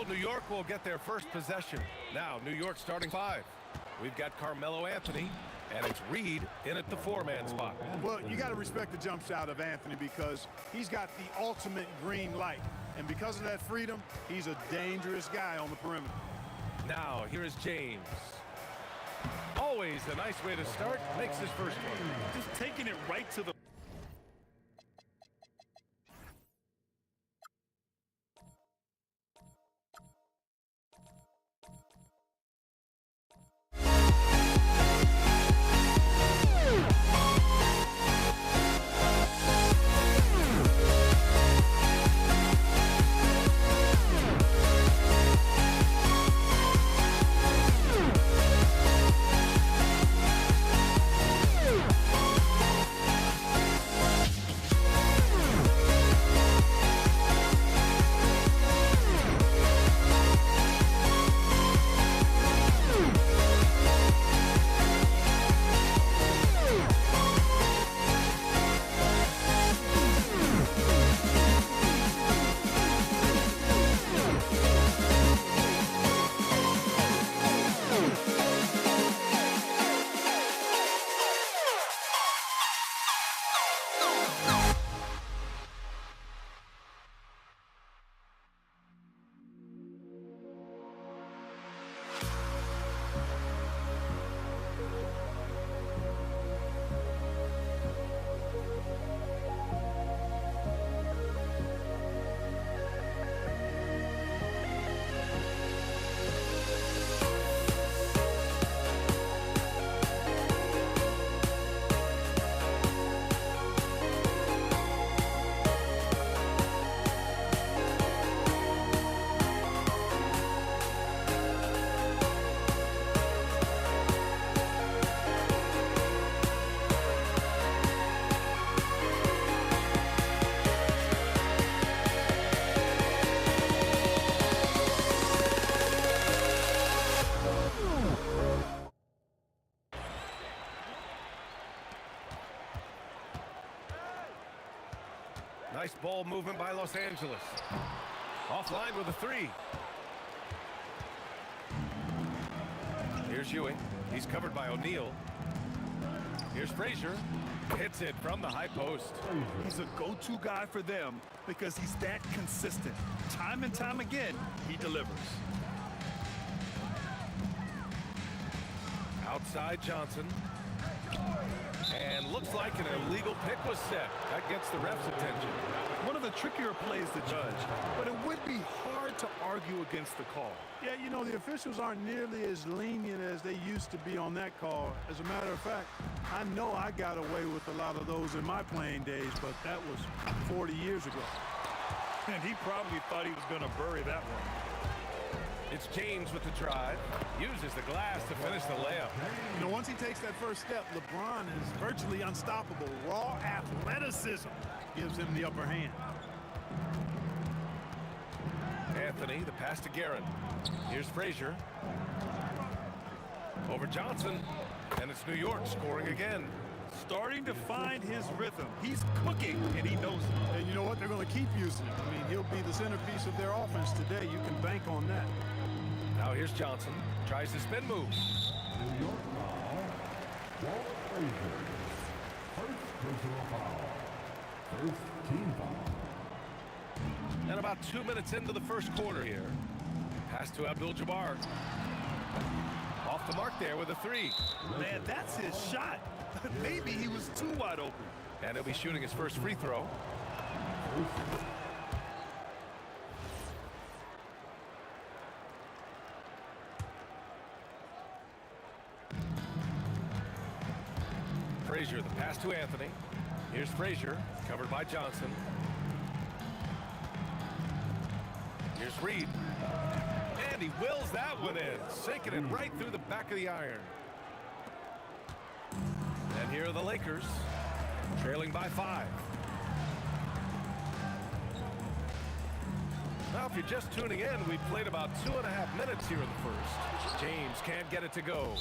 So New York will get their first possession. Now, New York starting 5. We've got Carmelo Anthony, and it's Reed in at the 4-man spot. Well, you got to respect the jump shot of Anthony because he's got the ultimate green light. And because of that freedom, he's a dangerous guy on the perimeter. Now, here is James. Always a nice way to start. Makes his first one. Just taking it right to the... Nice ball movement by Los Angeles. Offline with a 3. Here's Ewing. He's covered by O'Neal. Here's Frazier. Hits it from the high post. He's a go-to guy for them because he's that consistent. Time and time again, he delivers. Outside Johnson. And looks like an illegal pick was set. That gets the ref's attention. One of the trickier plays to judge, but it would be hard to argue against the call. Yeah, you know, the officials aren't nearly as lenient as they used to be on that call. As a matter of fact, I know I got away with a lot of those in my playing days, but that was 40 years ago. And he probably thought he was going to bury that one. It's James with the drive. Uses the glass to finish the layup. You know, once he takes that first step, LeBron is virtually unstoppable. Raw athleticism gives him the upper hand. Anthony, the pass to Guerin. Here's Frazier. Over Johnson. And it's New York scoring again. Starting to find his rhythm. He's cooking, and he knows it. And you know what? They're going to keep using him. I mean, he'll be the centerpiece of their offense today. You can bank on that. Now here's Johnson. Tries to spin move. New York now, Walt Frazier. First personal foul. First team foul. And about 2 minutes into the first quarter here. Pass to Abdul-Jabbar. Off the mark there with a 3. Man, that's his shot. Maybe he was too wide open. And he'll be shooting his first free throw. Frazier, the pass to Anthony. Here's Frazier, covered by Johnson. Here's Reed. And he wills that one in, sinking it right through the back of the iron. And here are the Lakers, trailing by 5. Now, if you're just tuning in, we've played about 2.5 minutes here in the first. James can't get it to go.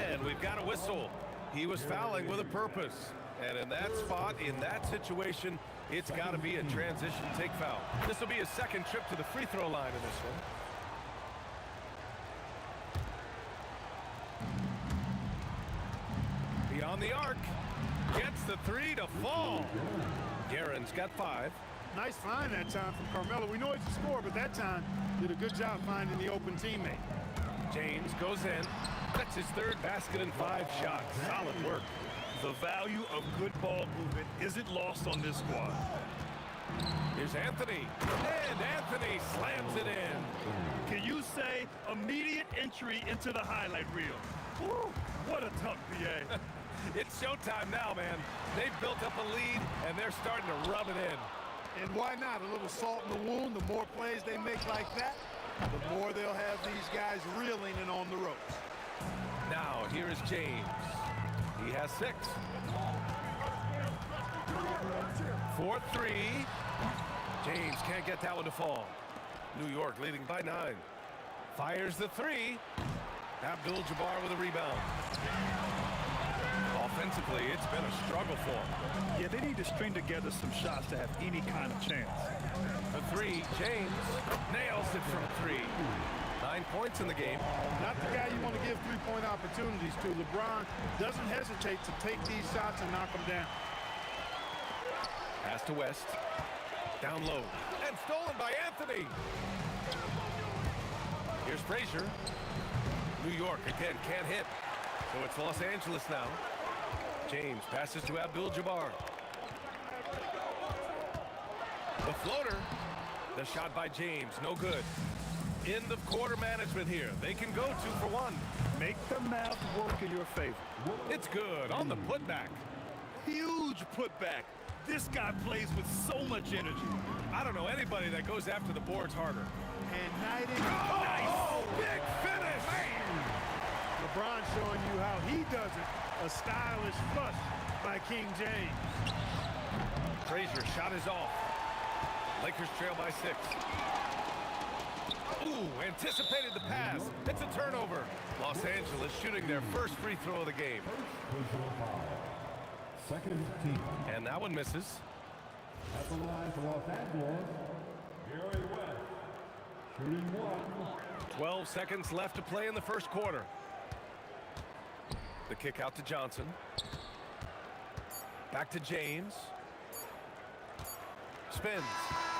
And we've got a whistle. He was fouling with a purpose. And in that spot, in that situation, it's got to be a transition take foul. This will be his second trip to the free throw line in this one. the arc. Gets the three to fall. Guerin's got 5. Nice find that time from Carmelo. We know it's a score, but that time did a good job finding the open teammate. James goes in. That's his 3rd basket in 5 shots. Solid work. The value of good ball movement isn't lost on this squad. Here's Anthony. And Anthony slams it in. Can you say immediate entry into the highlight reel? Woo, what a tough BA. It's showtime now, man. They've built up a lead, and they're starting to rub it in. And why not? A little salt in the wound. The more plays they make like that, the more they'll have these guys reeling and on the ropes. Now, here is James. He has 6. 4-3. James can't get that one to fall. New York leading by 9. Fires the 3. Abdul-Jabbar with a rebound. Offensively, it's been a struggle for them. Yeah, they need to string together some shots to have any kind of chance. The 3, James nails it from 3. 9 points in the game. Not the guy you want to give three-point opportunities to. LeBron doesn't hesitate to take these shots and knock them down. Pass to West. Down low. And stolen by Anthony. Here's Frazier. New York again can't hit. So it's Los Angeles now. James passes to Abdul-Jabbar. The floater. The shot by James. No good. End of quarter management here. They can go 2 for 1. Make the math work in your favor. It's good on the putback. Huge putback. This guy plays with so much energy. I don't know anybody that goes after the boards harder. And night in. Oh, big finish! LeBron showing you how he does it. A stylish flush by King James. Frazier shot is off. Lakers trail by 6. Ooh, anticipated the pass. It's a turnover. Los Angeles shooting their first free throw of the game. Personal foul. Second team. And that one misses. At the line for Los Angeles, Gary West. Shooting 1. 12 seconds left to play in the first quarter. The kick out to Johnson. Back to James. Spins.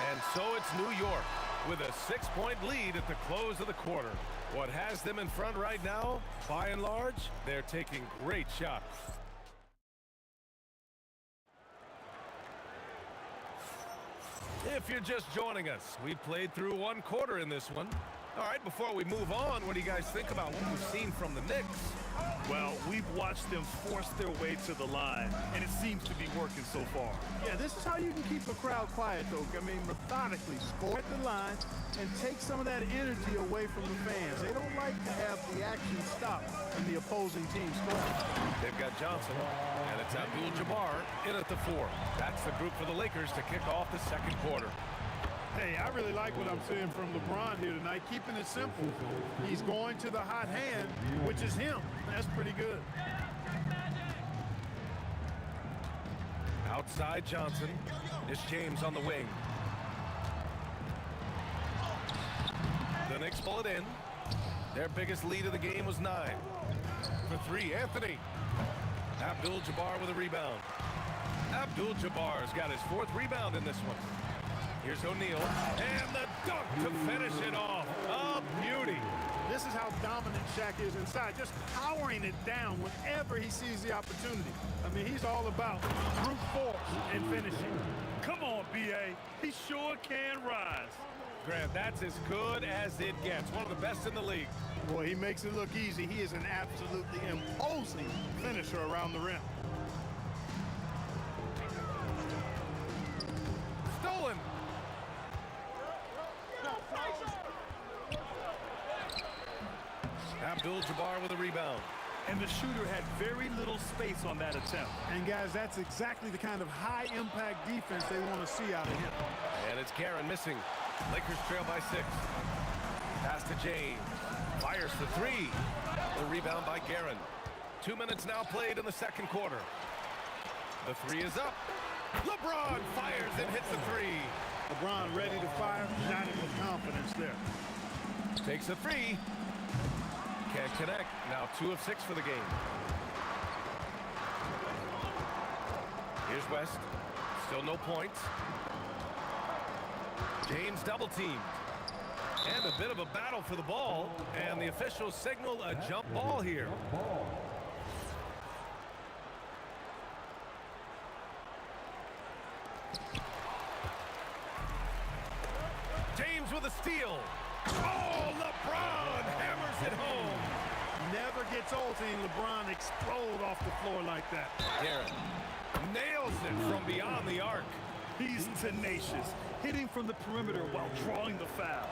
And so it's New York with a 6-point lead at the close of the quarter. What has them in front right now, by and large, they're taking great shots. If you're just joining us, we played through 1 quarter in this one. All right, before we move on, what do you guys think about what we've seen from the Knicks? Well, we've watched them force their way to the line, and it seems to be working so far. Yeah, this is how you can keep a crowd quiet, though. I mean, methodically score at the line and take some of that energy away from the fans. They don't like to have the action stop when the opposing team scores. They've got Johnson, and it's Abdul-Jabbar in at the 4. That's the group for the Lakers to kick off the second quarter. Hey, I really like what I'm seeing from LeBron here tonight, keeping it simple. He's going to the hot hand, which is him. That's pretty good. Outside Johnson. It's James on the wing. The Knicks pull it in. Their biggest lead of the game was 9. For 3, Anthony. Abdul-Jabbar with a rebound. Abdul-Jabbar's got his 4th rebound in this one. Here's O'Neal, and the dunk to finish it off. A beauty. This is how dominant Shaq is inside, just powering it down whenever he sees the opportunity. I mean, he's all about brute force and finishing. Come on, B.A. He sure can rise. Grant, that's as good as it gets. One of the best in the league. Boy, he makes it look easy. He is an absolutely imposing finisher around the rim. Stolen. Abdul-Jabbar with a rebound. And the shooter had very little space on that attempt. And guys, that's exactly the kind of high-impact defense they want to see out of him. And it's Guerin missing. Lakers trail by 6. Pass to James. Fires for 3. The rebound by Guerin. 2 minutes now played in the second quarter. The 3 is up. LeBron fires and hits the 3. LeBron ready to fire, shining with confidence there. Takes a 3. Can't connect. Now 2 of 6 for the game. Here's West. Still no points. James double teamed. And a bit of a battle for the ball. And the officials signal a jump ball here. James with a steal. Oh, LeBron hammers it home. Never gets old seeing LeBron explode off the floor like that. Garrett nails it from beyond the arc. He's tenacious, hitting from the perimeter while drawing the foul.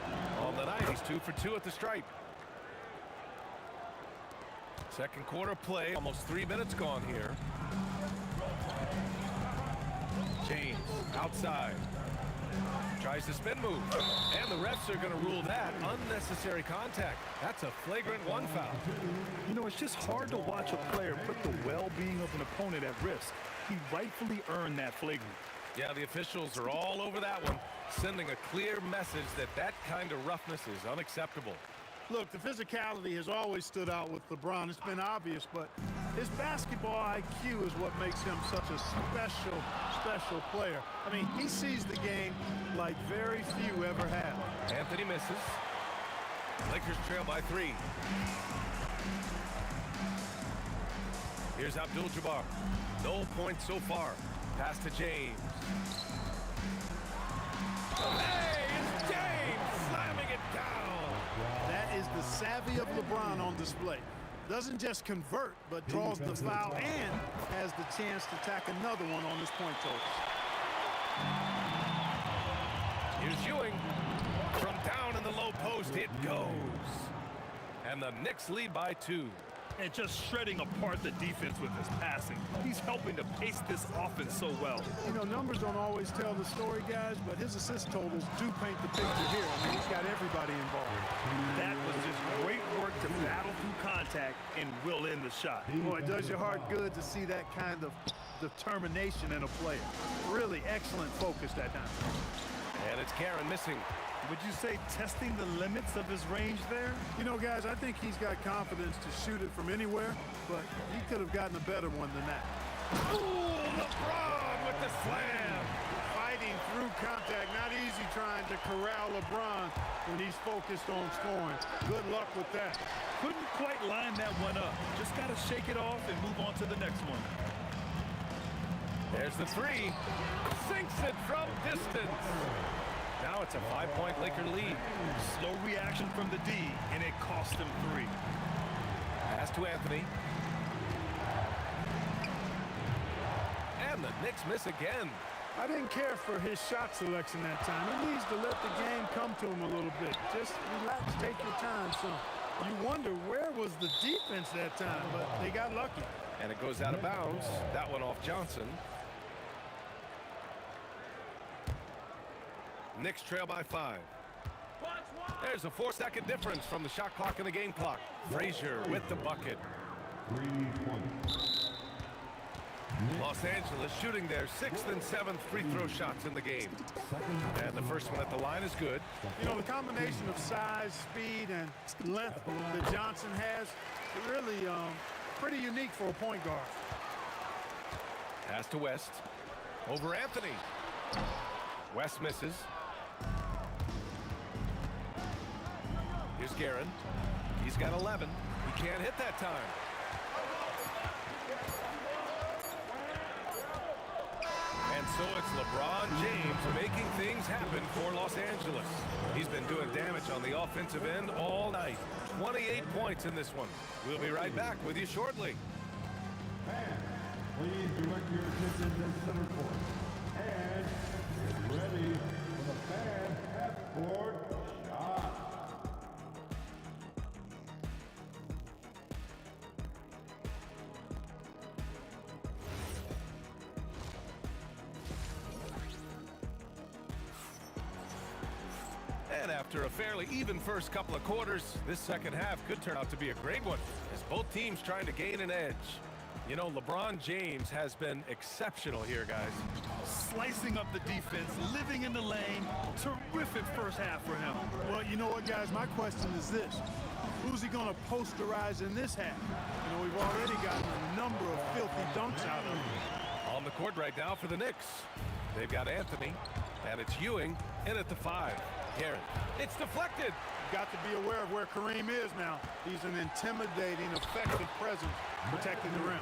On the night, he's 2 for 2 at the stripe. Second quarter play, almost 3 minutes gone here. James outside. Tries the spin move. And the refs are going to rule that unnecessary contact. That's a flagrant 1 foul. You know, it's just hard to watch a player put the well-being of an opponent at risk. He rightfully earned that flagrant. Yeah, the officials are all over that one, sending a clear message that that kind of roughness is unacceptable. Look, the physicality has always stood out with LeBron. It's been obvious, but his basketball IQ is what makes him such a special player. I mean, he sees the game like very few ever have. Anthony misses. Lakers trail by 3. Here's Abdul-Jabbar. No points so far. Pass to James. Hey, it's James slamming it down. That is the savvy of LeBron on display. Doesn't just convert, but draws the foul and has the chance to tack another one on his point total. Here's Ewing. From down in the low post, it goes. And the Knicks lead by 2. And just shredding apart the defense with his passing. He's helping to pace this offense so well. You know, numbers don't always tell the story, guys, but his assist totals do paint the picture here. I mean, he's got everybody involved. That was just great work to battle through contact and will in the shot. Boy, it does your heart good to see that kind of determination in a player. Really excellent focus that time. And it's Karen missing. Would you say testing the limits of his range there? You know, guys, I think he's got confidence to shoot it from anywhere, but he could have gotten a better one than that. Ooh, LeBron with the slam. Fighting through contact, not easy trying to corral LeBron when he's focused on scoring. Good luck with that. Couldn't quite line that one up. Just got to shake it off and move on to the next one. There's the 3. Sinks it from distance. Now it's a 5-point Laker lead. Slow reaction from the D, and it cost him 3. Pass to Anthony. And the Knicks miss again. I didn't care for his shot selection that time. He needs to let the game come to him a little bit. Just relax, take your time, son. You wonder where was the defense that time, but they got lucky. And it goes out of bounds. That one off Johnson. Knicks trail by 5. There's a 4-second difference from the shot clock and the game clock. Frazier with the bucket. 3 points. Los Angeles shooting their 6th and 7th free throw shots in the game. And the first one at the line is good. You know, the combination of size, speed, and length that Johnson has, really pretty unique for a point guard. Pass to West. Over Anthony. West misses. Here's Guerin. He's got 11. He can't hit that time. And so it's LeBron James making things happen for Los Angeles. He's been doing damage on the offensive end all night. 28 points in this one. We'll be right back with you shortly. Fans, please direct your attention to center court. And get ready for the fan half-court shot. And after a fairly even first couple of quarters, this second half could turn out to be a great one, as both teams trying to gain an edge. You know, LeBron James has been exceptional here, guys. Slicing up the defense, living in the lane. Terrific first half for him. Well, you know what, guys? My question is this. Who's he going to posterize in this half? You know, we've already gotten a number of filthy dunks out of him. I'll on the court right now for the Knicks. They've got Anthony, and it's Ewing in at the 5. Garrett, it's deflected. Got to be aware of where Kareem is now. He's an intimidating, effective presence protecting the rim.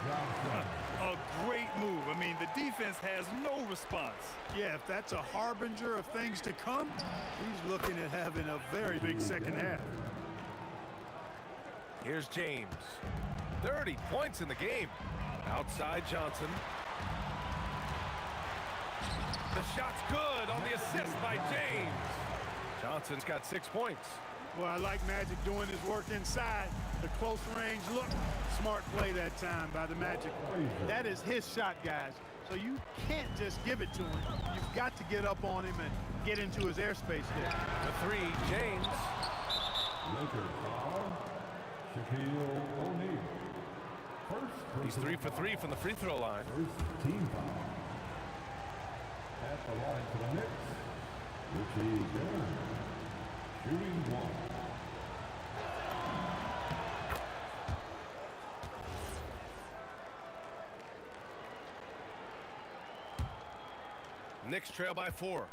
A great move. I mean, the defense has no response. Yeah, if that's a harbinger of things to come, he's looking at having a very big second half. Here's James. 30 points in the game. Outside Johnson. The shot's good on the assist by James. Johnson's got 6 points. Well, I like Magic doing his work inside. The close range look. Smart play that time by the Magic. That is his shot, guys. So you can't just give it to him. You've got to get up on him and get into his airspace there. The 3, James. Lakers foul. Shaquille O'Neal. He's 3 for 3 from the free throw line. First team foul. At the line for the Knicks, Richie Grant, shooting 1. Knicks trail by 4.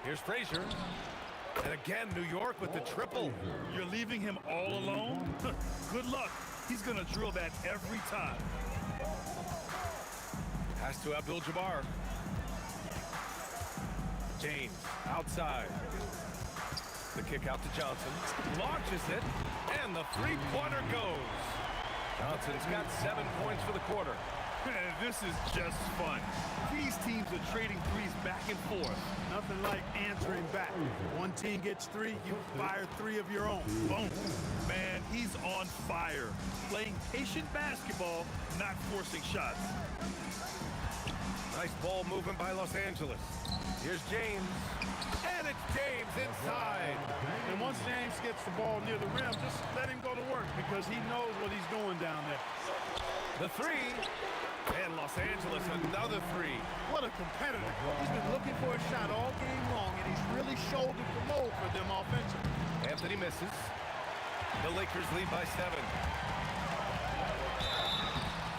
Here's Frazier. And again, New York with the triple. You're leaving him all alone? Good luck. He's going to drill that every time. Pass to Abdul-Jabbar. James outside. The kick out to Johnson. Launches it. And the three-pointer goes. Johnson's got 7 points for the quarter. This is just fun. These teams are trading threes back and forth. Nothing like answering back. One team gets 3, you fire 3 of your own. Boom. Man, he's on fire. Playing patient basketball, not forcing shots. Nice ball movement by Los Angeles. Here's James. And it's James inside. And once James gets the ball near the rim, just let him go to work because he knows what he's doing down there. The 3. And Los Angeles, another 3. What a competitor. He's been looking for a shot all game long, and he's really shouldered the load for them offensively. Anthony misses. The Lakers lead by 7.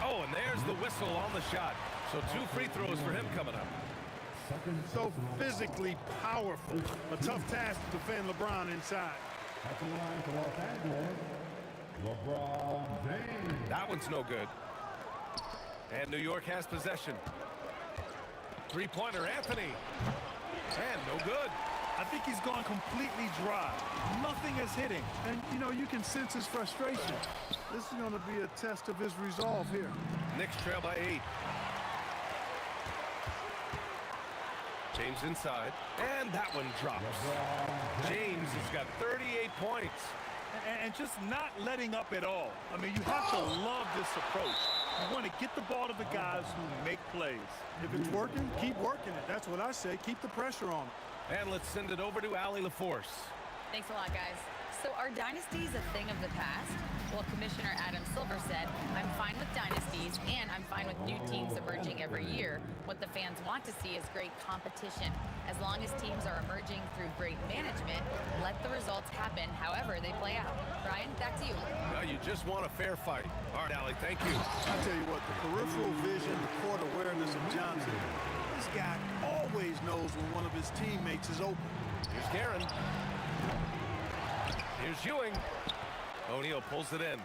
Oh, and there's the whistle on the shot. So 2 free throws for him coming up. So physically powerful. A tough task to defend LeBron inside. At the line for Los Angeles, LeBron James. That one's no good. And New York has possession. Three-pointer, Anthony. And no good. I think he's gone completely dry. Nothing is hitting. And, you know, you can sense his frustration. This is going to be a test of his resolve here. Knicks trail by 8. James inside. And that one drops. James has got 38 points. And just not letting up at all. I mean, you have to love this approach. You want to get the ball to the guys who make plays. If it's working, keep working it. That's what I say. Keep the pressure on him. And let's send it over to Allie LaForce. Thanks a lot, guys. So are dynasties a thing of the past? Well, Commissioner Adam Silver said, I'm fine with dynasties, and I'm fine with new teams emerging every year. What the fans want to see is great competition. As long as teams are emerging through great management, let the results happen however they play out. Brian, back to you. Well, you just want a fair fight. All right, Allie, thank you. I'll tell you what, the peripheral vision, the court awareness of Johnson, this guy always knows when one of his teammates is open. Here's Guerin. Here's Ewing. O'Neal pulls it in.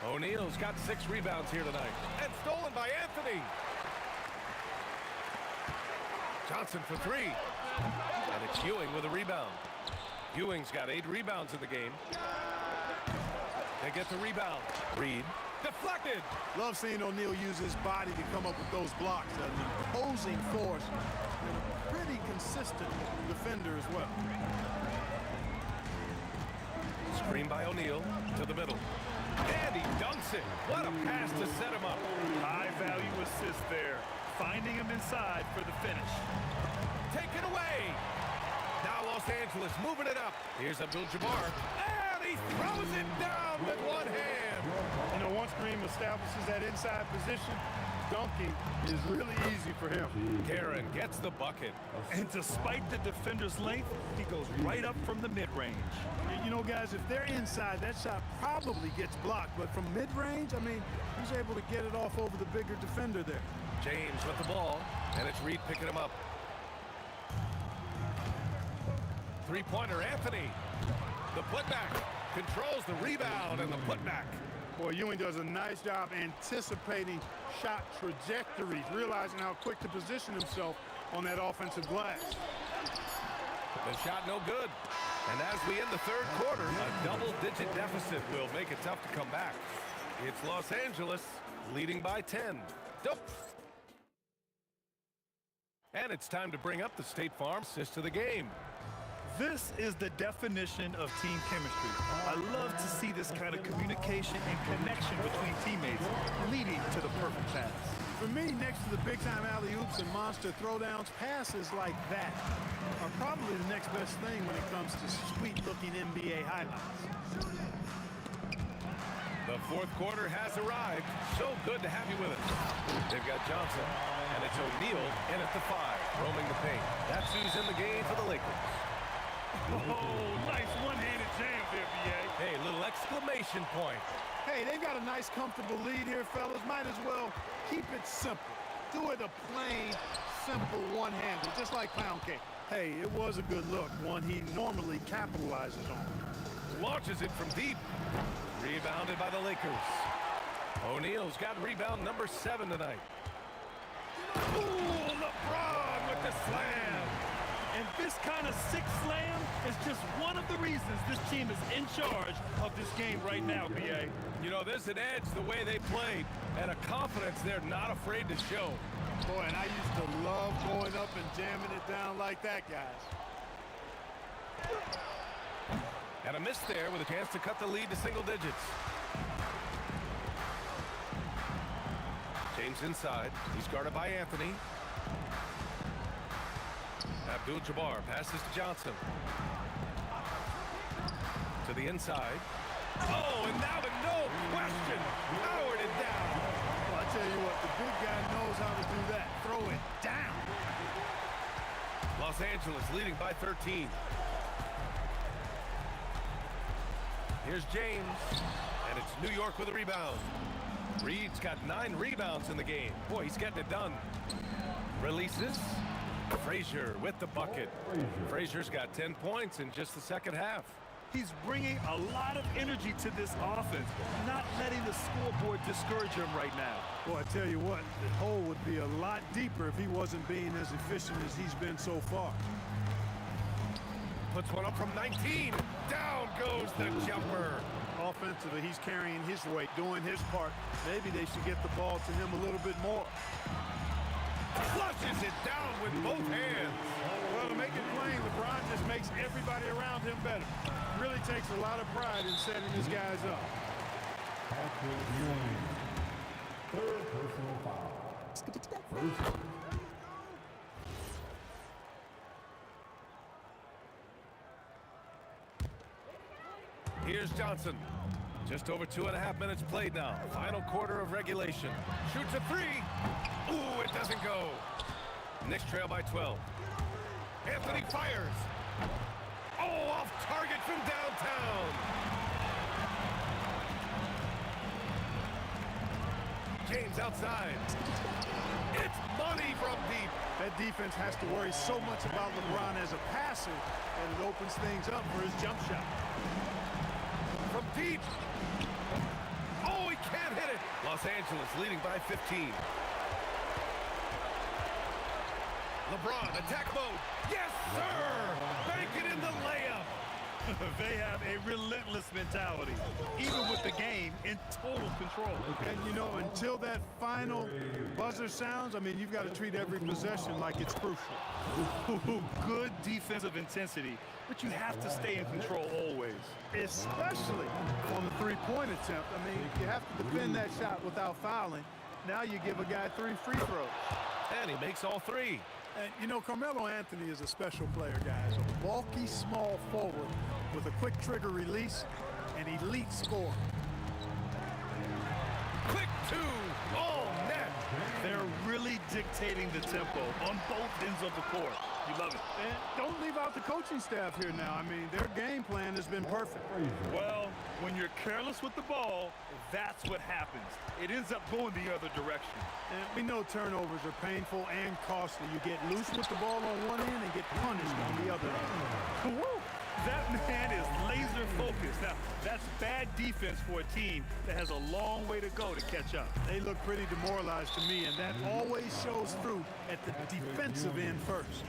O'Neal's got 6 rebounds here tonight. And stolen by Anthony. Johnson for 3. And it's Ewing with a rebound. Ewing's got 8 rebounds in the game. They get the rebound. Reed. Deflected. Love seeing O'Neal use his body to come up with those blocks. An imposing force and a pretty consistent defender as well. Screen by O'Neal to the middle. And he dunks it. What a pass to set him up. High value assist there. Finding him inside for the finish. Take it away. Now Los Angeles moving it up. Here's Abdul-Jabbar. And he he throws it down with one hand. You know, once Kareem establishes that inside position, dunking is really easy for him. Karen gets the bucket. And despite the defender's length, he goes right up from the mid-range. You know, guys, if they're inside, that shot probably gets blocked. But from mid-range, I mean, he's able to get it off over the bigger defender there. James with the ball, and it's Reed picking him up. Three-pointer, Anthony. The putback controls the rebound and the putback. Boy, Ewing does a nice job anticipating shot trajectories, realizing how quick to position himself on that offensive glass. The shot no good. And as we end the third quarter, a double-digit deficit will make it tough to come back. It's Los Angeles leading by 10. Dope. And it's time to bring up the State Farm assist to the game. This is the definition of team chemistry. I love to see this kind of communication and connection between teammates leading to the perfect pass. For me, next to the big-time alley-oops and monster throwdowns, passes like that are probably the next best thing when it comes to sweet-looking NBA highlights. The fourth quarter has arrived. So good to have you with us. They've got Johnson, and it's O'Neal in at the 5, roaming the paint. That's who's in the game for the Lakers. Oh, nice one-handed jam there, B.A. Hey, little exclamation point. Hey, they've got a nice, comfortable lead here, fellas. Might as well keep it simple. Do it a plain, simple one-hander, just like pound cake. Hey, it was a good look, one he normally capitalizes on. Launches it from deep. Rebounded by the Lakers. O'Neal's got rebound number 7 tonight. Ooh, LeBron with the slam. And this kind of sick slam is just one of the reasons this team is in charge of this game right now, B.A. You know, there's an edge the way they played and a confidence they're not afraid to show. Boy, and I used to love going up and jamming it down like that, guys. And a miss there with a chance to cut the lead to single digits. James inside. He's guarded by Anthony. Abdul-Jabbar passes to Johnson. To the inside. Oh, and now with no question, powered it down. Well, I tell you what, the big guy knows how to do that. Throw it down. Los Angeles leading by 13. Here's James, and it's New York with a rebound. Reed's got 9 rebounds in the game. Boy, he's getting it done. Releases. Frazier with the bucket. Frazier's got 10 points in just the second half. He's bringing a lot of energy to this offense, not letting the scoreboard discourage him right now. Boy, I tell you what, the hole would be a lot deeper if he wasn't being as efficient as he's been so far. Puts one up from 19. Down goes the jumper. Offensively, he's carrying his weight, doing his part. Maybe they should get the ball to him a little bit more. Flushes it down with both hands. Well, to make it plain, LeBron just makes everybody around him better. Really takes a lot of pride in setting his guys up. Patrick Ewing. Third personal foul. First. Here's Johnson. Just over 2.5 minutes played now. Final quarter of regulation. Shoots a 3. Ooh, it doesn't go. Knicks trail by 12. Anthony fires. Oh, off target from downtown. James outside. It's money from deep. That defense has to worry so much about LeBron as a passer that it opens things up for his jump shot. From deep. Oh, he can't hit it. Los Angeles leading by 15. LeBron, attack mode. Yes, sir. Bank it in the layup. They have a relentless mentality, even with the game in total control. And, you know, until that final buzzer sounds, I mean, you've got to treat every possession like it's crucial. Good defensive intensity, but you have to stay in control always. Especially on the three-point attempt. I mean, you have to defend that shot without fouling. Now you give a guy 3 free throws. And he makes all 3. And, you know, Carmelo Anthony is a special player, guys. A bulky, small forward with a quick trigger release. an elite score. Quick two. Oh, net. They're really dictating the tempo on both ends of the court. You love it. And don't leave out the coaching staff here now. I mean, their game plan has been perfect. Well, when you're careless with the ball, that's what happens. It ends up going the other direction. And we know turnovers are painful and costly. You get loose with the ball on one end and get punished on the other end. Woo! That man is laser focused. Now, that's bad defense for a team that has a long way to go to catch up. They look pretty demoralized to me, and that always shows through at the defensive end first.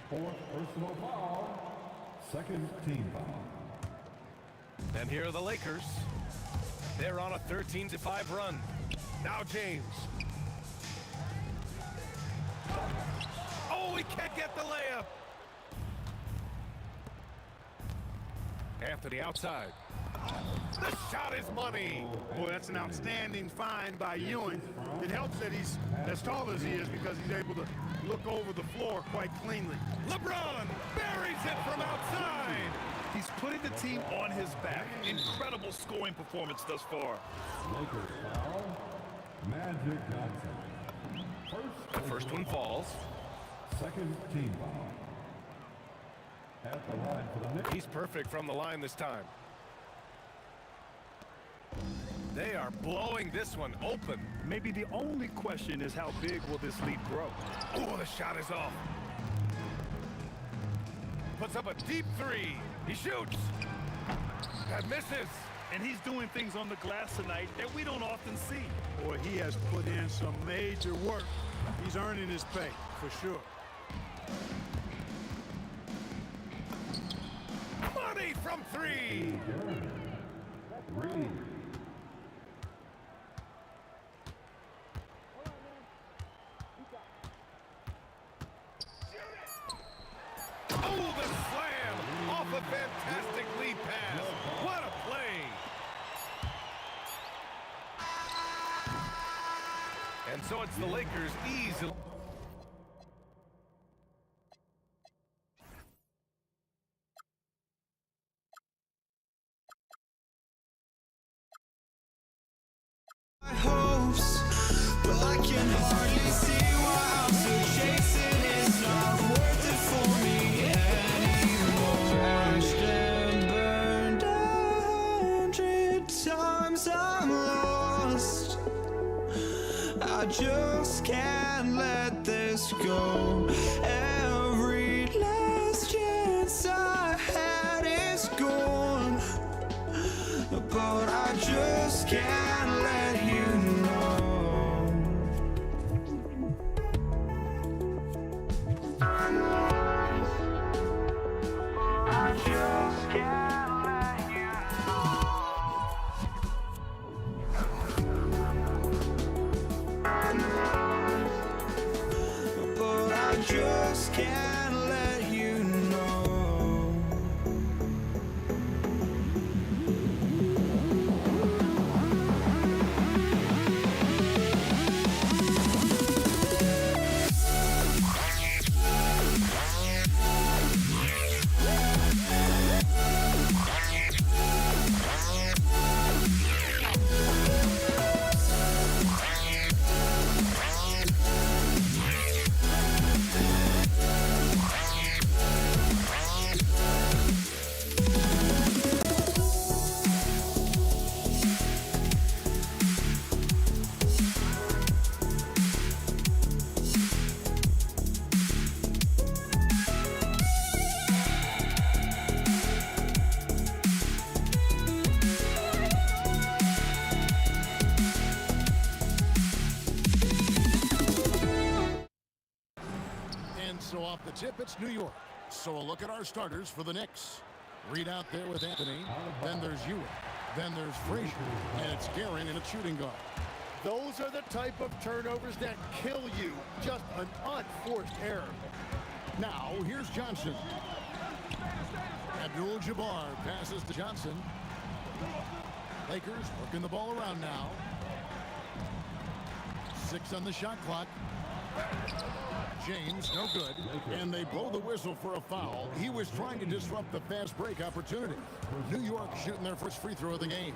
Fourth personal foul. Second team foul. And here are the Lakers. They're on a 13-5 run. Now James. Oh, he can't get the layup. Anthony outside. The shot is money. Boy, that's an outstanding find by Ewing. It helps that he's as tall as he is because he's able to look over the floor quite cleanly. LeBron buries it from outside. He's putting the team on his back. Incredible scoring performance thus far. Lakers foul. Magic Johnson. The first one falls. Second team foul. At the line for the Knicks. He's perfect from the line this time. They are blowing this one open. Maybe the only question is how big will this lead grow? Oh, the shot is off. Puts up a deep three. He shoots. That misses. And he's doing things on the glass tonight that we don't often see. Boy, he has put in some major work. He's earning his pay, for sure. Money from three. Reed. Oh, the slam off a fantastic lead pass. What a play. And so it's the Lakers easily. Hopes, but I can hardly see why I'm still chasing. It's not worth it for me anymore. Crashed and burned 100 times. I'm lost. I just can't let this go. Every last chance I had is gone, but I just can't let you know. I just can't let you know. But I just can't let you know. So off the tip, it's New York. So a look at our starters for the Knicks. Reed out there with Anthony. Then there's Ewing. Then there's Frazier. And it's Guerin in a shooting guard. Those are the type of turnovers that kill you. Just an unforced error. Now, here's Johnson. Abdul-Jabbar passes to Johnson. Lakers working the ball around now. 6 on the shot clock. James, no good. And they blow the whistle for a foul. He was trying to disrupt the fast break opportunity. New York shooting their first free throw of the game.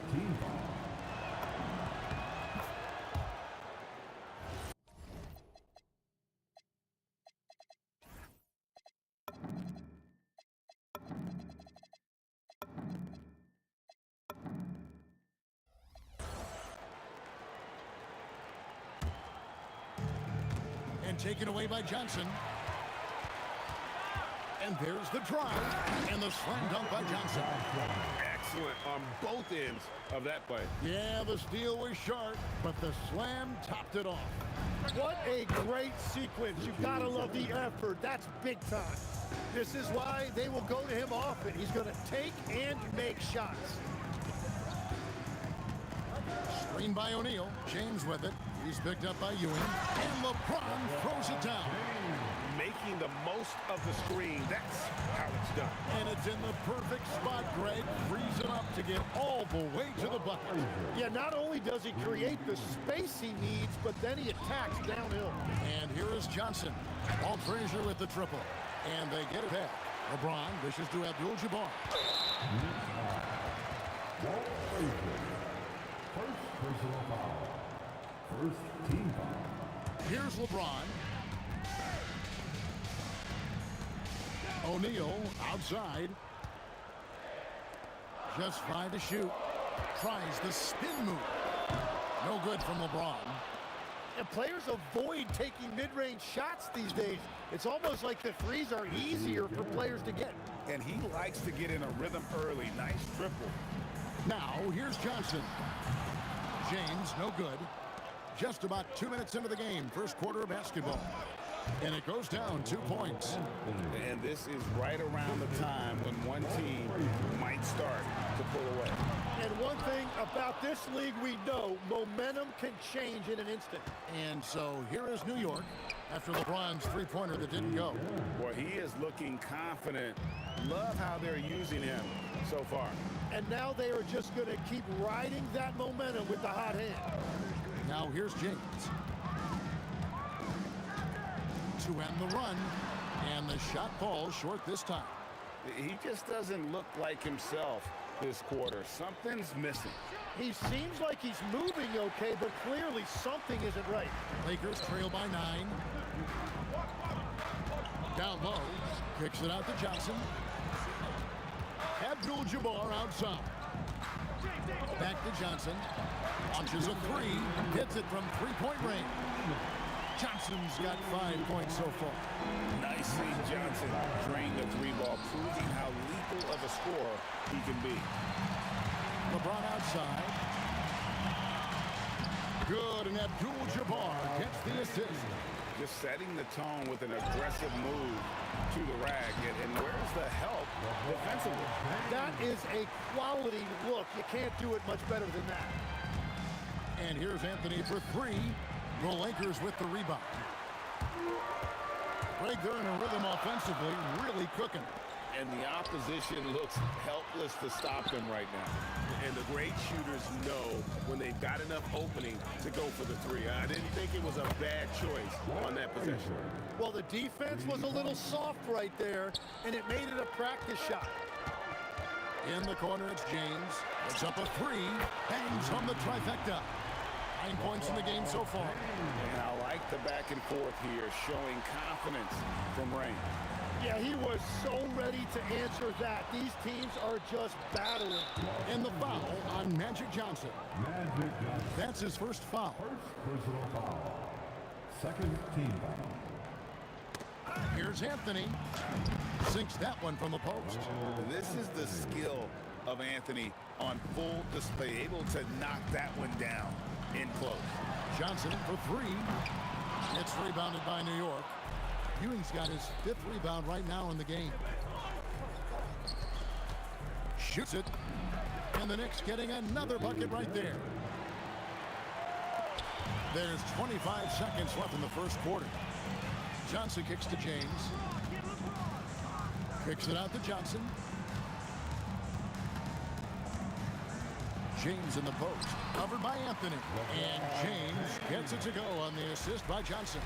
And taken away by Johnson. And there's the drive and the slam dunk by Johnson. Excellent on both ends of that play. Yeah, the steal was sharp, but the slam topped it off. What a great sequence. You've got to love the effort. That's big time. This is why they will go to him often. He's going to take and make shots. Screen by O'Neal. James with it. He's picked up by Ewing. And LeBron throws it down. Making the most of the screen. That's how it's done. And it's in the perfect spot, Greg. Frees it up to get all the way to the bucket. Yeah, not only does he create the space he needs, but then he attacks downhill. And here is Johnson. Paul Frazier with the triple. And they get it back. LeBron dishes to Abdul-Jabbar. First personal foul. First team foul. Here's LeBron. O'Neal outside. Just 5 to shoot. Tries the spin move. No good from LeBron. And players avoid taking mid-range shots these days. It's almost like the threes are easier for players to get. And he likes to get in a rhythm early. Nice triple. Now, here's Johnson. James, no good. Just about 2 minutes into the game, first quarter of basketball. And it goes down 2 points. And this is right around the time when one team might start to pull away. And one thing about this league we know, momentum can change in an instant. And so here is New York after LeBron's three-pointer that didn't go. Boy, he is looking confident. Love how they're using him so far. And now they are just going to keep riding that momentum with the hot hand. Now here's James. To end the run. And the shot falls short this time. He just doesn't look like himself this quarter. Something's missing. He seems like he's moving okay, but clearly something isn't right. Lakers trail by 9. Down low. Kicks it out to Johnson. Abdul-Jabbar outside. Back to Johnson. Launches a 3. Hits it from three-point range. Johnson's got 5 points so far. Nice seeing Johnson drain the 3 ball, proving how lethal of a scorer he can be. LeBron outside. Good, and Abdul-Jabbar gets the assist. Just setting the tone with an aggressive move to the rag. And where's the help defensively? That is a quality look. You can't do it much better than that. And here's Anthony for 3. The Lakers with the rebound. Greg, they're in a rhythm offensively, really cooking. And the opposition looks helpless to stop them right now. And the great shooters know when they've got enough opening to go for the 3. I didn't think it was a bad choice on that possession. Well, the defense was a little soft right there, and it made it a practice shot. In the corner, it's James. It's up a 3. Hangs on the trifecta. 9 points in the game so far. And I like the back and forth here, showing confidence from Rain. Yeah, he was so ready to answer that. These teams are just battling. And the foul on Magic Johnson. Magic Johnson. That's his first foul. First personal foul. Second team foul. Here's Anthony. Sinks that one from the post. This is the skill of Anthony on full display, able to knock that one down in close. Johnson for 3. It's rebounded by New York. Ewing's got his 5th rebound right now in the game. Shoots it. And the Knicks getting another bucket right there. There's 25 seconds left in the first quarter. Johnson kicks to James. Kicks it out to Johnson. James in the post, covered by Anthony. And James gets it to go on the assist by Johnson.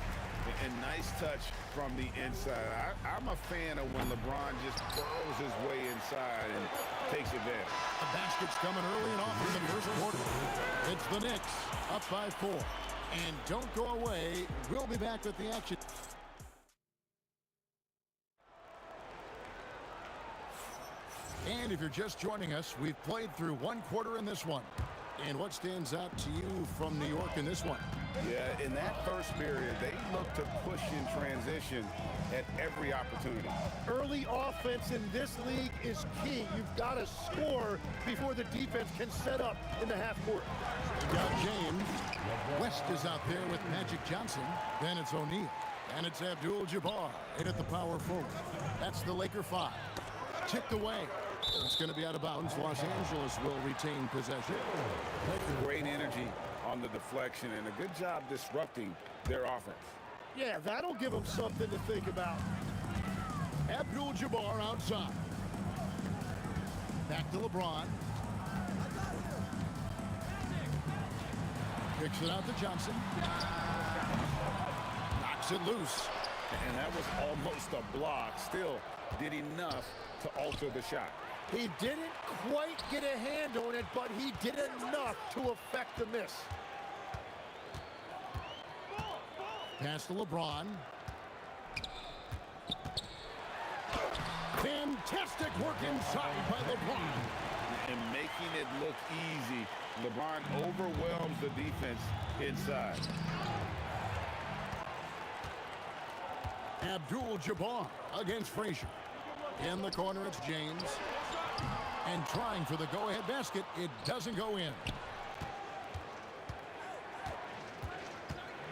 And nice touch from the inside. I'm a fan of when LeBron just burrows his way inside and takes advantage. The basket's coming early and often in the first quarter. It's the Knicks up by 4. And don't go away. We'll be back with the action. And if you're just joining us, we've played through one quarter in this one. And what stands out to you from New York in this one? Yeah, in that first period, they look to push in transition at every opportunity. Early offense in this league is key. You've got to score before the defense can set up in the half court. We got James. West is out there with Magic Johnson. Then it's O'Neal. And it's Abdul-Jabbar in at the power forward. That's the Laker 5. Tipped away. It's going to be out of bounds. Los Angeles will retain possession. Great energy on the deflection and a good job disrupting their offense. Yeah, that'll give them something to think about. Abdul-Jabbar outside. Back to LeBron. Kicks it out to Johnson. Knocks it loose. And that was almost a block. Still did enough to alter the shot. He didn't quite get a hand on it, but he did enough to affect the miss. Pass to LeBron. Fantastic work inside by LeBron. And making it look easy, LeBron overwhelms the defense inside. Abdul-Jabbar against Frazier. In the corner, it's James. And trying for the go-ahead basket, it doesn't go in.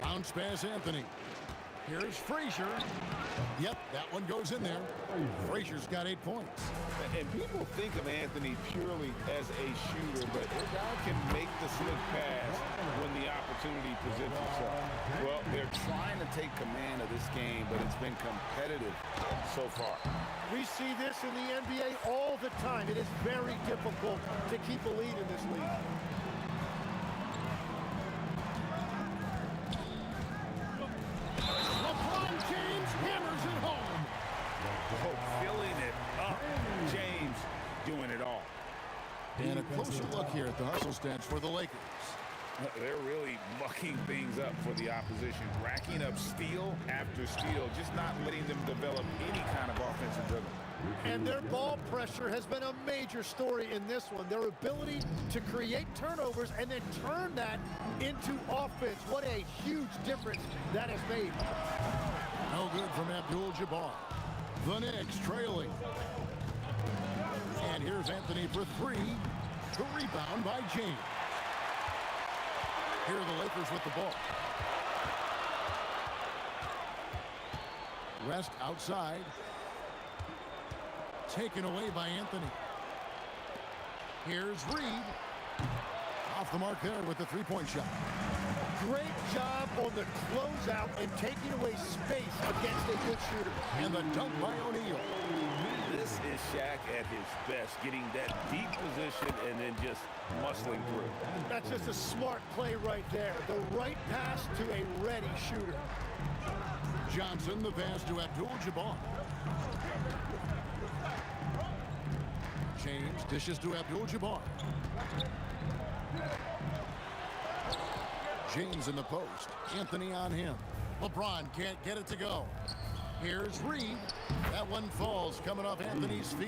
Bounce pass, Anthony. Here's Frazier. Yep, that one goes in there. Frazier's got 8 points. And people think of Anthony purely as a shooter, but a guy can make the slick pass when the opportunity presents itself. Well, they're trying to take command of this game, but it's been competitive so far. We see this in the NBA all the time. It is very difficult to keep a lead in this league. LeBron James hammers it home. Oh, filling it up. James doing it all. And a closer look here at the hustle stats for the Lakers. They're really mucking things up for the opposition, racking up steal after steal, just not letting them develop any kind of offensive rhythm. And their ball pressure has been a major story in this one. Their ability to create turnovers and then turn that into offense. What a huge difference that has made. No good from Abdul-Jabbar. The Knicks trailing. And here's Anthony for 3. To rebound by James. Here are the Lakers with the ball. West outside. Taken away by Anthony. Here's Reed. Off the mark there with the three-point shot. Great job on the closeout and taking away space against a good shooter. And the dunk by O'Neal. This is Shaq at his best, getting that deep position and then just muscling through. That's just a smart play right there. The right pass to a ready shooter. Johnson, the pass to Abdul-Jabbar. James dishes to Abdul-Jabbar. James in the post. Anthony on him. LeBron can't get it to go. Here's Reed. That one falls coming off Anthony's feet.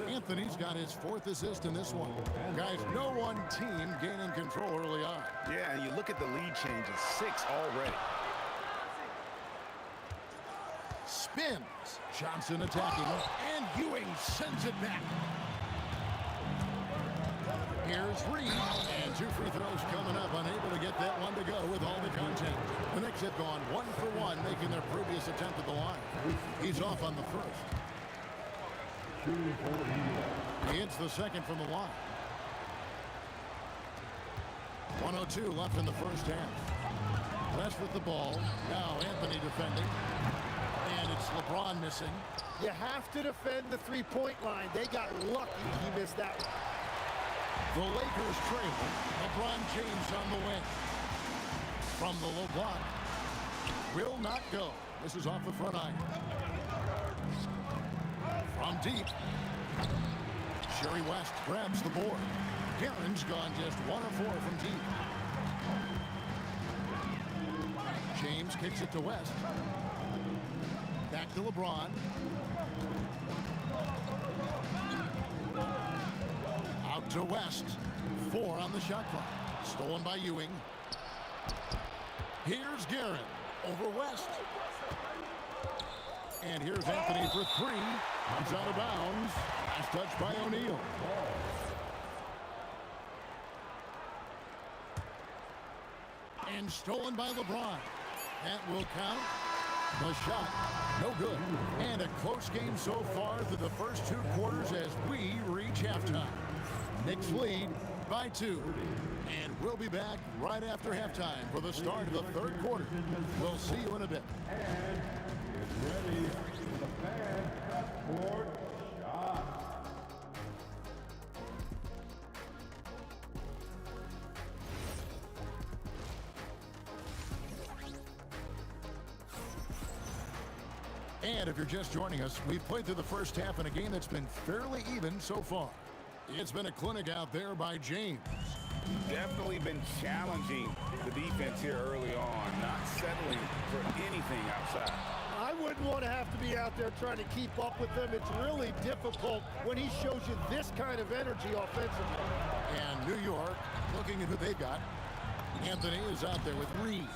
Anthony's got his 4th assist in this one. Guys, no one team gaining control early on. Yeah, and you look at the lead changes, 6 already. Spins. Johnson attacking, and Ewing sends it back. Here's Reed, and 2 free throws coming up, unable to get that one to go with all the contact. The Knicks have gone 1 for 1, making their previous attempt at the line. He's off on the first. He hits the second from the line. 1:02 left in the first half. West with the ball. Now Anthony defending. And it's LeBron missing. You have to defend the three-point line. They got lucky he missed that one. The Lakers trail. LeBron James on the wing. From the low block. Will not go. This is off the front iron. From deep. Sherry West grabs the board. Garen's gone just 1 of 4 from deep. James kicks it to West. Back to LeBron. Out to West. 4 on the shot clock. Stolen by Ewing. Here's Garen over West. And here's Anthony for 3. He's out of bounds. Last touch by O'Neal. And stolen by LeBron. That will count. The shot, no good. And a close game so far through the first 2 quarters as we reach halftime. Knicks lead by 2. And we'll be back right after halftime for the start of the 3rd quarter. We'll see you in a bit. And it's ready for the fan half-court shot. And if you're just joining us, we've played through the first half in a game that's been fairly even so far. It's been a clinic out there by James. Definitely been challenging the defense here early on, not settling for anything outside. I wouldn't want to have to be out there trying to keep up with them. It's really difficult when he shows you this kind of energy offensively. And New York, looking at who they've got. Anthony is out there with Reed.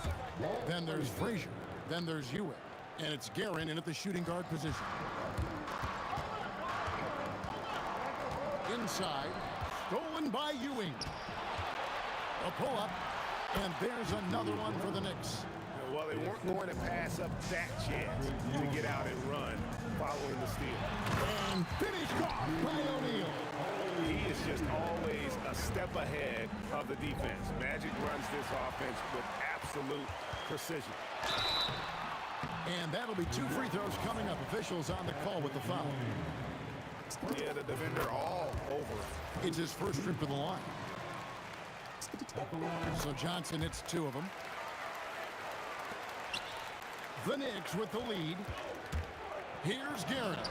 Then there's Frazier. Then there's Ewing. And it's Garen in at the shooting guard position. Inside, stolen by Ewing. A pull-up, and there's another one for the Knicks. Well, they weren't going to pass up that chance to get out and run following the steal. And finished off by O'Neal. He is just always a step ahead of the defense. Magic runs this offense with absolute precision. And that'll be 2 free throws coming up. Officials on the call with the foul. Yeah, the defender all over. It's his first trip to the line. So Johnson hits 2 of them. The Knicks with the lead. Here's Garrett.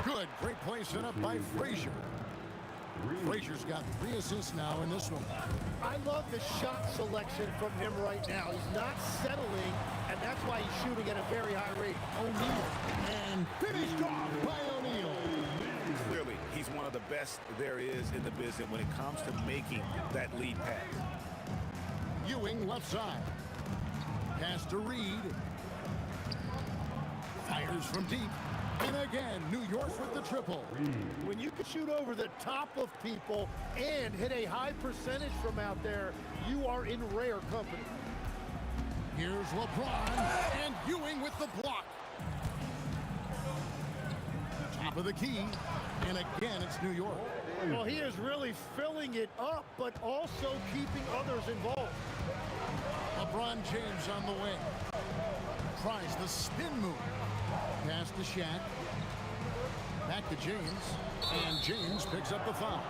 Good, great play set up by Frazier. Frazier's got 3 assists now in this one. I love the shot selection from him right now. He's not settling, and that's why he's shooting at a very high rate. O'Neal. And finished off by O'Neal. Clearly, he's one of the best there is in the business when it comes to making that lead pass. Ewing left side. Pass to Reed. Fires from deep. And again, New York with the triple. When you can shoot over the top of people and hit a high percentage from out there, you are in rare company. Here's LeBron, and Ewing with the block. Top of the key, and again, it's New York. Well, he is really filling it up, but also keeping others involved. LeBron James on the wing. Tries the spin move. Pass to Shaq. Back to James. And James picks up the foul.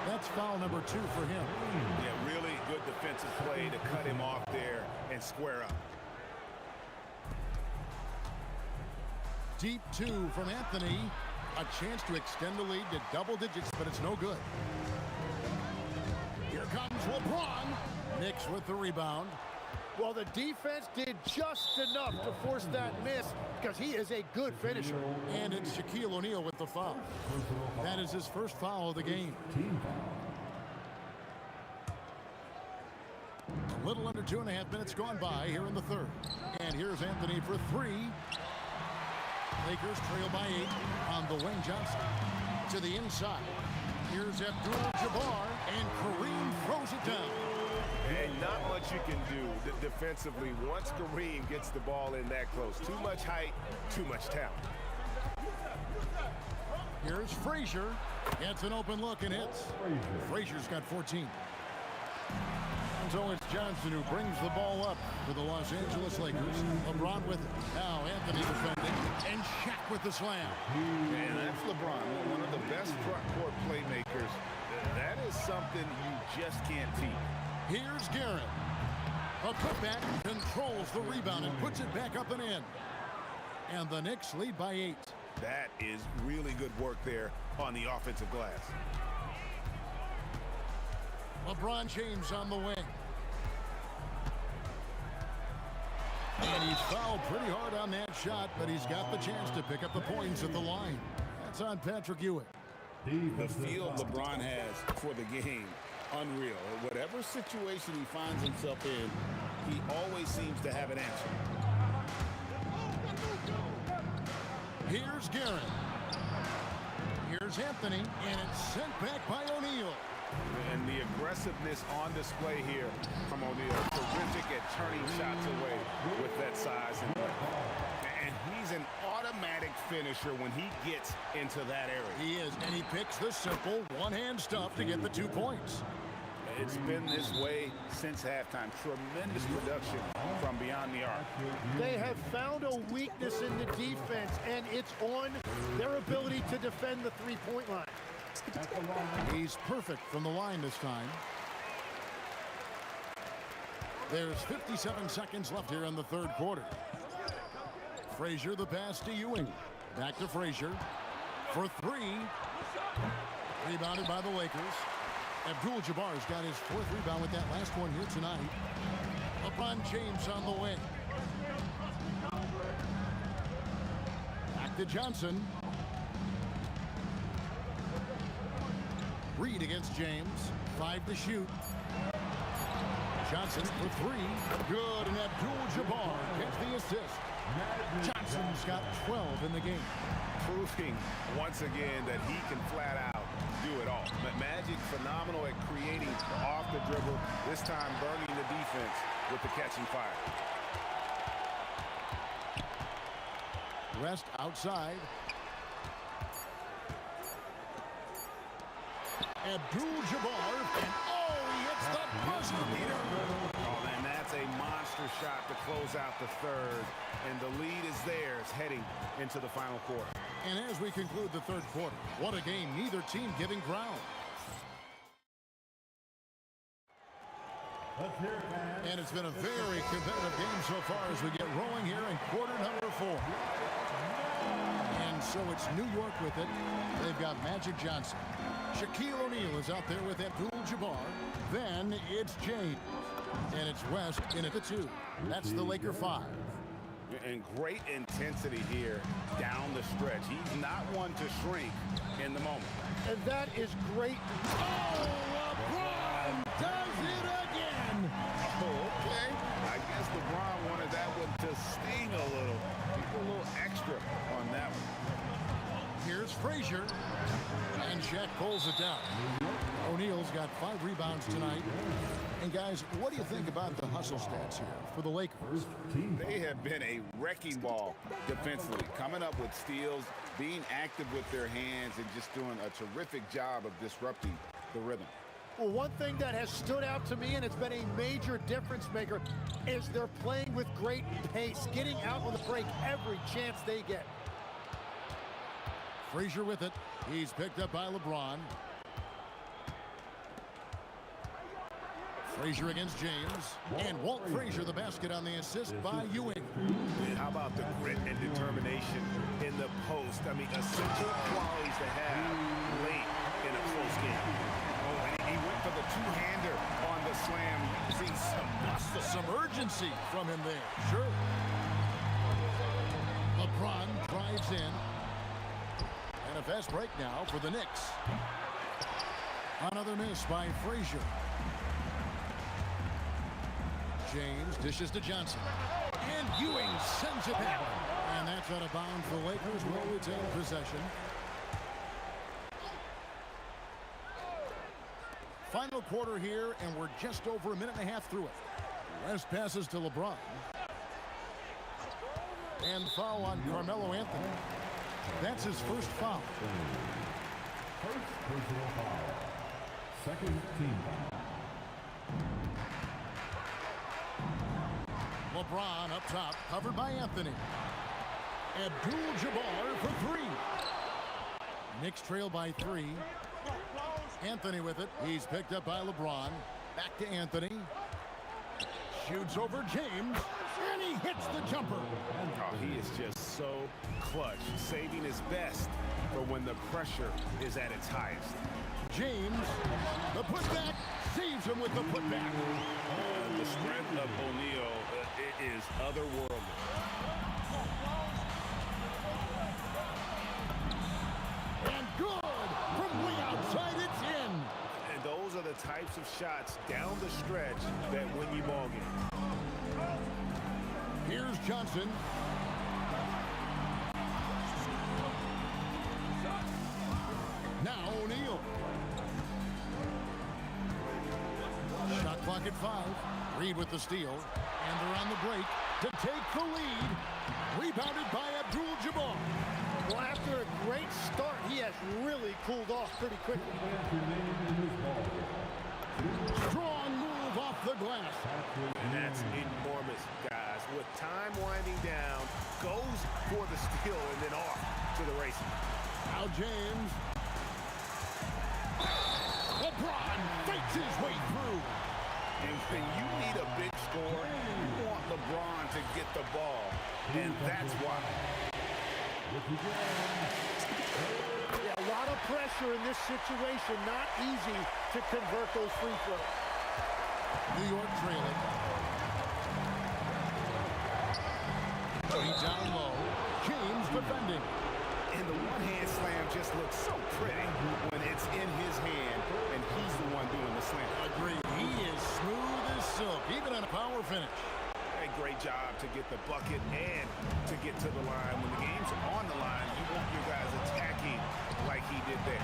That's foul number 2 for him. Yeah, really good defensive play to cut him off there and square up. Deep 2 from Anthony. A chance to extend the lead to double digits, but it's no good. Here comes LeBron. Knicks with the rebound. Well, the defense did just enough to force that miss because he is a good finisher. And it's Shaquille O'Neal with the foul. That is his first foul of the game. A little under 2.5 minutes gone by here in the 3rd. And here's Anthony for 3. Lakers trail by 8 on the wing. Johnson to the inside. Here's Abdul-Jabbar, and Kareem throws it down. And not much you can do defensively once Kareem gets the ball in that close. Too much height, too much talent. Here's Frazier. Gets an open look and hits. Frazier's got 14. And so it's Johnson who brings the ball up for the Los Angeles Lakers. LeBron with it. Now Anthony defending. And Shaq with the slam. And that's LeBron, one of the best front court playmakers That is something you just can't teach. Here's Garrett. A putback controls the rebound and puts it back up and in. And the Knicks lead by 8. That is really good work there on the offensive glass. LeBron James on the wing. And he's fouled pretty hard on that shot, but he's got the chance to pick up the points at the line. That's on Patrick Ewing. The feel LeBron has for the game, unreal. Whatever situation he finds himself in, he always seems to have an answer. Here's Garrett. Here's Anthony, and it's sent back by O'Neal. And the aggressiveness on display here from O'Neal. Terrific at turning shots away with that size and length. And he's an automatic finisher when he gets into that area. He is, and he picks the simple one-hand stuff to get the 2 points. It's been this way since halftime. Tremendous production from beyond the arc. They have found a weakness in the defense, and it's on their ability to defend the three-point line. He's perfect from the line this time. There's 57 seconds left here in the third quarter. Frazier, the pass to Ewing. Back to Frazier for 3. Rebounded by the Lakers. Abdul-Jabbar's got his 4th rebound with that last one here tonight. LeBron James on the wing. Back to Johnson. Reed against James. 5 to shoot. Johnson for 3. Good, and Abdul-Jabbar gets the assist. Johnson's got 12 in the game. Proving once again that he can flat out do it all. Magic phenomenal at creating off the dribble, this time burning the defense with the catching fire. West outside. Abdul-Jabbar, and he hits the buzzer beater. Oh, and that's a monster shot to close out the third, and the lead is theirs heading into the final quarter. And as we conclude the third quarter, what a game, neither team giving ground. And it's been a very competitive game so far as we get rolling here in quarter number 4. And so it's New York with it. They've got Magic Johnson. Shaquille O'Neal is out there with Abdul-Jabbar. Then it's James. And it's West in at the 2. That's the Laker 5. And great intensity here down the stretch. He's not one to shrink in the moment. And that is great. Oh, LeBron does it again. Oh, okay. I guess LeBron wanted that one to sting a little. A little extra on that one. Here's Frazier. And Shaq pulls it down. O'Neal's got 5 rebounds tonight. And guys, what do you think about the hustle stats here for the Lakers? They have been a wrecking ball defensively, coming up with steals, being active with their hands, and just doing a terrific job of disrupting the rhythm. Well, one thing that has stood out to me, and it's been a major difference maker, is they're playing with great pace, getting out on the break every chance they get. Frazier with it. He's picked up by LeBron. Frazier against James. And Walt Frazier, the basket on the assist by Ewing. And how about the grit and determination in the post? I mean, essential qualities to have late in a close game. Oh, and he went for the two-hander on the slam, using some muscle. Some urgency from him there. Sure. LeBron drives in. And a fast break now for the Knicks. Another miss by Frazier. James dishes to Johnson. And Ewing sends it back. And that's out of bounds. The Lakers will retain possession. Final quarter here, and we're just over a minute and a half through it. West passes to LeBron. And foul on Carmelo Anthony. That's his first foul. First personal foul. Second team foul. LeBron up top, covered by Anthony. Abdul-Jabbar for 3. Knicks trail by 3. Anthony with it. He's picked up by LeBron. Back to Anthony. Shoots over James, and he hits the jumper. Oh, he is just so clutch, saving his best for when the pressure is at its highest. James, the putback, saves him with the putback. The strength of O'Neal is otherworldly. And good! From way outside, it's in. And those are the types of shots down the stretch that win you ball games. Here's Johnson. Now O'Neal. Shot clock at 5. Reed with the steal. And they're on the break to take the lead. Rebounded by Abdul-Jabbar. Well, after a great start, he has really cooled off pretty quickly. Strong move off the glass. And that's enormous, guys. With time winding down, goes for the steal and then off to the races. Now James. LeBron fakes his way through. And when you need a big score, you want LeBron to get the ball. And that's why. Yeah, a lot of pressure in this situation. Not easy to convert those free throws. New York trailing. Three down low. James defending. And the one-hand slam just looks so pretty when it's in his hand and he's the one doing the slam. Agreed. He is smooth as silk, even on a power finish. A great job to get the bucket and to get to the line. When the game's on the line, you want your guys attacking like he did there.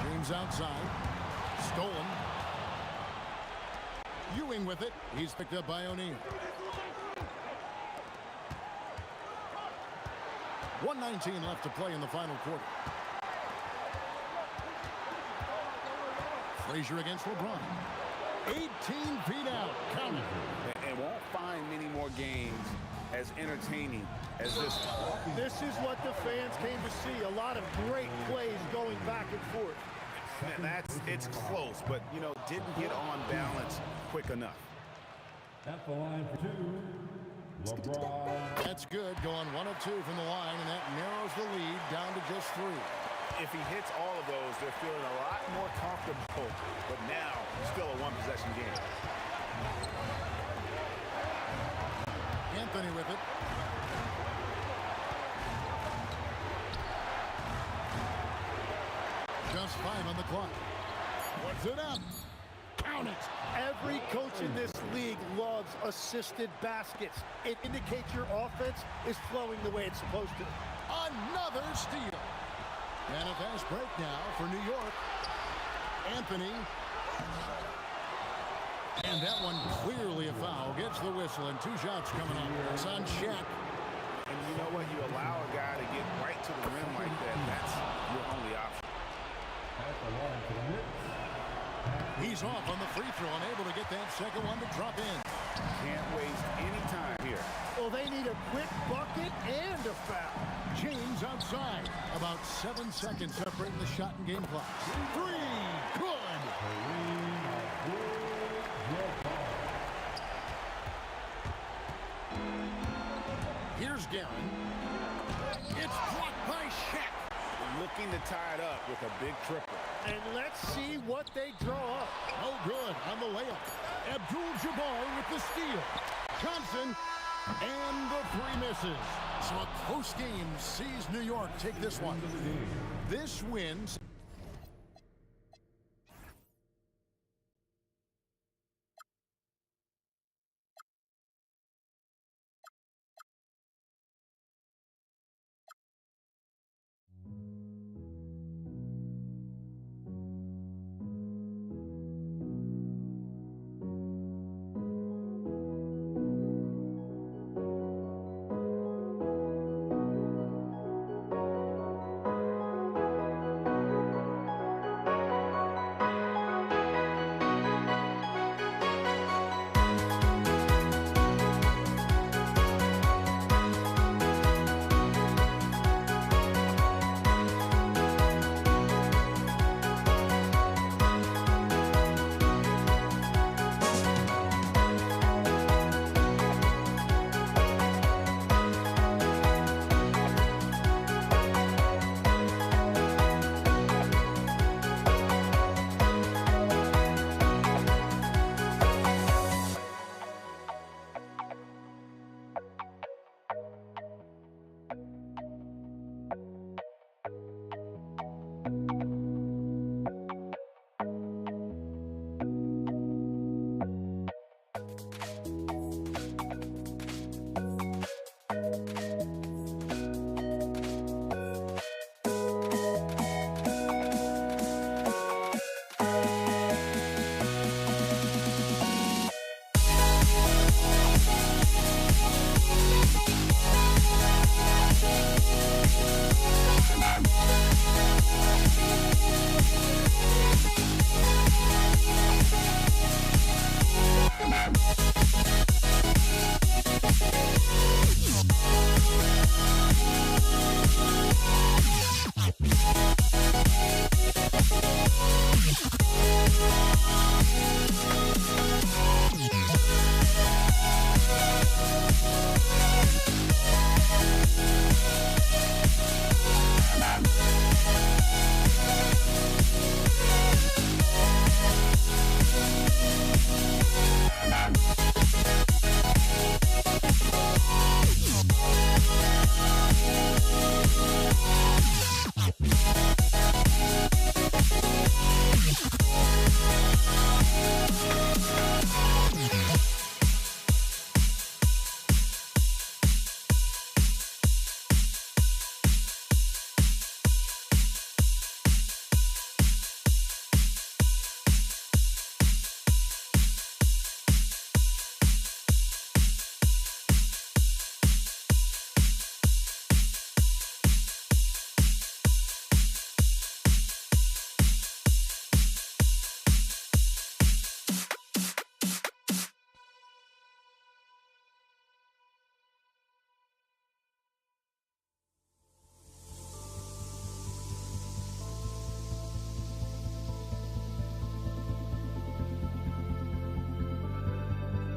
James outside. Stolen. Ewing with it. He's picked up by O'Neal. 1:19 left to play in the final quarter. Frazier against LeBron. 18 feet out. Count it. And won't find many more games as entertaining as this one. This is what the fans came to see. A lot of great plays going back and forth. And it's close, but, you know, didn't get on balance quick enough. At the line for 2, LeBron. That's good. Going 1 of 2 from the line, and that narrows the lead down to just 3. If he hits all of those, they're feeling a lot more comfortable. But now, still a one-possession game. Anthony with it. Just 5 on the clock. What's it up? Count it. Every coach in this league loves assisted baskets. It indicates your offense is flowing the way it's supposed to. Another steal. And a fast break now for New York. Anthony. And that one clearly a foul. Gets the whistle and 2 shots coming up. It's on Shaq. And you know what? You allow a guy to get right to the rim like that. That's your only option. At the line for the Knicks. He's off on the free throw, unable to get that second one to drop in. Can't waste any time here. Well, they need a quick bucket and a foul. James outside. About 7 seconds separating the shot and game clock. 3. Good. Here's Guerin. It's blocked by Shaq. Looking to tie it up with a big triple. And let's see what they draw up. No good on the layup. Abdul-Jabbar with the steal. Johnson, and the 3 misses. So a close game sees New York take this one. This wins.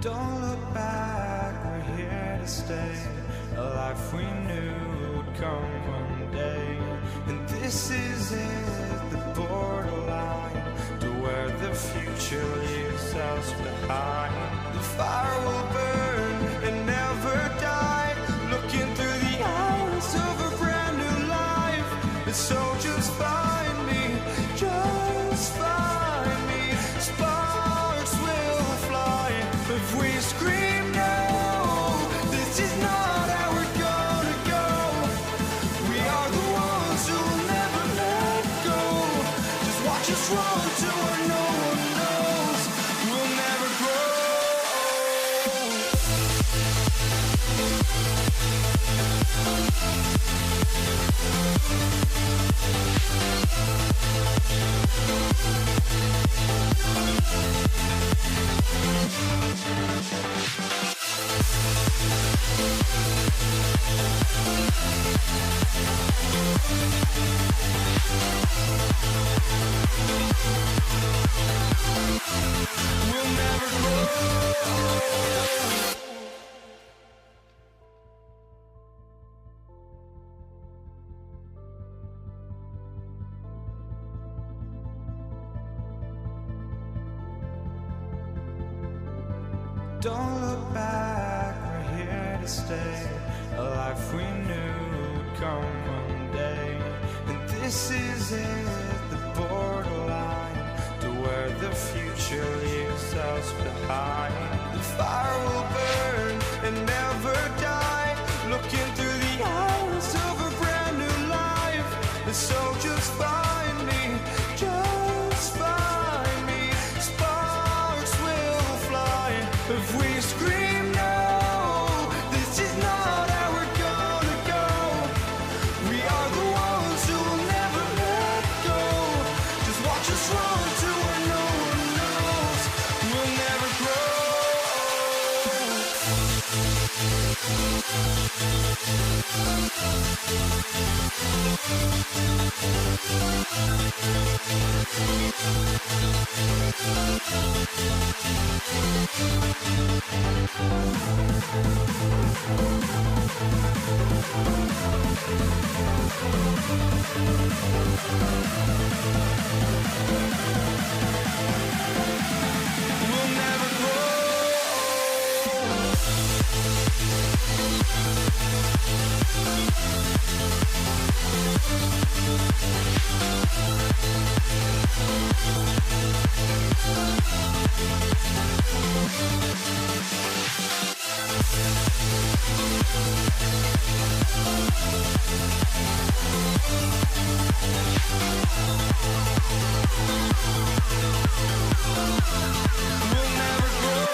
Don't look back, we're here to stay. A life we knew would come one day. And this is it, the borderline to where the future leaves us behind. The fire will burn and never die, looking through the eyes of a brand new life. And so just find me, just find me. Sparks will fly if we scream no. This is not how we're gonna go. We are the ones who will never let go. Just watch us run to where no one knows. We'll never grow. We'll never grow. Don't look back, we're here to stay. A life we knew would come one day. And this is it, the borderline to where the future leaves us behind. The fire will burn and never die, looking through the eyes of a brand new life. And so just find me, just find me. Sparks will fly if we scream no. This is not how we're gonna go. We are the ones who will never let go. Just watch us run to where no one knows. We'll never grow. We'll never grow. We'll never grow.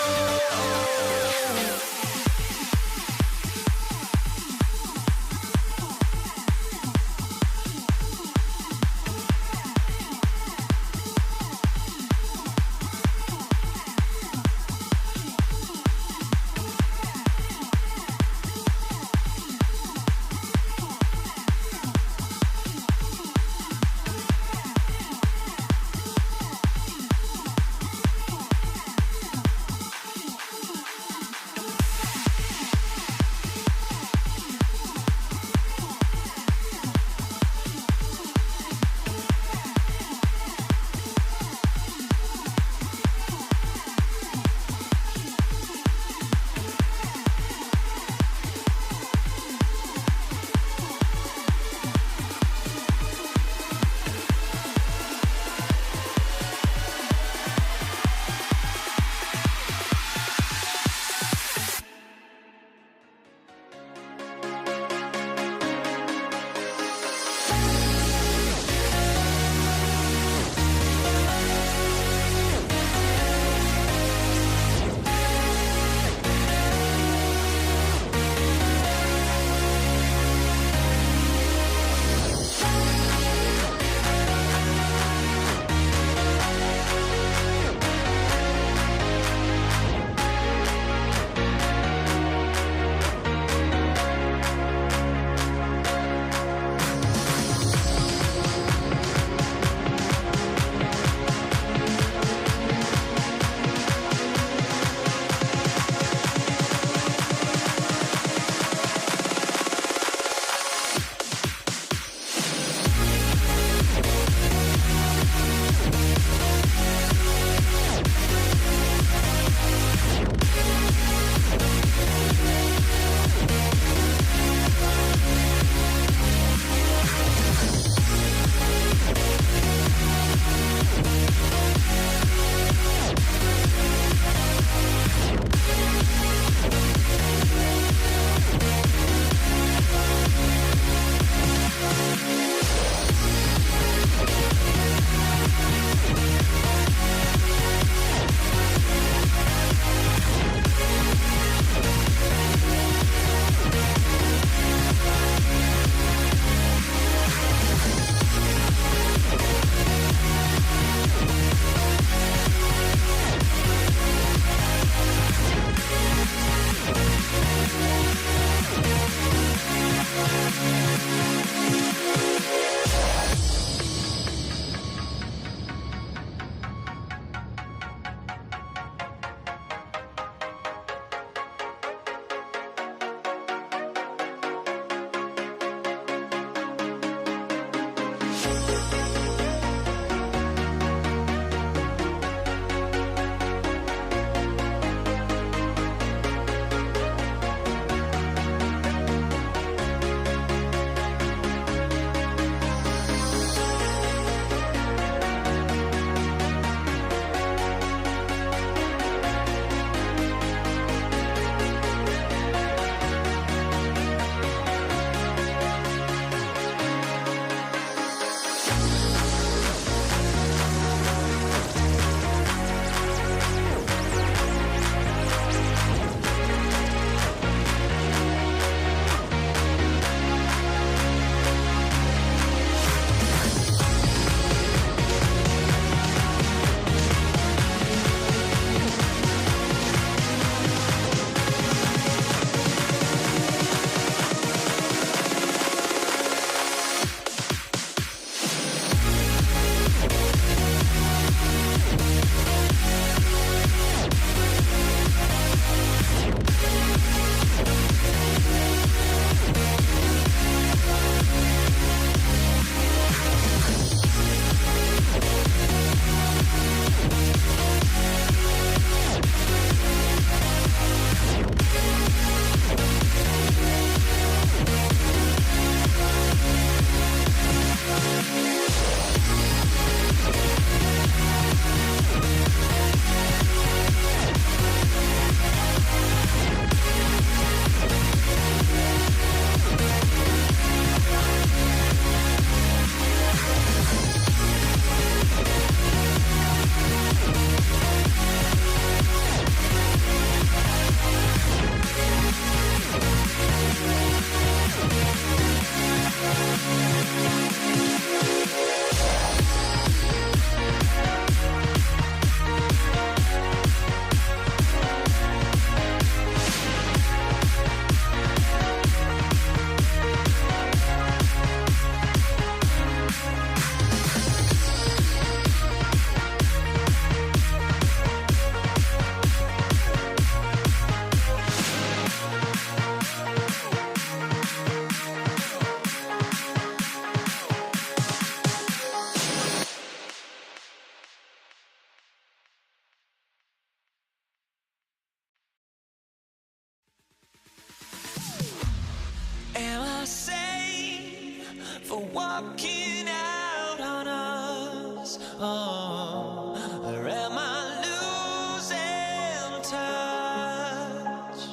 for walking out on us? Oh, or am I losing touch?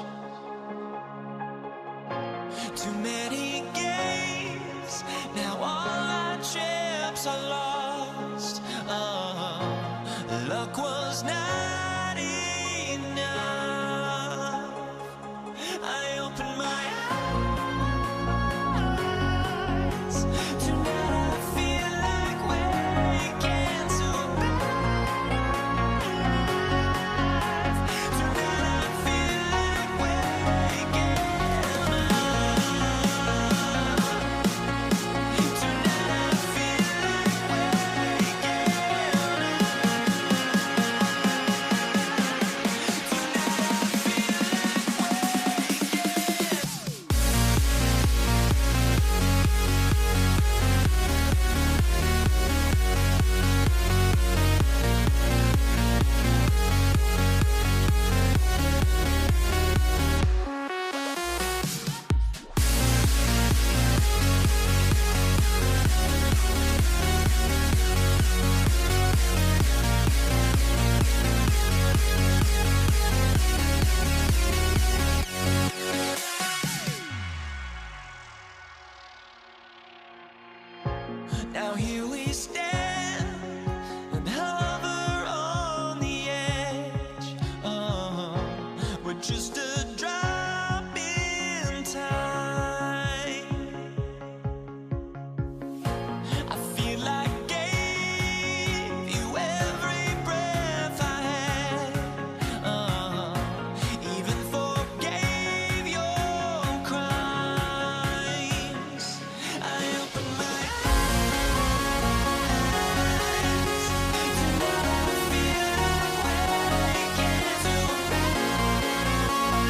Too many games, now all our chips are lost. Oh, luck was not enough. I opened my eyes. Tonight I feel like waking to life. Tonight I feel like waking up. Tonight I feel like waking Now here we stand and hover on the edge. We're just a drop in time. I feel like I gave you every breath I had. Even forgave your crimes. I opened my eyes. Tonight I feel like waking to life.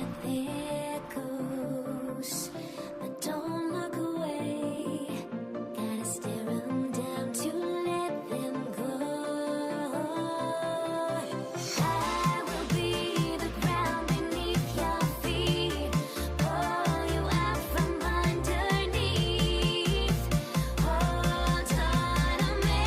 get there goes, but don't look away. Gotta stare 'em down to let them go. I will be the ground beneath your feet, pull you out from underneath. Hold on to me.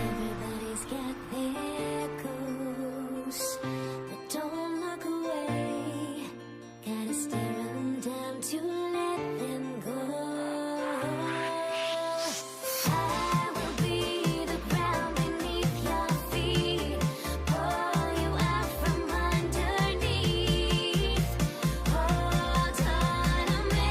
Everybody's got their goals, but don't look away. Gotta stare 'em down to let them go. I will be the ground beneath your feet, pull you out from underneath. Hold on to me.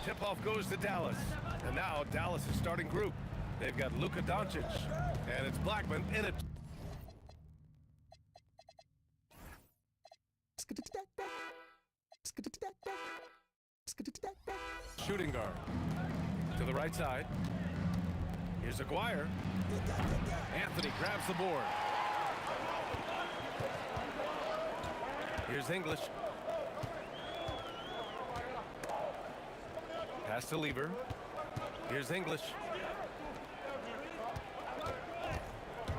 Tip-off goes to Dallas. And now Dallas is starting group. They've got Luka Doncic. And it's Blackman in it. Shooting guard. To the right side. Here's Aguirre. Anthony grabs the board. Here's English. Pass to Lever. Here's English.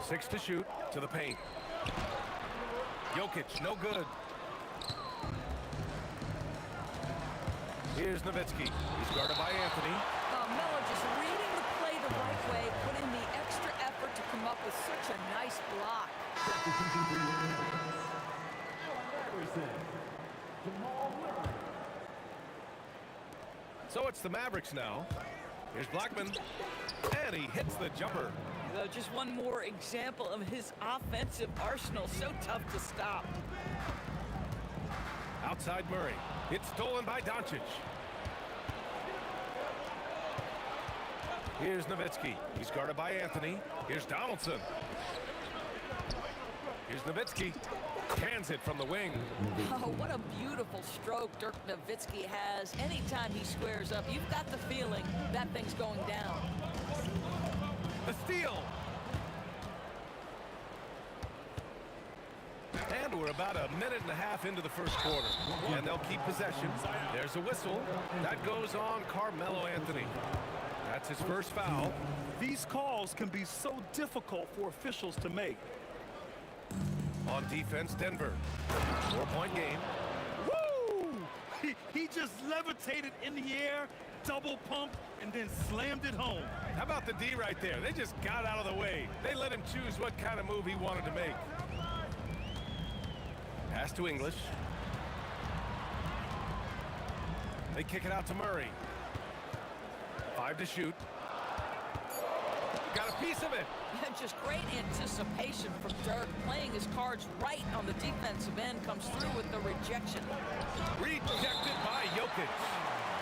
6 to shoot. To the paint. Jokic, no good. Here's Nowitzki. He's guarded by Anthony. Melo just reading the play the right way, put in the extra effort to come up with such a nice block. So it's the Mavericks now. Here's Blackman. And he hits the jumper. Just one more example of his offensive arsenal. So tough to stop. Outside Murray. It's stolen by Doncic. Here's Nowitzki. He's guarded by Anthony. Here's Donaldson. Here's Nowitzki. Cans it from the wing. Oh, what a beautiful stroke Dirk Nowitzki has. Anytime he squares up, you've got the feeling that thing's going down. The steal. And we're about a minute and a half into the first quarter. And they'll keep possession. There's a whistle. That goes on Carmelo Anthony. That's his first foul. These calls can be so difficult for officials to make. On defense, Denver. 4-point game. Woo! He just levitated in the air, double pump, and then slammed it home. How about the D right there? They just got out of the way. They let him choose what kind of move he wanted to make. Pass to English. They kick it out to Murray. 5 to shoot. Got a piece of it. Just great anticipation from Dirk, playing his cards right on the defensive end, comes through with the rejection. Rejected by Jokic.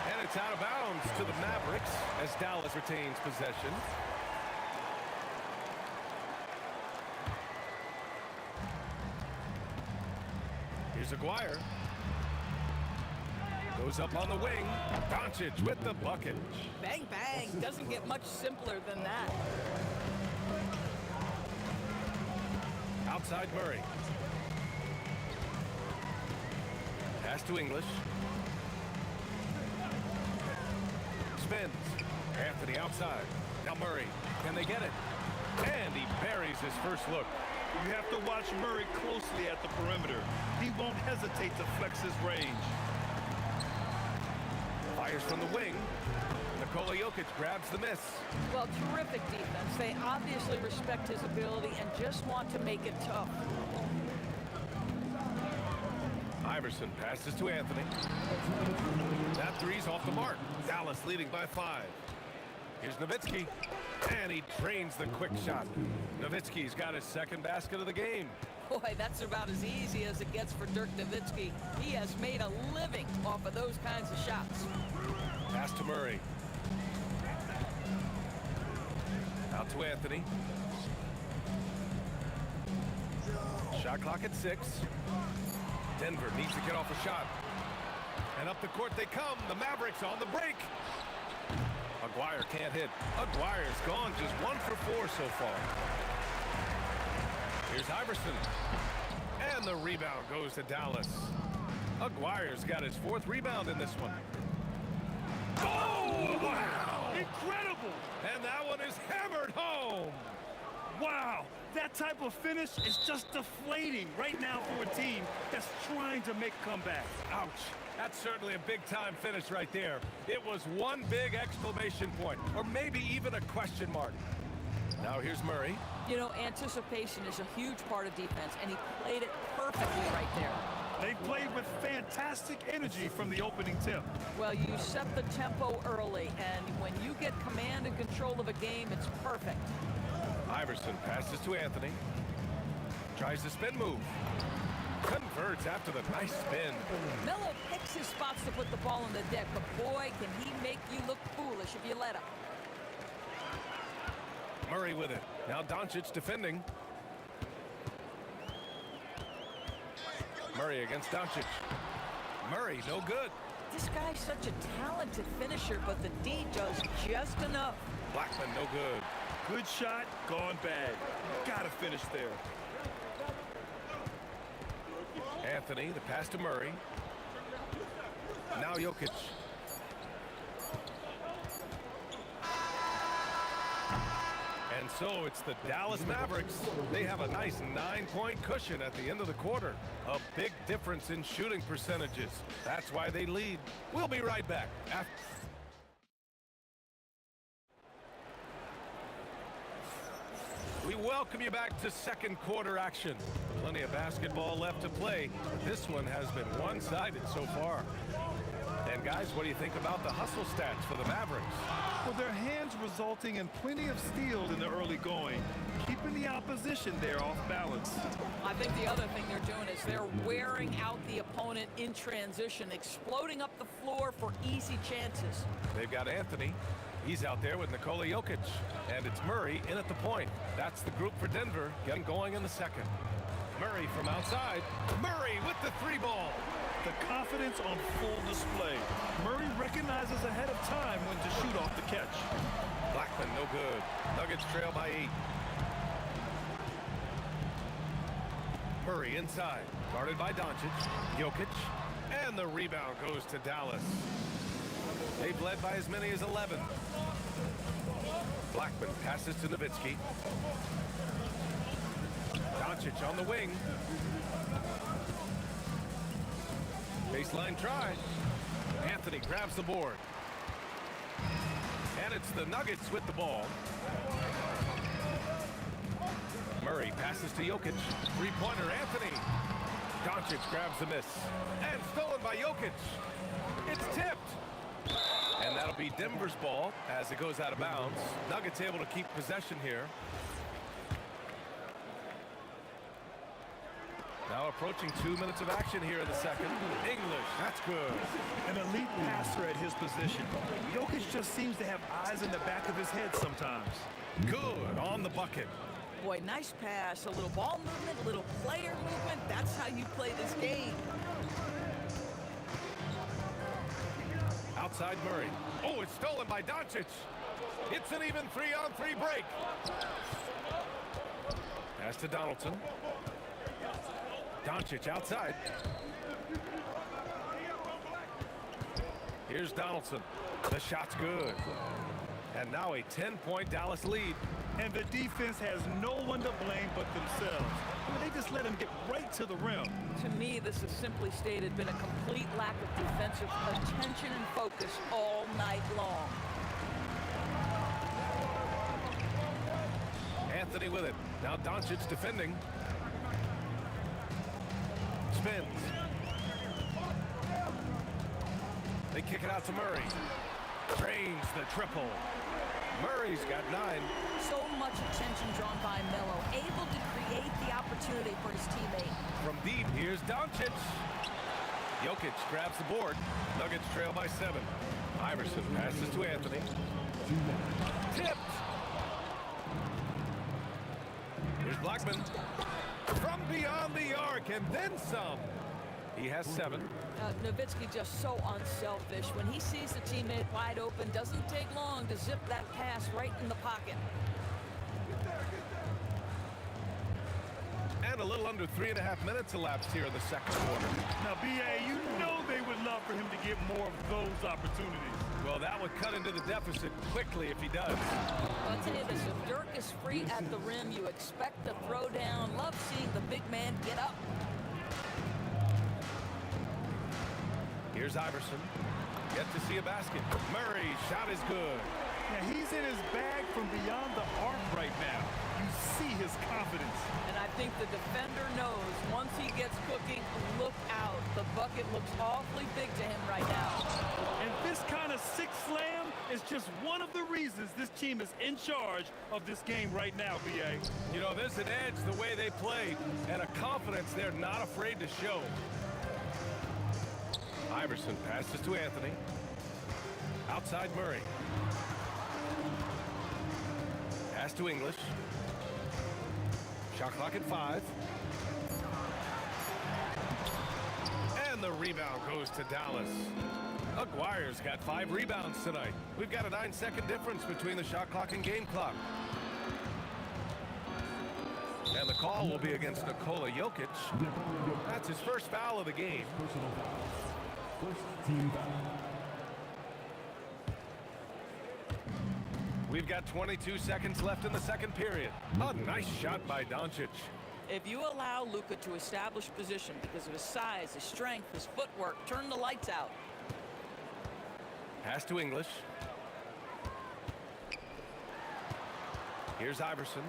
And it's out of bounds to the Mavericks as Dallas retains possession. Here's Aguirre. Goes up on the wing. Doncic with the bucket. Bang, bang. Doesn't get much simpler than that. Outside Murray. Pass to English. Spins. Anthony outside. Now Murray. Can they get it? And he buries his first look. You have to watch Murray closely at the perimeter. He won't hesitate to flex his range. Fires from the wing. Nikola Jokic grabs the miss. Well, terrific defense. They obviously respect his ability and just want to make it tough. Iverson passes to Anthony. That three's off the mark. Dallas leading by 5. Here's Nowitzki. And he drains the quick shot. Nowitzki's got his second basket of the game. Boy, that's about as easy as it gets for Dirk Nowitzki. He has made a living off of those kinds of shots. Pass to Murray. Out to Anthony. Shot clock at 6. Denver needs to get off a shot. And up the court they come. The Mavericks on the break. Aguirre can't hit. Aguirre's gone just 1 for 4 so far. Here's Iverson. And the rebound goes to Dallas. Aguirre's got his 4th rebound in this one. Oh, wow! Incredible! And that one is hammered home. Wow! That type of finish is just deflating right now for a team that's trying to make a comeback. Ouch. That's certainly a big-time finish right there. It was one big exclamation point, or maybe even a question mark. Now here's Murray. You know, anticipation is a huge part of defense, and he played it perfectly right there. They played with fantastic energy from the opening tip. Well, you set the tempo early, and when you get command and control of a game, it's perfect. Iverson passes to Anthony. Tries the spin move. Converts after the nice spin. Melo picks his spots to put the ball on the deck, but boy, can he make you look foolish if you let him. Murray with it. Now Doncic defending. Murray against Doncic. Murray, no good. This guy's such a talented finisher, but the D does just enough. Blackman, no good. Good shot, gone bad. Gotta finish there. Anthony, the pass to Murray. Now Jokic. And so it's the Dallas Mavericks. They have a nice 9-point cushion at the end of the quarter. A big difference in shooting percentages. That's why they lead. We'll be right back. We welcome you back to second quarter action. Plenty of basketball left to play. This one has been one-sided so far. And guys, what do you think about the hustle stats for the Mavericks? Well, their hands resulting in plenty of steals in the early going, keeping the opposition there off balance. I think the other thing they're doing is they're wearing out the opponent in transition, exploding up the floor for easy chances. They've got Anthony. He's out there with Nikola Jokic. And it's Murray in at the point. That's the group for Denver getting going in the second. Murray from outside. Murray with the three ball. The confidence on full display. Murray recognizes ahead of time when to shoot off the catch. Blackman, no good. Nuggets trail by 8. Murray inside. Guarded by Doncic. Jokic. And the rebound goes to Dallas. They've led by as many as 11. Blackman passes to Nowitzki. Doncic on the wing. Baseline try. Anthony grabs the board. And it's the Nuggets with the ball. Murray passes to Jokic. Three-pointer, Anthony. Doncic grabs the miss. And stolen by Jokic. It's tipped. And that'll be Denver's ball as it goes out of bounds. Nuggets able to keep possession here. Now approaching 2 minutes of action here in the second. English, that's good. An elite passer at his position. Jokic just seems to have eyes in the back of his head sometimes. Good on the bucket. Boy, nice pass. A little ball movement, a little player movement. That's how you play this game. Outside Murray. Oh, it's stolen by Doncic. It's an even 3-on-3 break. Pass to Donaldson. Doncic outside. Here's Donaldson. The shot's good. And now a 10-point Dallas lead. And the defense has no one to blame but themselves. I mean, they just let him get right to the rim. To me, this has simply stated been a complete lack of defensive attention and focus all night long. Anthony with it. Now Doncic defending. Spins. They kick it out to Murray. Drains the triple. Murray's got 9. So much attention drawn by Melo, able to create the opportunity for his teammate. From deep, here's Doncic. Jokic grabs the board. Nuggets trail by 7. Iverson passes to Anthony. Tipped. Here's Blackman. From beyond the arc, and then some. He has 7. Nowitzki just so unselfish. When he sees the teammate wide open, doesn't take long to zip that pass right in the pocket. And a little under 3.5 minutes elapsed here in the second quarter. Now, B.A., you know they would love for him to get more of those opportunities. Well, that would cut into the deficit quickly if he does. Well, I'll tell you this, if Dirk is free at the rim, you expect the throwdown. Love seeing the big man get up. Here's Iverson. Yet to see a basket. Murray's shot is good. Yeah, he's in his bag from beyond the arc right now. You see his confidence. And I think the defender knows once he gets cooking, look out. The bucket looks awfully big to him right now. And this kind of six slam is just one of the reasons this team is in charge of this game right now, B.A. You know, there's an edge the way they play and a confidence they're not afraid to show. Iverson passes to Anthony. Outside Murray. Pass to English. Shot clock at 5. And the rebound goes to Dallas. Aguirre's got 5 rebounds tonight. We've got a 9-second difference between the shot clock and game clock. And the call will be against Nikola Jokic. That's his first foul of the game. First team foul. We've got 22 seconds left in the second period. A nice shot by Doncic. If you allow Luka to establish position because of his size, his strength, his footwork, turn the lights out. Pass to English. Here's Iverson.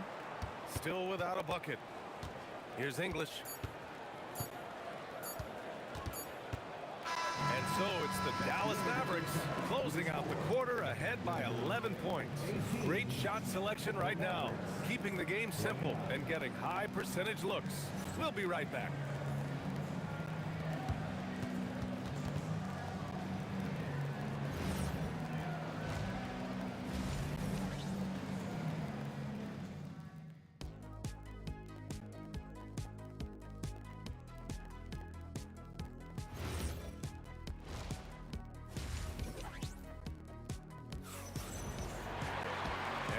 Still without a bucket. Here's English. And so it's the Dallas Mavericks closing out the quarter ahead by 11 points. Great shot selection right now, keeping the game simple and getting high percentage looks. We'll be right back.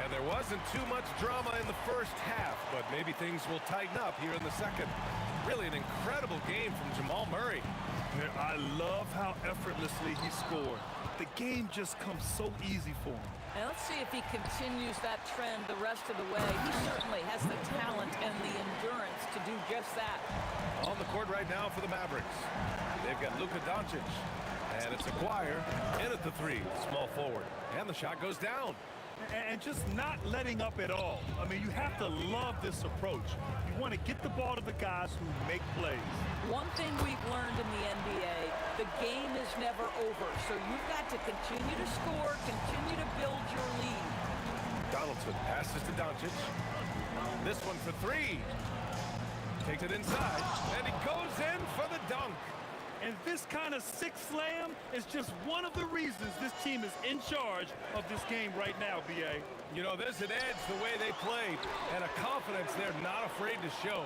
There wasn't too much drama in the first half, but maybe things will tighten up here in the second. Really an incredible game from Jamal Murray. I love how effortlessly he scored. The game just comes so easy for him. And let's see if he continues that trend the rest of the way. He certainly has the talent and the endurance to do just that. On the court right now for the Mavericks. They've got Luka Doncic. And it's Aguirre in at the 3, small forward. And the shot goes down. And just not letting up at all. I mean, you have to love this approach. You want to get the ball to the guys who make plays. One thing we've learned in the NBA, the game is never over. So you've got to continue to score, continue to build your lead. Donaldson passes to Doncic. This one for 3. Takes it inside, and he goes in for the dunk. And this kind of six slam is just one of the reasons this team is in charge of this game right now, B.A. You know, there's an edge the way they play and a confidence they're not afraid to show.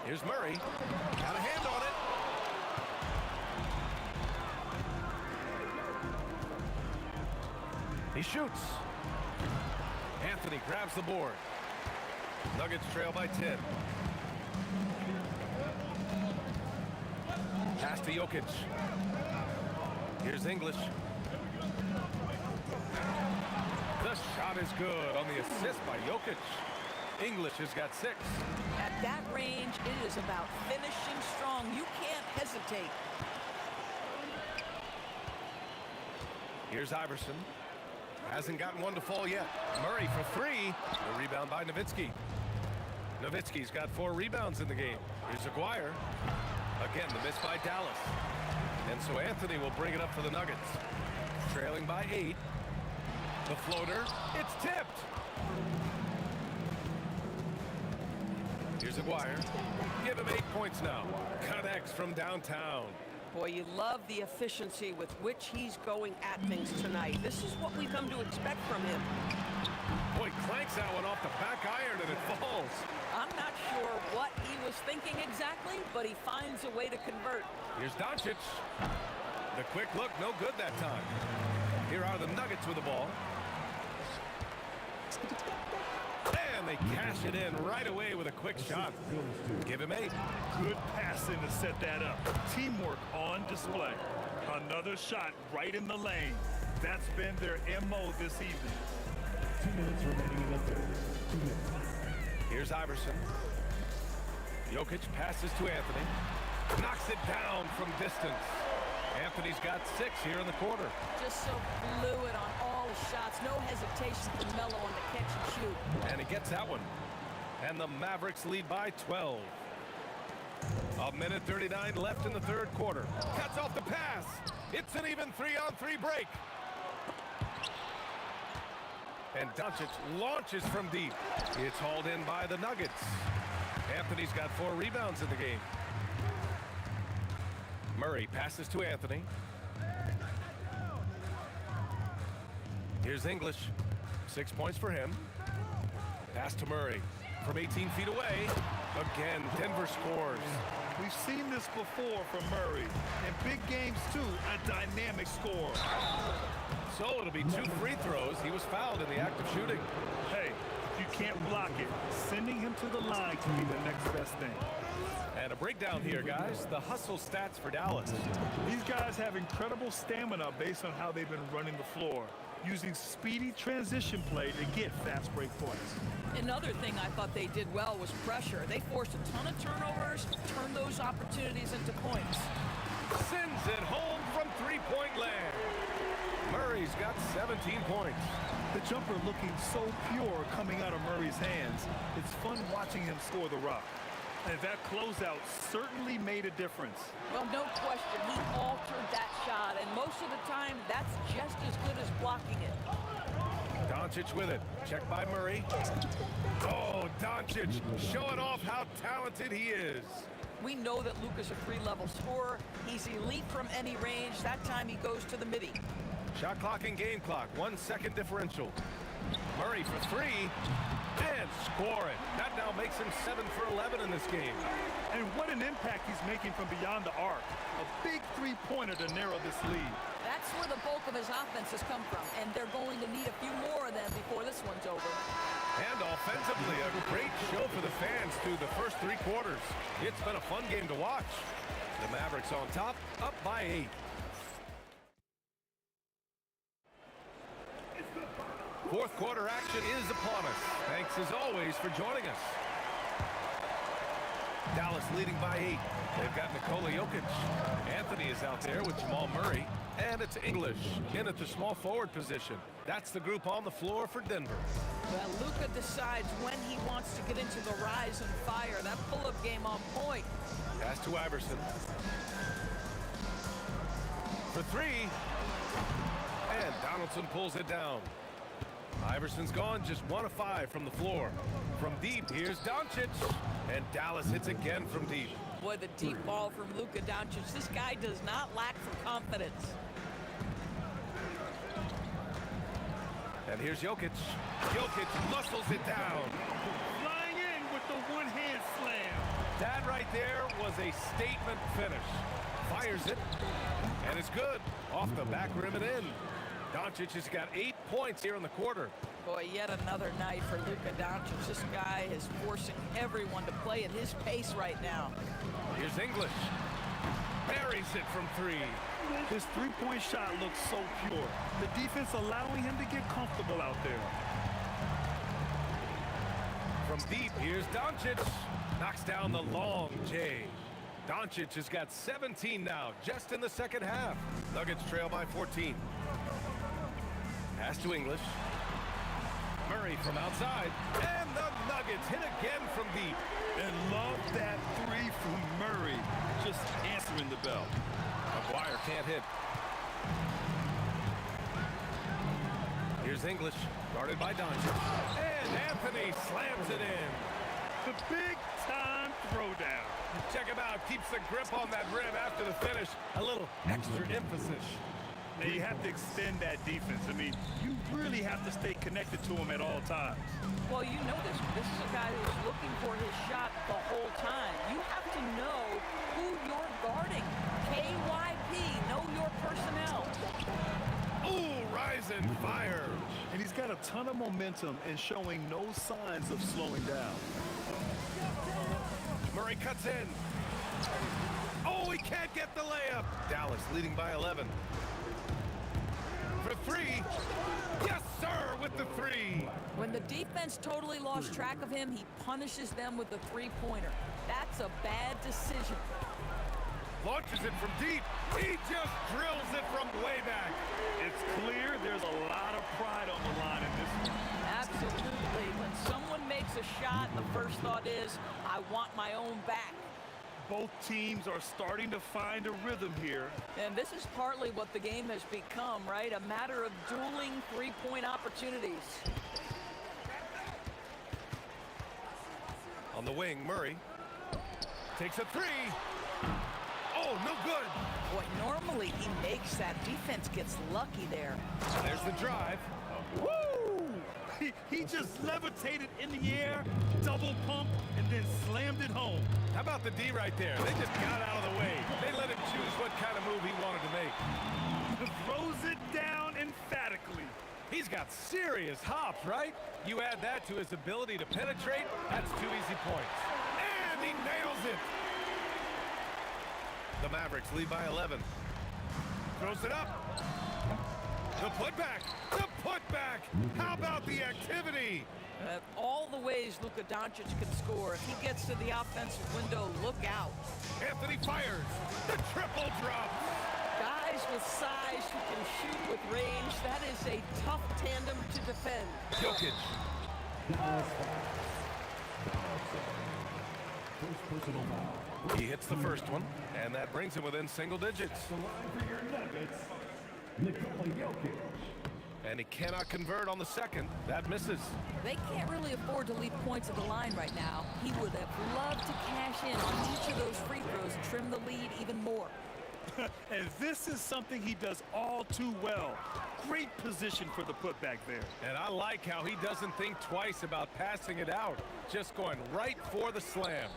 Here's Murray. Got a hand on it. He shoots. Anthony grabs the board. Nuggets trail by 10. Pass to Jokic. Here's English. The shot is good on the assist by Jokic. English has got 6. At that range, it is about finishing strong. You can't hesitate. Here's Iverson. Hasn't gotten one to fall yet. Murray for 3. The rebound by Nowitzki. Nowitzki's got 4 rebounds in the game. Here's Aguirre. Again, the miss by Dallas. And so Anthony will bring it up for the Nuggets. Trailing by 8. The floater. It's tipped. Here's Aguirre. Give him 8 points now. Connects from downtown. Boy, you love the efficiency with which he's going at things tonight. This is what we come to expect from him. Boy, clanks that one off the back iron and it falls. I'm not sure what he was thinking exactly, but he finds a way to convert. Here's Doncic. The quick look, no good that time. Here are the Nuggets with the ball. And they cash it in right away with a quick shot. Give him 8. Good passing to set that up. Teamwork on display. Another shot right in the lane. That's been their MO this evening. 2 minutes remaining in the third. 2 minutes. Here's Iverson. Jokic passes to Anthony. Knocks it down from distance. Anthony's got 6 here in the quarter. Just so fluid on all the shots. No hesitation for Melo on the catch and shoot. And he gets that one. And the Mavericks lead by 12. A minute 39 left in the third quarter. Cuts off the pass. It's an even 3-on-3 break. And Doncic launches from deep. It's hauled in by the Nuggets. Anthony's got 4 rebounds in the game. Murray passes to Anthony. Here's English. 6 points for him. Pass to Murray. From 18 feet away. Again, Denver scores. We've seen this before from Murray. In big games, too, a dynamic score. So it'll be 2 free throws. He was fouled in the act of shooting. Hey, if you can't block it, sending him to the line can be the next best thing. And a breakdown here, guys. The hustle stats for Dallas. These guys have incredible stamina based on how they've been running the floor, using speedy transition play to get fast break points. Another thing I thought they did well was pressure. They forced a ton of turnovers, turned those opportunities into points. Sends it home from three-point land. Murray's got 17 points. The jumper looking so pure coming out of Murray's hands. It's fun watching him score the rock. And that closeout certainly made a difference. Well, no question, he altered that shot, and most of the time, that's just as good as blocking it. Doncic with it. Check by Murray. Oh, Doncic showing off how talented he is. We know that Luka's a free-level scorer. He's elite from any range. That time he goes to the midi. Shot clock and game clock. 1 second differential. Murray for 3. And score it. That now makes him 7 for 11 in this game. And what an impact he's making from beyond the arc. A big three-pointer to narrow this lead. That's where the bulk of his offense has come from, and they're going to need a few more of them before this one's over. And offensively, a great show for the fans through the first 3 quarters. It's been a fun game to watch. The Mavericks on top, up by 8. Fourth quarter action is upon us. Thanks as always for joining us. Dallas leading by 8. They've got Nikola Jokic. Anthony is out there with Jamal Murray. And it's English in at the small forward position. That's the group on the floor for Denver. Well, Luka decides when he wants to get into the rise and fire. That pull-up game on point. Pass to Iverson. For 3. And Donaldson pulls it down. Iverson's gone just 1 of 5 from the floor. From deep, here's Doncic. And Dallas hits again from deep. Boy, the deep ball from Luka Doncic. This guy does not lack for confidence. And here's Jokic. Jokic muscles it down. Flying in with the one-hand slam. That right there was a statement finish. Fires it. And it's good. Off the back rim and in. Doncic has got 8 points here in the quarter. Boy, yet another night for Luka Doncic. This guy is forcing everyone to play at his pace right now. Here's English. Buries it from 3. His three-point shot looks so pure. The defense allowing him to get comfortable out there. From deep, here's Doncic. Knocks down the long J. Doncic has got 17 now, just in the second half. Nuggets trail by 14. Pass to English. Murray from outside. And the Nuggets hit again from deep. And love that 3 from Murray. Just answering the bell. McGuire can't hit. Here's English, guarded by Doncic. And Anthony slams it in. The big-time throwdown. Check him out. Keeps the grip on that rim after the finish. A little extra emphasis. Now you have to extend that defense. I mean, you really have to stay connected to him at all times. Well, you know this. This is a guy who's looking for his shot the whole time. You have to know who you're guarding. KYP, know your personnel. Ooh, rising fire. And he's got a ton of momentum and showing no signs of slowing down. Murray cuts in. Oh, he can't get the layup. Dallas leading by 11. For three. Yes, sir, with the three. When the defense totally lost track of him, he punishes them with the three-pointer. That's a bad decision. Launches it from deep. He just drills it from way back. It's clear there's a lot of pride on the line in this one. Absolutely. When someone makes a shot, the first thought is, I want my own back. Both teams are starting to find a rhythm here. And this is partly what the game has become, right? A matter of dueling three-point opportunities. On the wing, Murray takes a three. Oh, no good. Boy, normally he makes that. Defense gets lucky there. There's the drive. Woo! He just levitated in the air, double pump, and then slammed it home. How about the D right there? They just got out of the way. They let him choose what kind of move he wanted to make. Throws it down emphatically. He's got serious hops, right? You add that to his ability to penetrate, that's 2 easy points. And he nails it. The Mavericks lead by 11. Throws it up. The putback. The putback. How about the activity? All the ways Luka Doncic can score. If he gets to the offensive window, look out. Anthony fires. The triple drop. Guys with size who can shoot with range, that is a tough tandem to defend. Jokic. He hits the first one, and that brings him within single digits. And he cannot convert on the second. That misses. They can't really afford to leave points at the line right now. He would have loved to cash in on each of those free throws, trim the lead even more. And this is something he does all too well. Great position for the putback there. And I like how he doesn't think twice about passing it out. Just going right for the slam.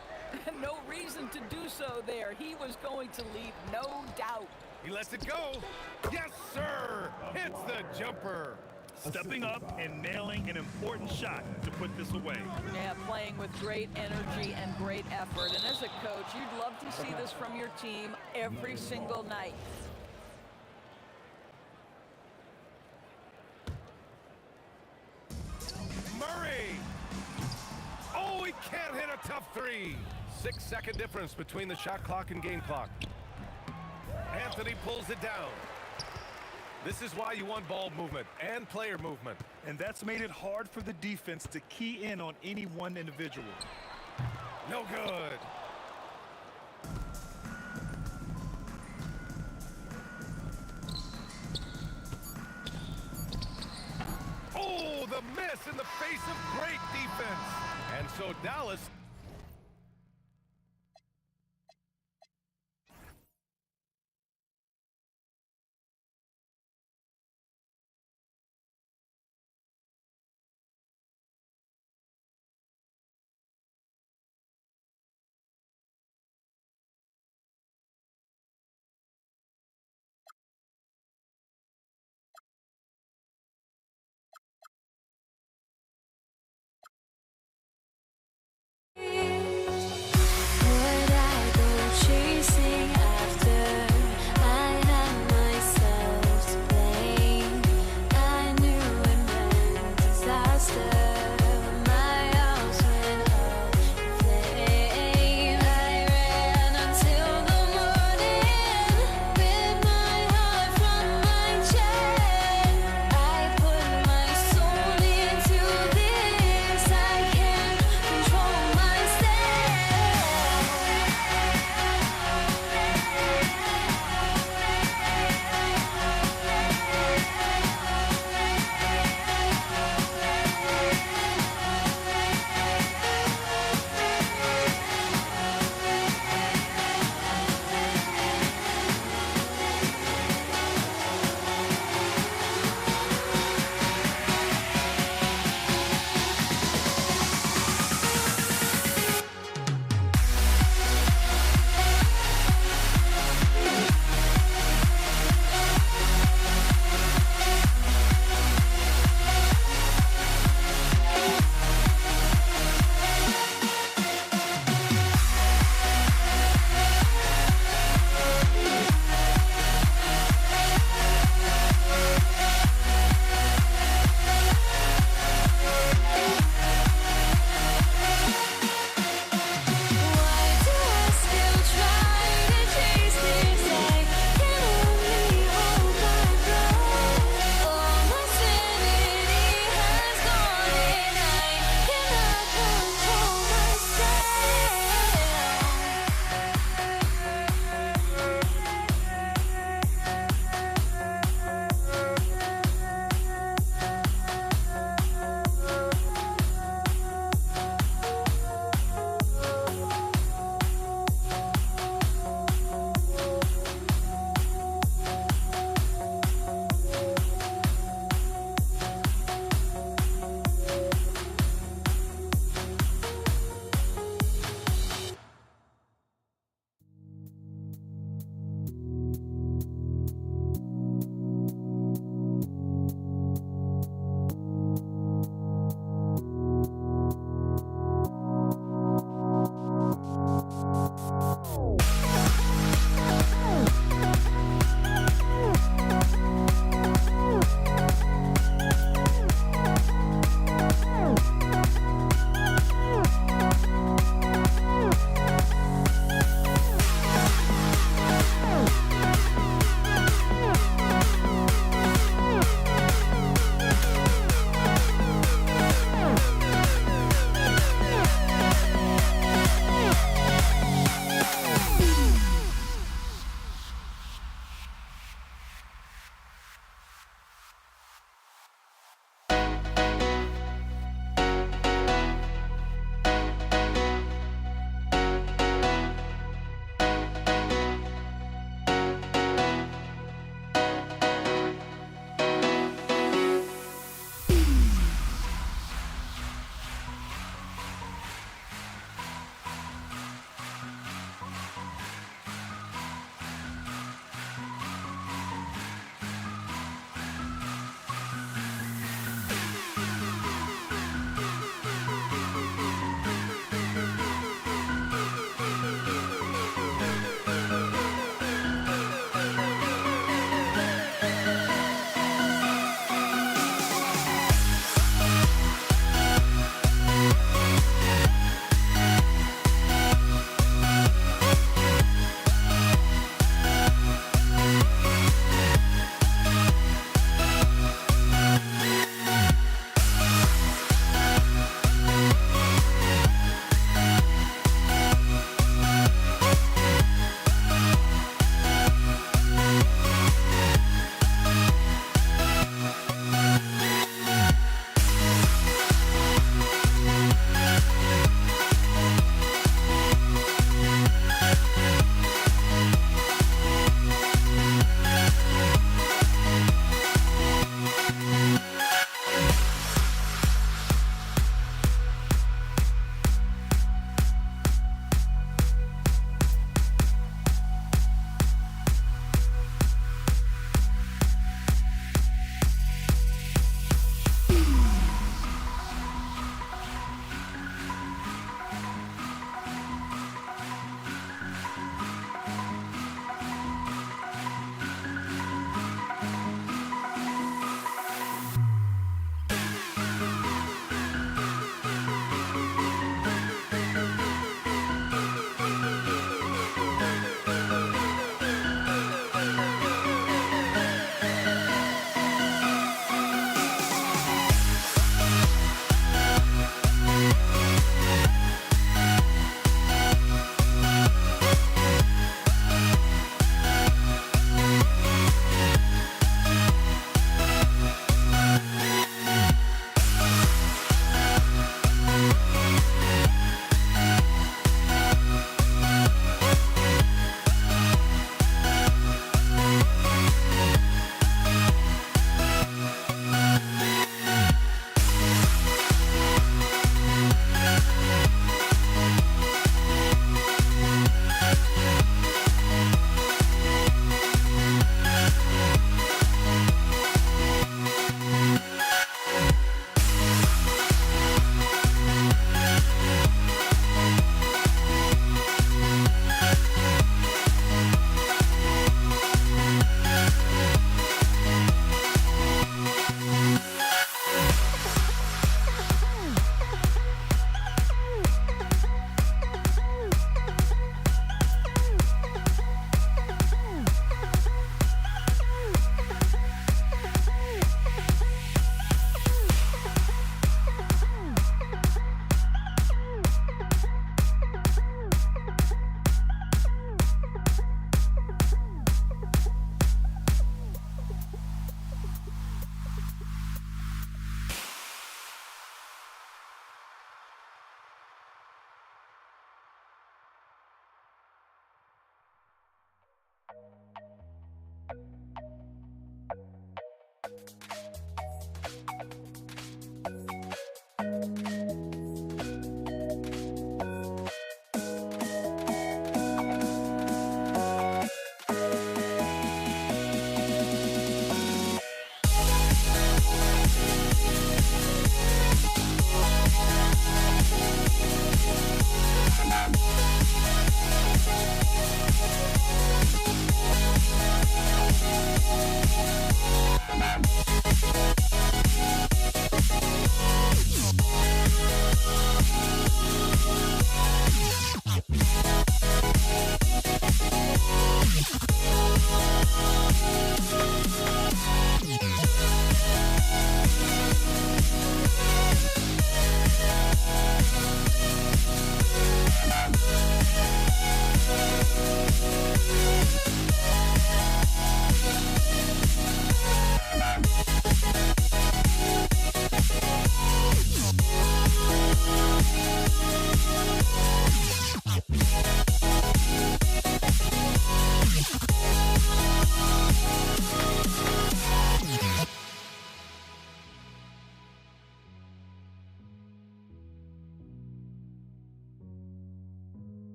No reason to do so there. He was going to leave, no doubt. He lets it go. Yes, sir. Hits the jumper. Stepping up and nailing an important shot to put this away. Yeah, playing with great energy and great effort. And as a coach, you'd love to see this from your team every single night. Murray. Oh, he can't hit a tough three. 6-second difference between the shot clock and game clock. Anthony pulls it down. This is why you want ball movement and player movement. And that's made it hard for the defense to key in on any one individual. No good. Oh, the miss in the face of great defense. And so Dallas...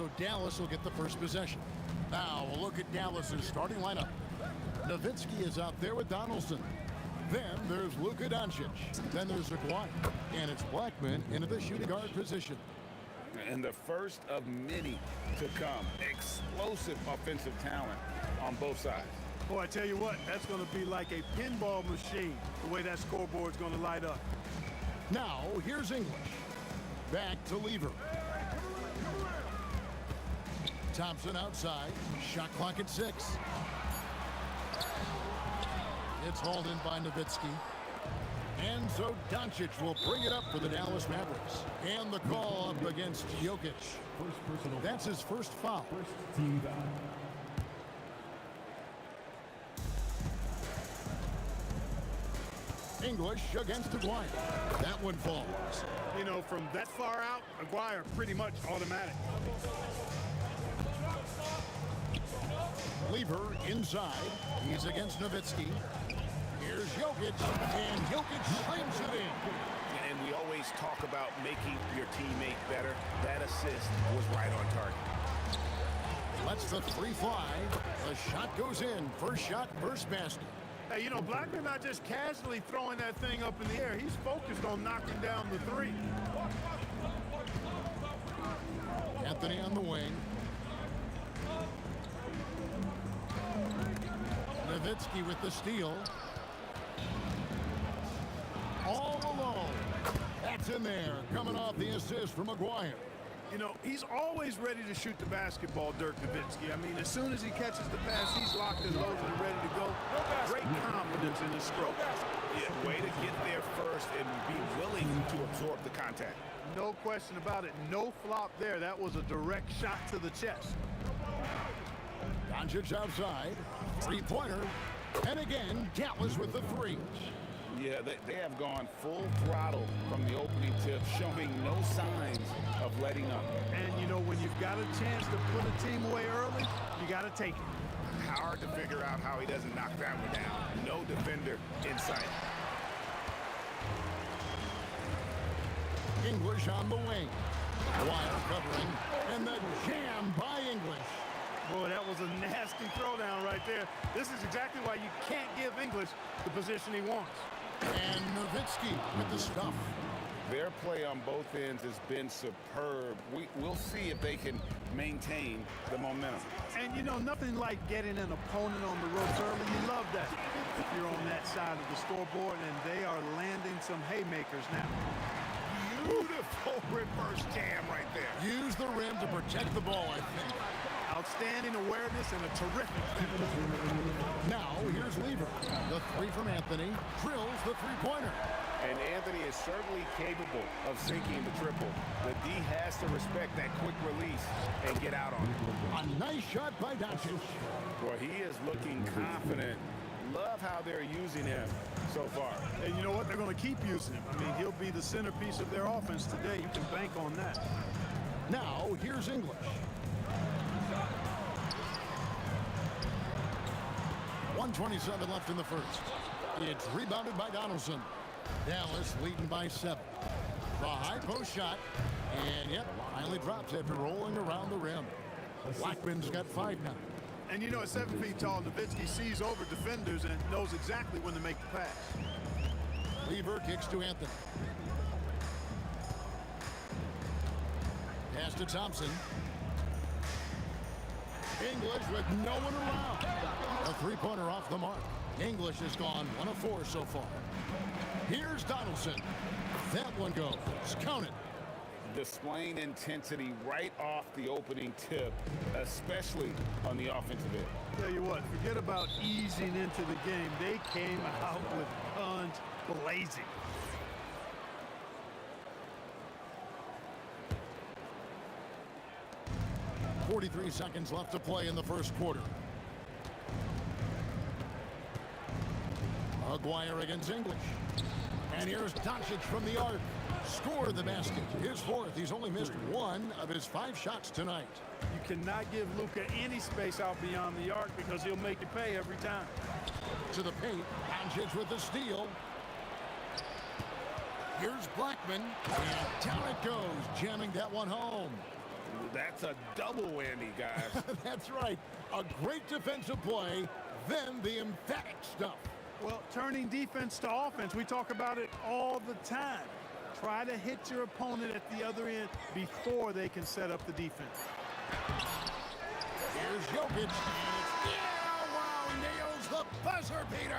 so Dallas will get the first possession. Now we'll look at Dallas's starting lineup. Nowitzki is out there with Donaldson. Then there's Luka Doncic. Then there's Aguayo. And it's Blackman into the shooting guard position. And the first of many to come. Explosive offensive talent on both sides. Boy, I tell you what, that's going to be like a pinball machine, the way that scoreboard's going to light up. Now, here's English. Back to Lever. Thompson outside. Shot clock at 6. It's hauled in by Nowitzki. And so Doncic will bring it up for the Dallas Mavericks. And the call up against Jokic. That's his first foul. First team foul. English against Aguayo. That one falls. You know, from that far out, Aguayo pretty much automatic. Lever inside. He's against Nowitzki. Here's Jokic, and Jokic slams it in. And we always talk about making your teammate better. That assist was right on target. Lets the three fly. The shot goes in. First shot, first basket. Hey, you know, Blackman not just casually throwing that thing up in the air. He's focused on knocking down the three. Anthony on the wing. Nowitzki with the steal. All alone. That's in there. Coming off the assist from Aguayo. You know, he's always ready to shoot the basketball, Dirk Nowitzki. I mean, as soon as he catches the pass, he's locked and loaded and ready to go. Great confidence in his stroke. Yeah, way to get there first and be willing to absorb the contact. No question about it. No flop there. That was a direct shot to the chest. Doncic outside. Three-pointer. And again, Dallas with the three. Yeah, they have gone full throttle from the opening tip, showing no signs of letting up. And, you know, when you've got a chance to put a team away early, you got to take it. Hard to figure out how he doesn't knock that one down. No defender in sight. English on the wing. Wire covering. And the jam by English. Boy, that was a nasty throwdown right there. This is exactly why you can't give English the position he wants. And Nowitzki with the stuff. Their play on both ends has been superb. We'll see if they can maintain the momentum. And, you know, nothing like getting an opponent on the ropes early. You love that if you're on that side of the scoreboard, and they are landing some haymakers now. Beautiful reverse jam right there. Use the rim to protect the ball, I think. Outstanding awareness and a terrific finish. Now, here's Lever. The three from Anthony. Drills the three-pointer. And Anthony is certainly capable of sinking the triple. The D has to respect that quick release and get out on it. A nice shot by Doncic. Boy, he is looking confident. Love how they're using him so far. And you know what? They're going to keep using him. I mean, he'll be the centerpiece of their offense today. You can bank on that. Now, here's English. .127 left in the first. It's rebounded by Donaldson. Dallas leading by 7. The high post shot. And, yep, finally drops after rolling around the rim. Blackman's got 5 now. And, you know, at 7 feet tall, Nowitzki sees over defenders and knows exactly when to make the pass. Lever kicks to Anthony. Pass to Thompson. English with no one around. A three-pointer off the mark. English has gone 1 of 4 so far. Here's Donaldson. That one goes. Count it. Displaying intensity right off the opening tip, especially on the offensive end. Tell you what, forget about easing into the game. They came out with guns blazing. .43 seconds left to play in the first quarter. Aguayo against English. And here's Doncic from the arc. Scored the basket. His 4th. He's only missed 1 of his 5 shots tonight. You cannot give Luka any space out beyond the arc because he'll make you pay every time. To the paint. Doncic with the steal. Here's Blackman. And down it goes, jamming that one home. That's a double whammy, guys. That's right. A great defensive play, then the emphatic stuff. Well, turning defense to offense, we talk about it all the time. Try to hit your opponent at the other end before they can set up the defense. Here's Jokic. Yeah, wow, nails the buzzer beater.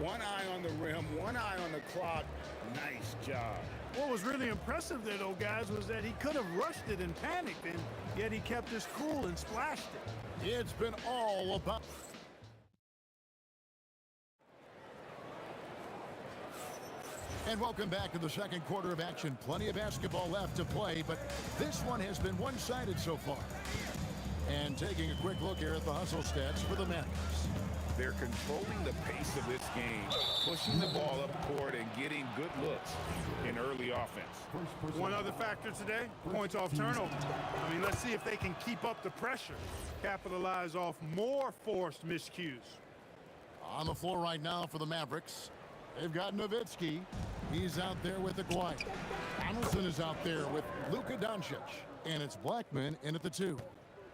One eye on the rim, one eye on the clock. Nice job. What was really impressive there, though, guys, was that he could have rushed it and panicked, and yet he kept his cool and splashed it. It's been all about... And welcome back to the second quarter of action. Plenty of basketball left to play, but this one has been one-sided so far. And taking a quick look here at the hustle stats for the Mavericks. They're controlling the pace of this game, pushing the ball up court and getting good looks in early offense. One other factor today, points off turnover. I mean, let's see if they can keep up the pressure, capitalize off more forced miscues. On the floor right now for the Mavericks, they've got Nowitzki. He's out there with Aguirre. Donaldson is out there with Luka Doncic. And it's Blackman in at the 2.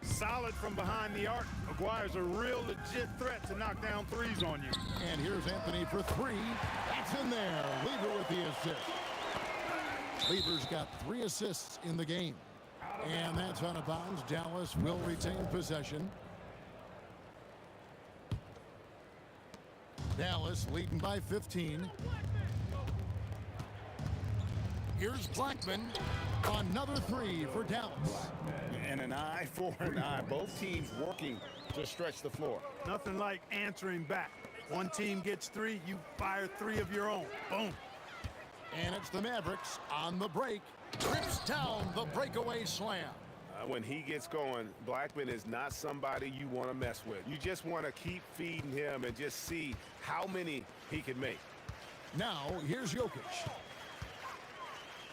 Solid from behind the arc. Aguirre's a real legit threat to knock down threes on you. And here's Anthony for 3. That's in there. Lever with the assist. Lever's got 3 assists in the game. And that's out of bounds. Dallas will retain possession. Dallas leading by 15. Here's Blackman. Another 3 for Dallas. And an eye for an eye. Both teams working to stretch the floor. Nothing like answering back. One team gets 3, you fire 3 of your own. Boom. And it's the Mavericks on the break. Trips down the breakaway slam. When he gets going, Blackman is not somebody you want to mess with. You just want to keep feeding him and just see how many he can make. Now, here's Jokic.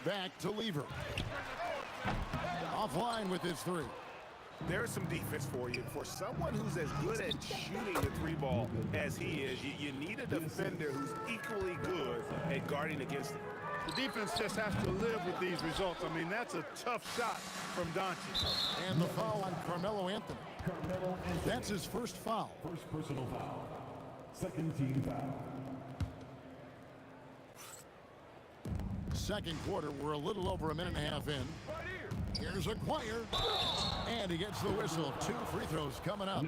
Back to Lever. Offline with his 3. There's some defense for you. For someone who's as good at shooting the 3-ball as he is, you need a defender who's equally good at guarding against it. The defense just has to live with these results. I mean, that's a tough shot from Doncic. And the foul on Carmelo Anthony. That's his first foul. First personal foul. Second team foul. Second quarter, we're a little over a minute and a half in. Here's Aguirre. And he gets the whistle. 2 free throws coming up.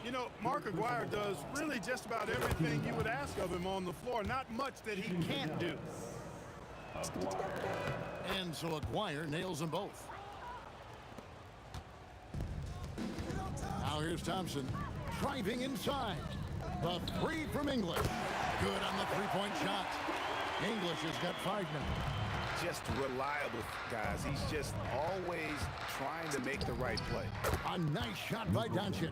You know, Mark Aguirre does really just about everything you would ask of him on the floor. Not much that he can't do. And so Aguirre nails them both. Now here's Thompson. Driving inside. The 3 from English. Good on the 3-point shot. English has got 5 now. Just reliable, guys. He's just always trying to make the right play. A nice shot by Doncic.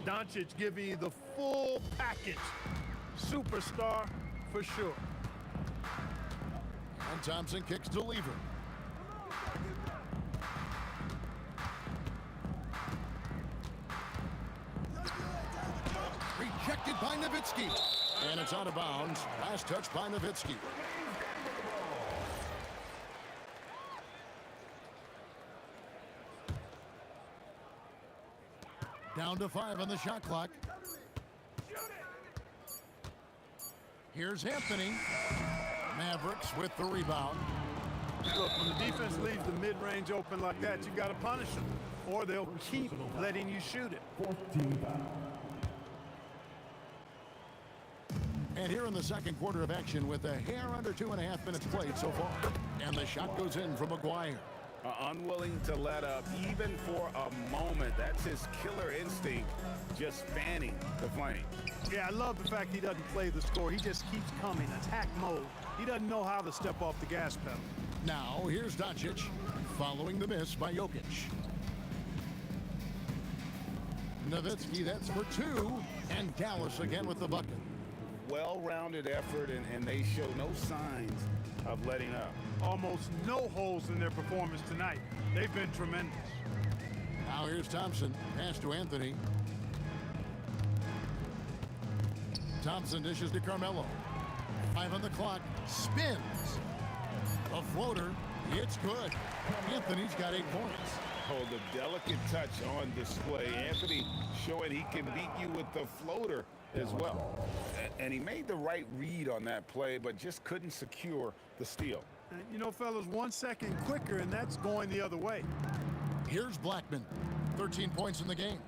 Doncic giving you the full package. Superstar for sure. And Thompson kicks to Lever. Rejected by Nowitzki. And it's out of bounds. Last touch by Nowitzki. Down to 5 on the shot clock. Here's Anthony. Mavericks with the rebound. Look, when the defense leaves the mid-range open like that, you got to punish them, or they'll keep letting you shoot it. And here in the second quarter of action with a hair under 2.5 minutes played so far. And the shot goes in from Aguirre. Unwilling to let up even for a moment. That's his killer instinct, just fanning the flame. Yeah, I love the fact he doesn't play the score. He just keeps coming, attack mode. He doesn't know how to step off the gas pedal. Now, here's Doncic, following the miss by Jokic. Nowitzki, that's for 2, and Dallas again with the bucket. Well-rounded effort, and they show no signs of letting up. Almost no holes in their performance tonight. They've been tremendous. Now here's Thompson, pass to Anthony. Thompson dishes to Carmelo. 5 on the clock, spins. A floater, It's good. Anthony's got 8 points. Oh, the delicate touch on display. Anthony showing he can beat you with the floater as well. And he made the right read on that play, but just couldn't secure the steal. You know, fellas, 1 second quicker, and that's going the other way. Here's Blackman. 13 points in the game.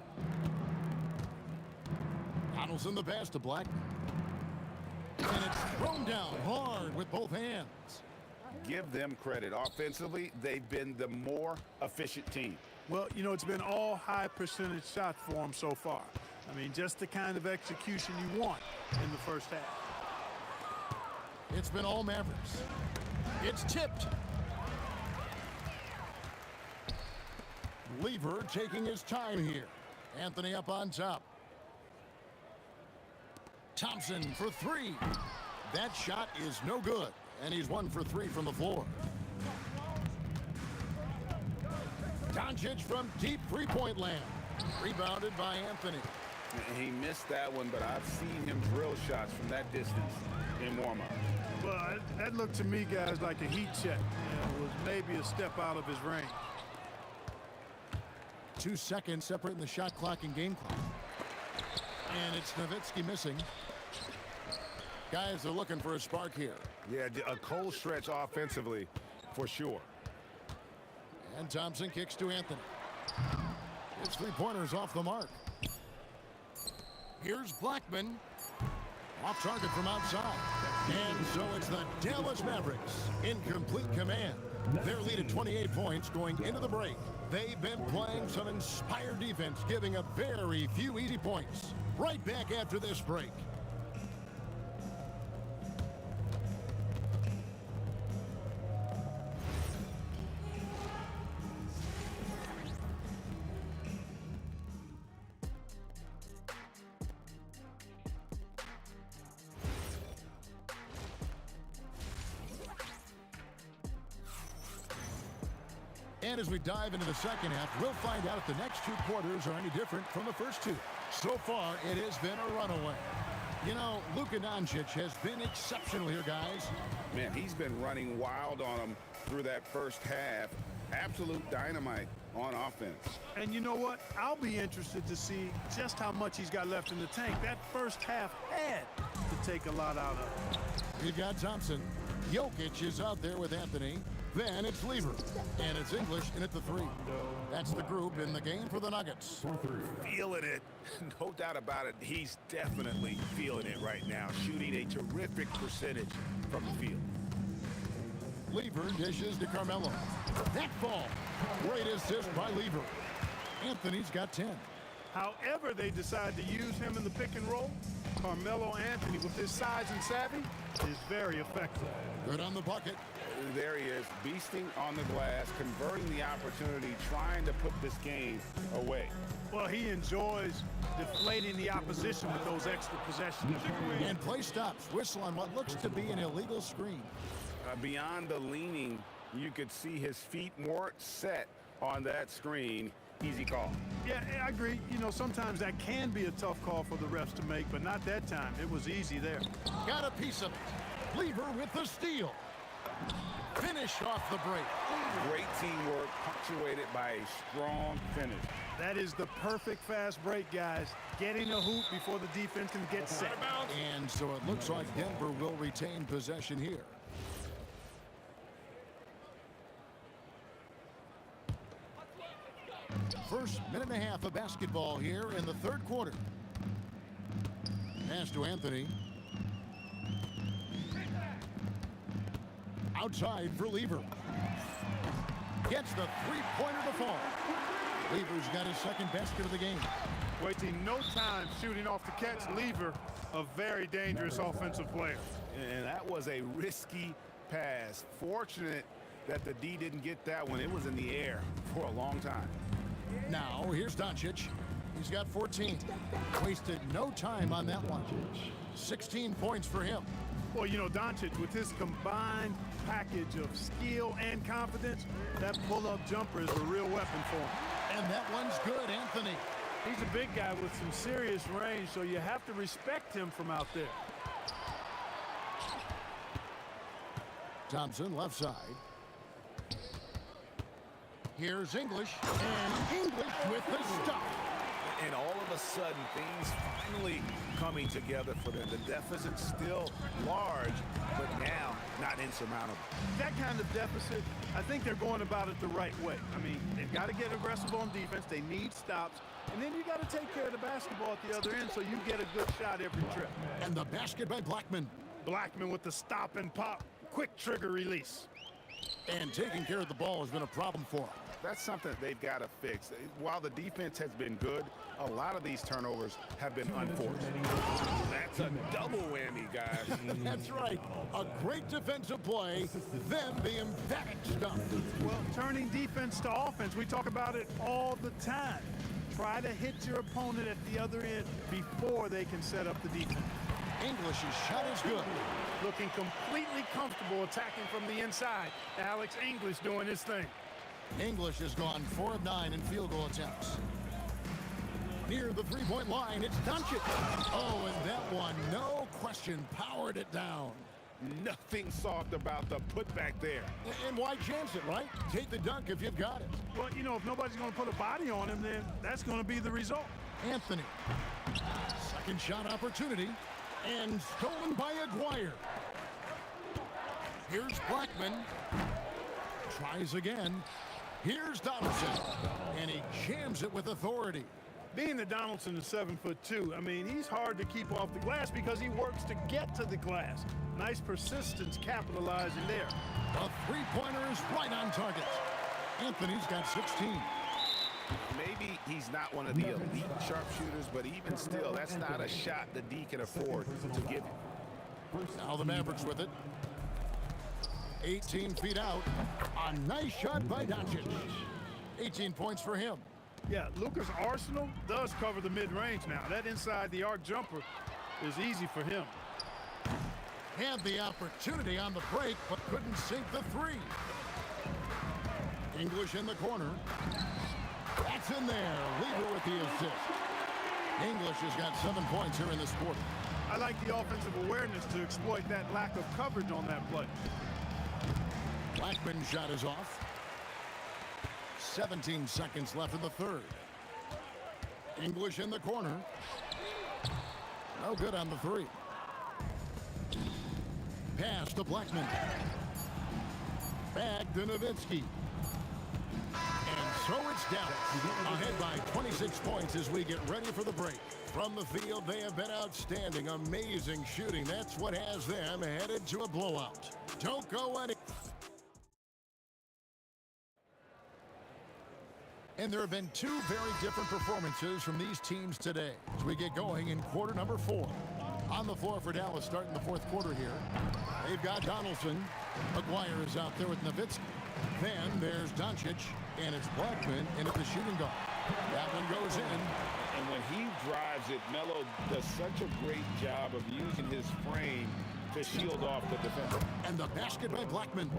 Donaldson the pass to Blackman. And it's thrown down hard with both hands. Give them credit. Offensively, they've been the more efficient team. Well, you know, it's been all high percentage shots for them so far. I mean, just the kind of execution you want in the first half. It's been all Mavericks. It's tipped. Lever taking his time here. Anthony up on top. Thompson for 3. That shot is no good, and he's 1 for 3 from the floor. Doncic from deep three-point land. Rebounded by Anthony. He missed that one, but I've seen him drill shots from that distance in warm-up. Well, that looked to me, guys, like a heat check. It was maybe a step out of his range. 2 seconds separating the shot clock and game clock. And it's Nowitzki missing. Guys are looking for a spark here. Yeah, a cold stretch offensively, for sure. And Thompson kicks to Anthony. His three-pointers off the mark. Here's Blackman. Off target from outside. And so it's the Dallas Mavericks in complete command. Their lead at 28 points going into the break. They've been playing some inspired defense, giving up very few easy points. Right back after this break. And as we dive into the second half, we'll find out if the next 2 quarters are any different from the first 2. So far, it has been a runaway. You know, Luka Doncic has been exceptional here, guys. Man, he's been running wild on them through that first half. Absolute dynamite on offense. And you know what? I'll be interested to see just how much he's got left in the tank. That first half had to take a lot out of it. We've got Thompson. Jokic is out there with Anthony. Then it's Lever. And it's English in at the 3. That's the group in the game for the Nuggets. Feeling it. No doubt about it. He's definitely feeling it right now. Shooting a terrific percentage from the field. Lever dishes to Carmelo. That ball. Great assist by Lever. Anthony's got 10. However they decide to use him in the pick and roll, Carmelo Anthony, with his size and savvy, is very effective. Good on the bucket. There he is, beasting on the glass, converting the opportunity, trying to put this game away. Well, he enjoys deflating the opposition with those extra possessions. And play stops. Whistle on what looks to be an illegal screen. Beyond the leaning, you could see his feet weren't set on that screen. Easy call. Yeah, I agree. You know, sometimes that can be a tough call for the refs to make, but not that time. It was easy there. Got a piece of it. Lever with the steal. Finish off the break. Great teamwork, punctuated by a strong finish. That is the perfect fast break, guys. Getting a hoop before the defense can get set. And so it looks like Denver will retain possession here. First minute and a half of basketball here in the third quarter. Pass to Anthony. Outside for Lever. Gets the three-pointer to fall. Lever's got his second basket of the game. Wasting no time shooting off the catch. Lever, a very dangerous offensive player. And that was a risky pass. Fortunate that the D didn't get that one. It was in the air for a long time. Now, here's Doncic. He's got 14. Wasted no time on that one. 16 points for him. Well, you know, Doncic, with his combined package of skill and confidence, that pull-up jumper is a real weapon for him. And that one's good, Anthony. He's a big guy with some serious range, so you have to respect him from out there. Thompson, left side. Here's English, and English with the stop. And all of a sudden, things finally coming together for them. The deficit's still large, but now not insurmountable. That kind of deficit, I think they're going about it the right way. I mean, they've got to get aggressive on defense. They need stops. And then you got to take care of the basketball at the other end so you get a good shot every trip. And the basket by Blackman. Blackman with the stop and pop. Quick trigger release. And taking care of the ball has been a problem for them. That's something they've got to fix. While the defense has been good, a lot of these turnovers have been unforced. That's a double whammy, guys. That's right. A great defensive play, then the emphatic stuff. Well, turning defense to offense, we talk about it all the time. Try to hit your opponent at the other end before they can set up the defense. English's shot is good. Looking completely comfortable attacking from the inside. Alex English doing his thing. English has gone 4 of 9 in field goal attempts. Near the three-point line, it's Doncic. Oh, and that one, no question, powered it down. Nothing soft about the putback there. And why chance it, right? Take the dunk if you've got it. Well, you know, if nobody's going to put a body on him, then that's going to be the result. Anthony. Second shot opportunity. And stolen by Aguirre. Here's Blackman. Tries again. Here's Donaldson. And he jams it with authority. Being that Donaldson is 7'2", I mean, he's hard to keep off the glass because he works to get to the glass. Nice persistence capitalizing there. The three-pointer is right on target. Anthony's got 16. Maybe he's not one of the elite sharpshooters, but even still, that's not a shot the D can afford to give him. Now the Mavericks with it. 18 feet out. A nice shot by Doncic. 18 points for him. Yeah, Luka's arsenal does cover the mid-range now. That inside the arc jumper is easy for him. Had the opportunity on the break, but couldn't sink the three. English in the corner. That's in there. Lever with the assist. English has got 7 points here in this quarter. I like the offensive awareness to exploit that lack of coverage on that play. Blackman's shot is off. 17 seconds left in the third. English in the corner. No good on the three. Pass to Blackman. Back to Nowitzki. And so it's down. Ahead by 26 points as we get ready for the break. From the field, they have been outstanding. Amazing shooting. That's what has them headed to a blowout. Don't go any... And there have been two very different performances from these teams today as we get going in quarter number 4. On the floor for Dallas starting the fourth quarter here. They've got Donaldson. Aguirre is out there with Nowitzki. Then there's Doncic, and it's Blackman in at the shooting guard. That one goes in. And when he drives it, Melo does such a great job of using his frame to shield off the defender. And the basket by Blackman.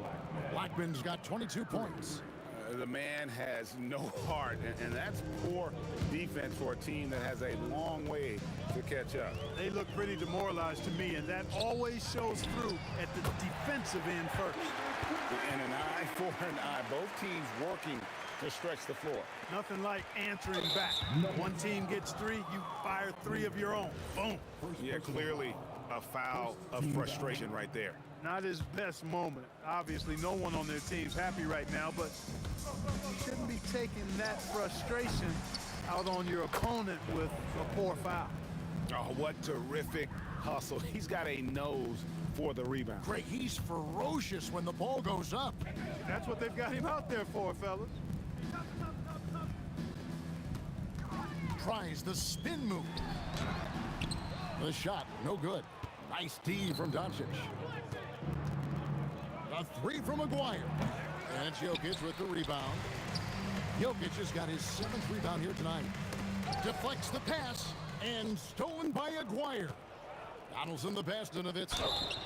Blackman's got 22 points. The man has no heart, and that's poor defense for a team that has a long way to catch up. They look pretty demoralized to me, and that always shows through at the defensive end first. And an eye for an eye. Both teams working to stretch the floor. Nothing like answering back. One team gets 3, you fire 3 of your own. Boom. Yeah, clearly a foul of frustration right there. Not his best moment. Obviously, no one on their team's happy right now, but you shouldn't be taking that frustration out on your opponent with a poor foul. Oh, what terrific hustle. He's got a nose for the rebound. Greg, he's ferocious when the ball goes up. That's what they've got him out there for, fellas. Tries the spin move. The shot, no good. Nice D from Doncic. A 3 from Aguirre. And it's Jokic with the rebound. Jokic has got his 7th rebound here tonight. Deflects the pass and stolen by Aguirre. Donaldson the pass to Nowitzki.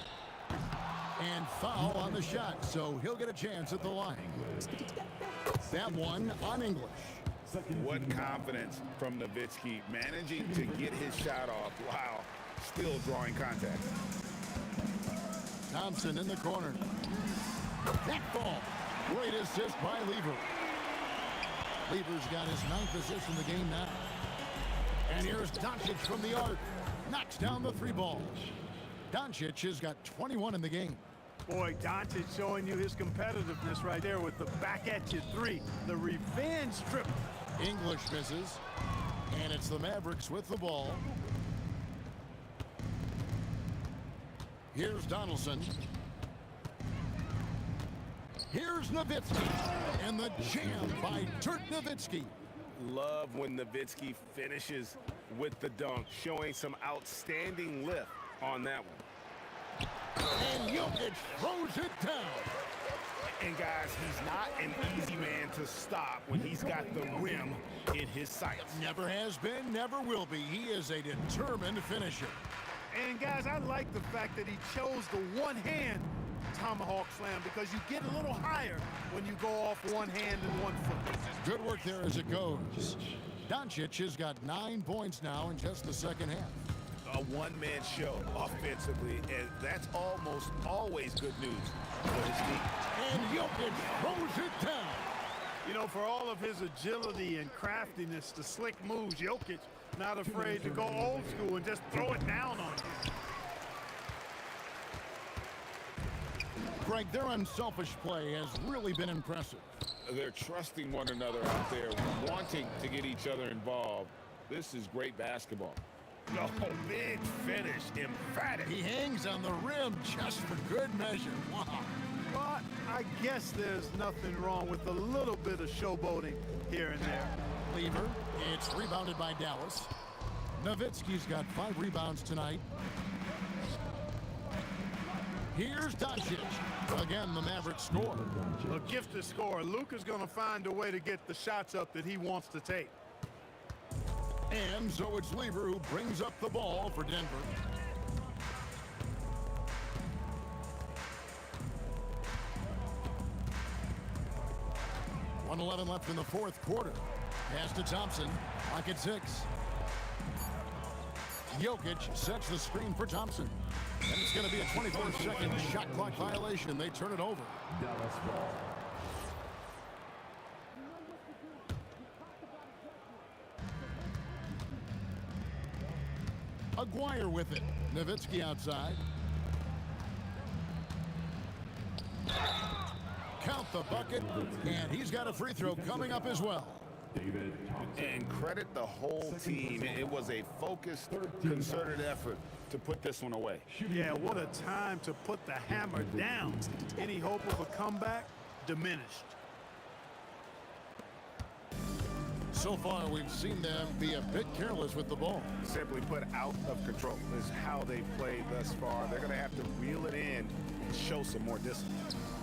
And foul on the shot, so he'll get a chance at the line. That one on English. What confidence from Nowitzki, managing to get his shot off while still drawing contact. Thompson in the corner. That ball. Great assist by Lever. Lever's got his 9th assist in the game now. And here's Doncic from the arc. Knocks down the 3-ball. Doncic has got 21 in the game. Boy, Doncic showing you his competitiveness right there with the back-at-you 3. The revenge trip. English misses. And it's the Mavericks with the ball. Here's Donaldson. Here's Nowitzki. And the jam by Dirk Nowitzki. Love when Nowitzki finishes with the dunk, showing some outstanding lift on that one. And Jokic throws it down. And guys, he's not an easy man to stop when he's got the rim in his sights. Never has been, never will be. He is a determined finisher. And guys, I like the fact that he chose the one-hand tomahawk slam because you get a little higher when you go off one hand and 1 foot. Good work there as it goes. Doncic has got 9 points now in just the second half. A one-man show offensively, and that's almost always good news for his team. And Jokic throws it down. You know, for all of his agility and craftiness, the slick moves, Jokic not afraid to go old school and just throw it down on you. Greg, their unselfish play has really been impressive. They're trusting one another out there, wanting to get each other involved. This is great basketball. Oh, big finish, emphatic. He hangs on the rim just for good measure. Wow. But I guess there's nothing wrong with a little bit of showboating here and there. Lever, it's rebounded by Dallas. Nowitzki's got 5 rebounds tonight. Here's Doncic. Again, the Mavericks score. A gifted scorer. Luka's going to find a way to get the shots up that he wants to take. And so it's Lever who brings up the ball for Denver. .111 left in the 4th quarter. Pass to Thompson. Clock at 6. Jokic sets the screen for Thompson. And it's going to be a 24-second shot clock violation. They turn it over. Dallas ball. Aguirre with it. Nowitzki outside. Count the bucket, and he's got a free throw coming up as well. And credit the whole team. It was a focused, concerted effort to put this one away. Yeah, what a time to put the hammer down. Any hope of a comeback diminished. So far, we've seen them be a bit careless with the ball. Simply put, out of control is how they played thus far. They're going to have to reel it in and show some more discipline.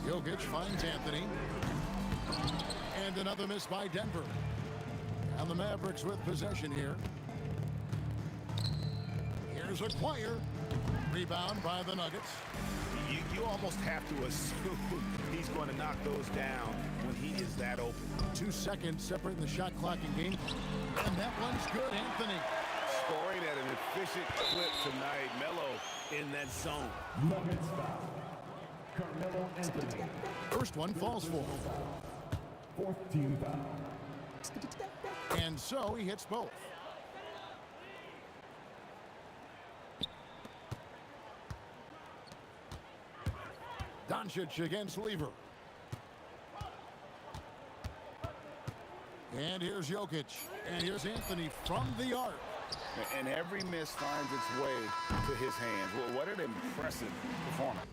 Jokic finds Anthony. And another miss by Denver. And the Mavericks with possession here. Here's Aguirre. Rebound by the Nuggets. You almost have to assume he's going to knock those down when he is that open. 2 seconds separating the shot clock and game. And that one's good, Anthony. Scoring at an efficient clip tonight. Melo in that zone. Nuggets foul. Carmelo Anthony. First one falls for. 4th team foul. And so he hits both. Doncic against Lever. And here's Jokic. And here's Anthony from the arc. And every miss finds its way to his hands. Well, what an impressive performance.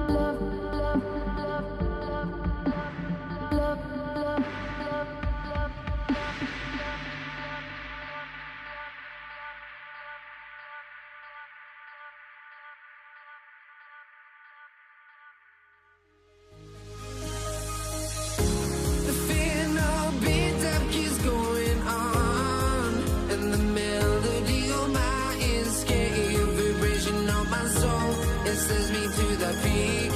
The final beat up keeps going on, and the melody on my escape, vibration on my soul, it sends me to the peak.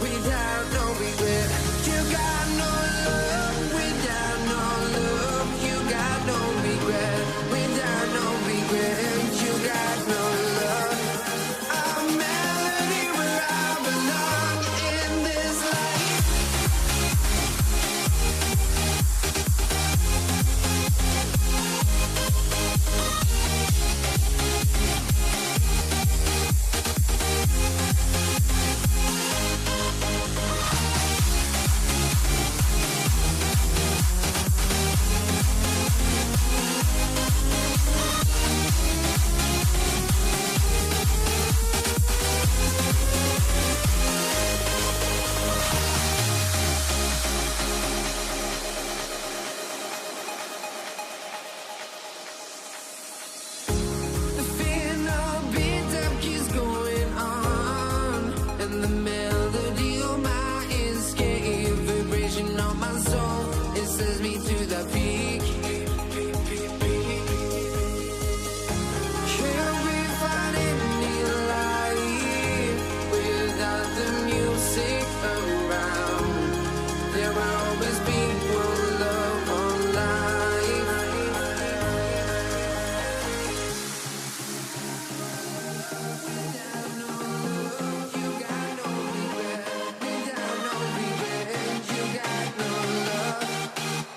Without no regret, you got no love. Without no love, you got no regret. Without no regret, you got no love. A melody where I belong in this life. The final beat up keeps going on, and the melody on my escape, vibration on my soul, it sends me to the peak. Can't we find any light without the music around? There will always be one love, one life. Without no love, you got no regret. Without no regret, you got no love.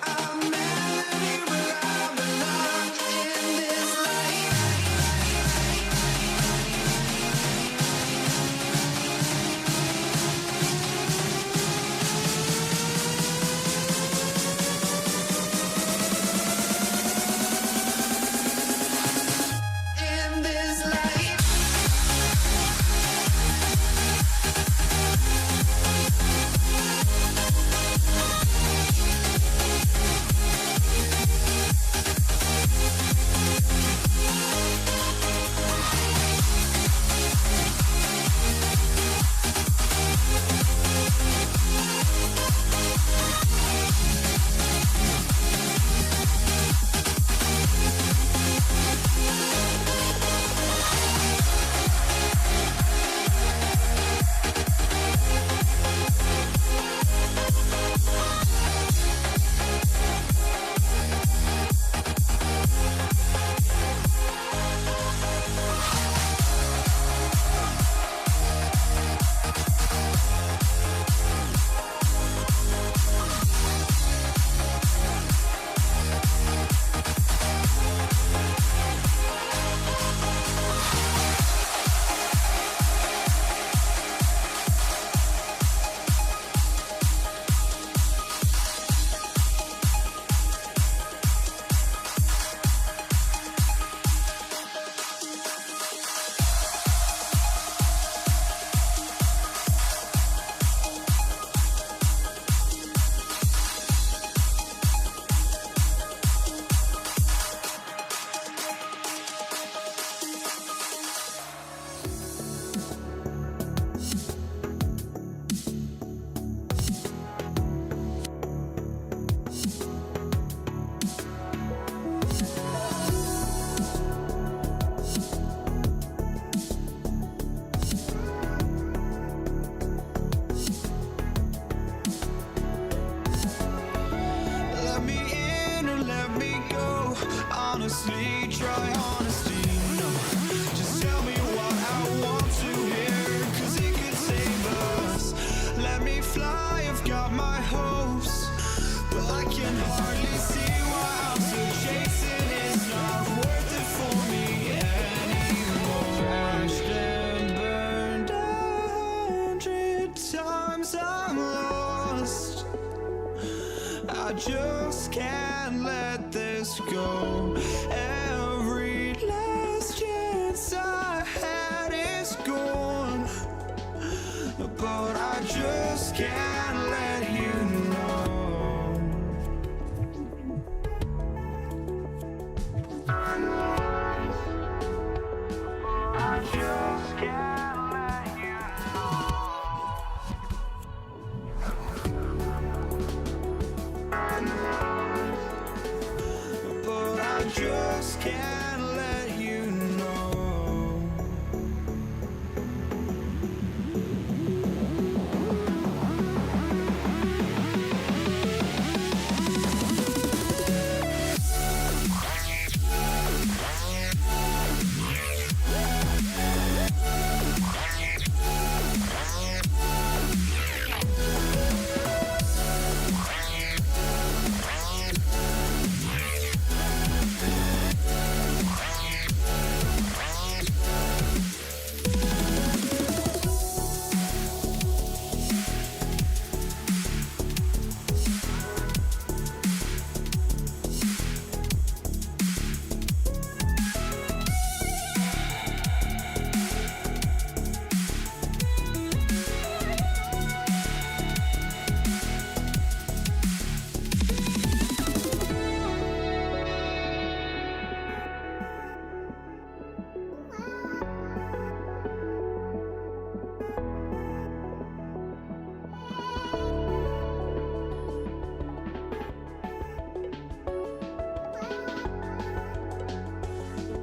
A melody where I belong in this life. In this life. Let me in or let me go. Honestly, try honesty. No, just tell me what I want to hear, 'cause it could save us. Let me fly, I've got my hopes, but I can hardly see why I'm still chasing. It's not worth it for me anymore. Crashed and burned 100 times, I'm lost. I just can't let this go. Every last chance I had is gone. just can't let you know. I just can't let you know.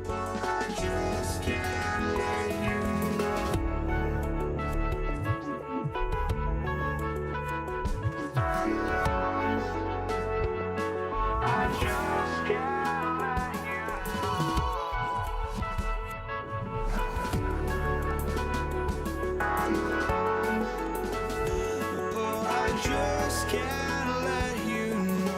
But I just can't let you know. I just can't let you know.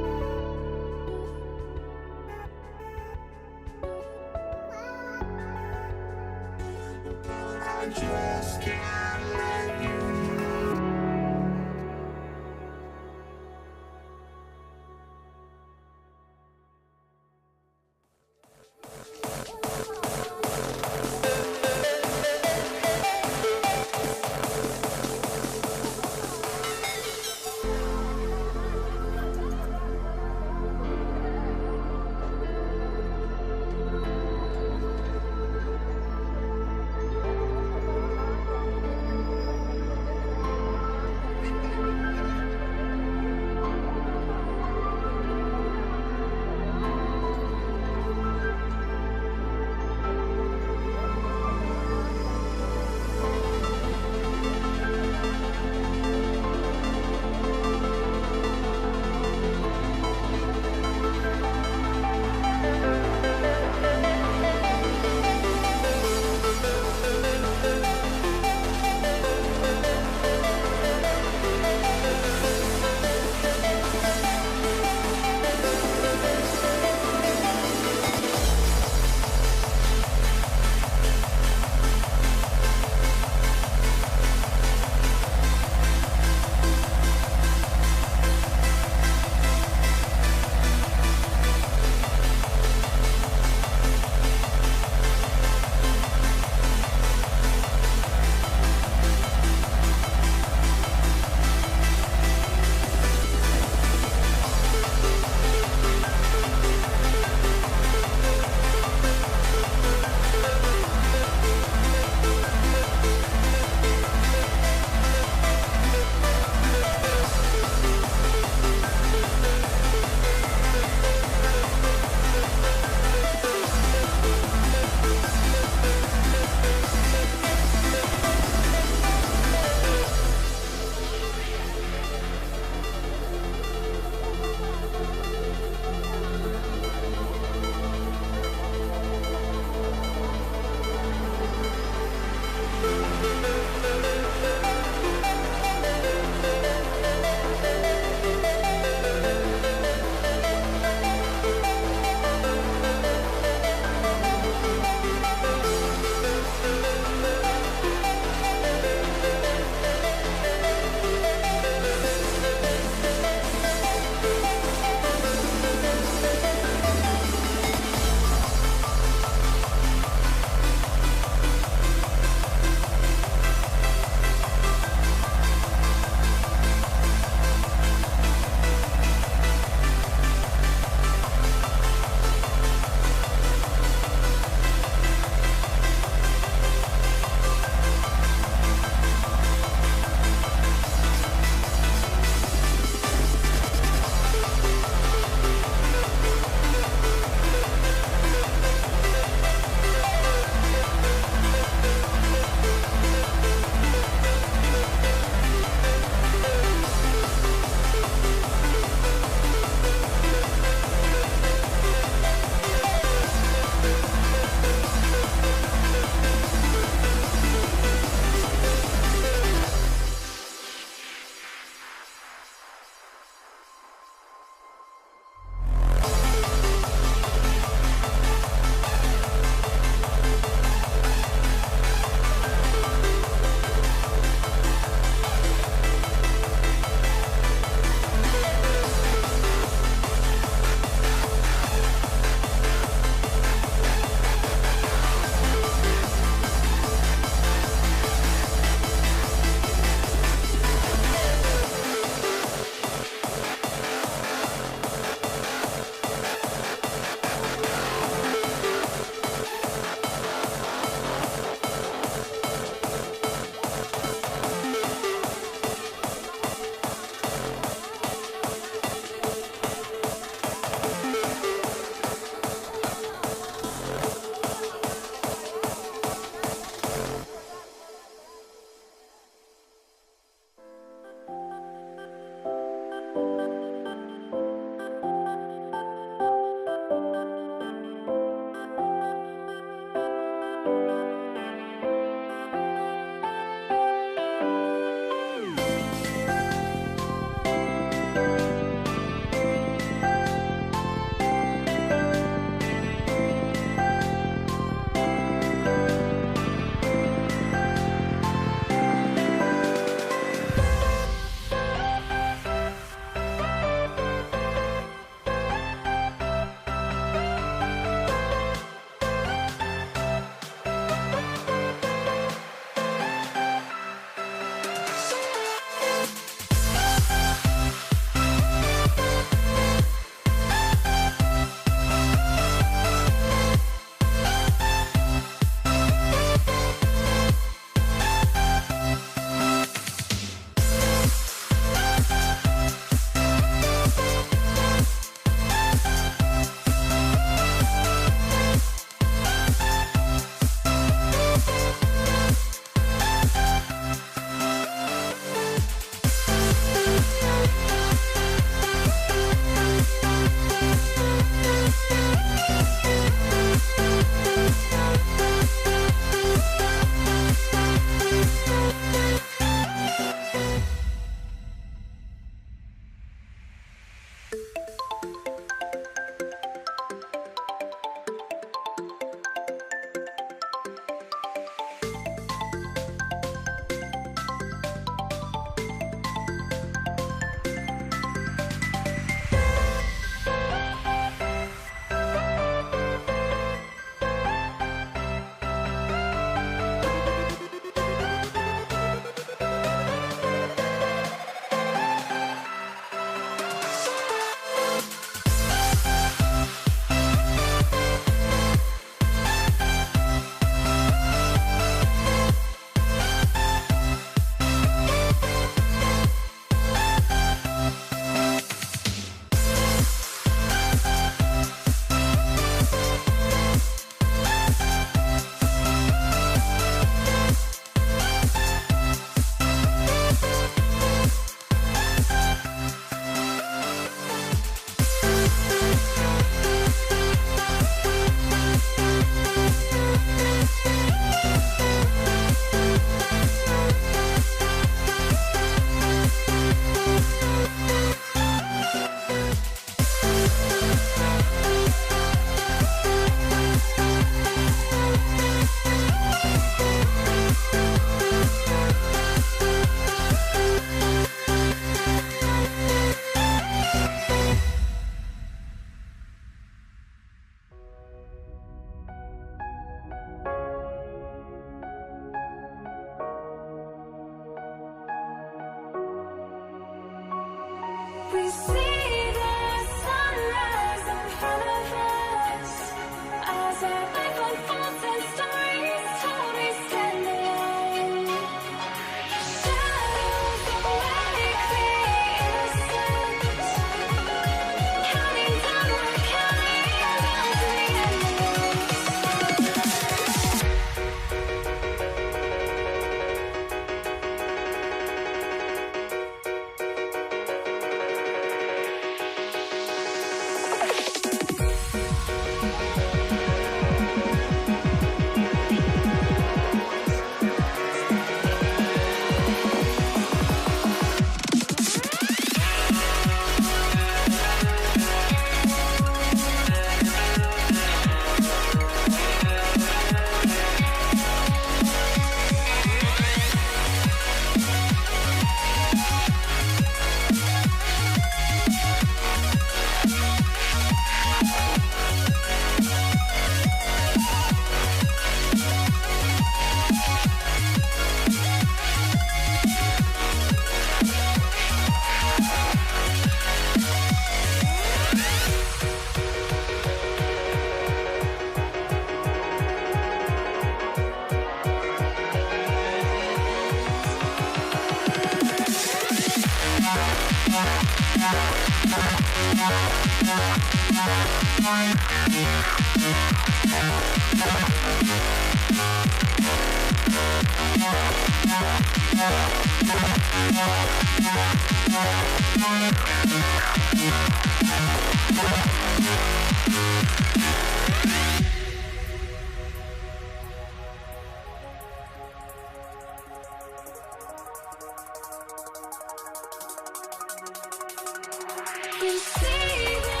You see the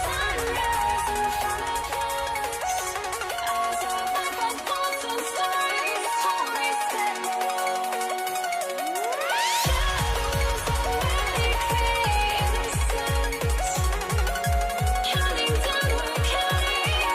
sunrise in front of us. Eyes are red like golden stars, holy shadows already create the sense. Counting down, we're counting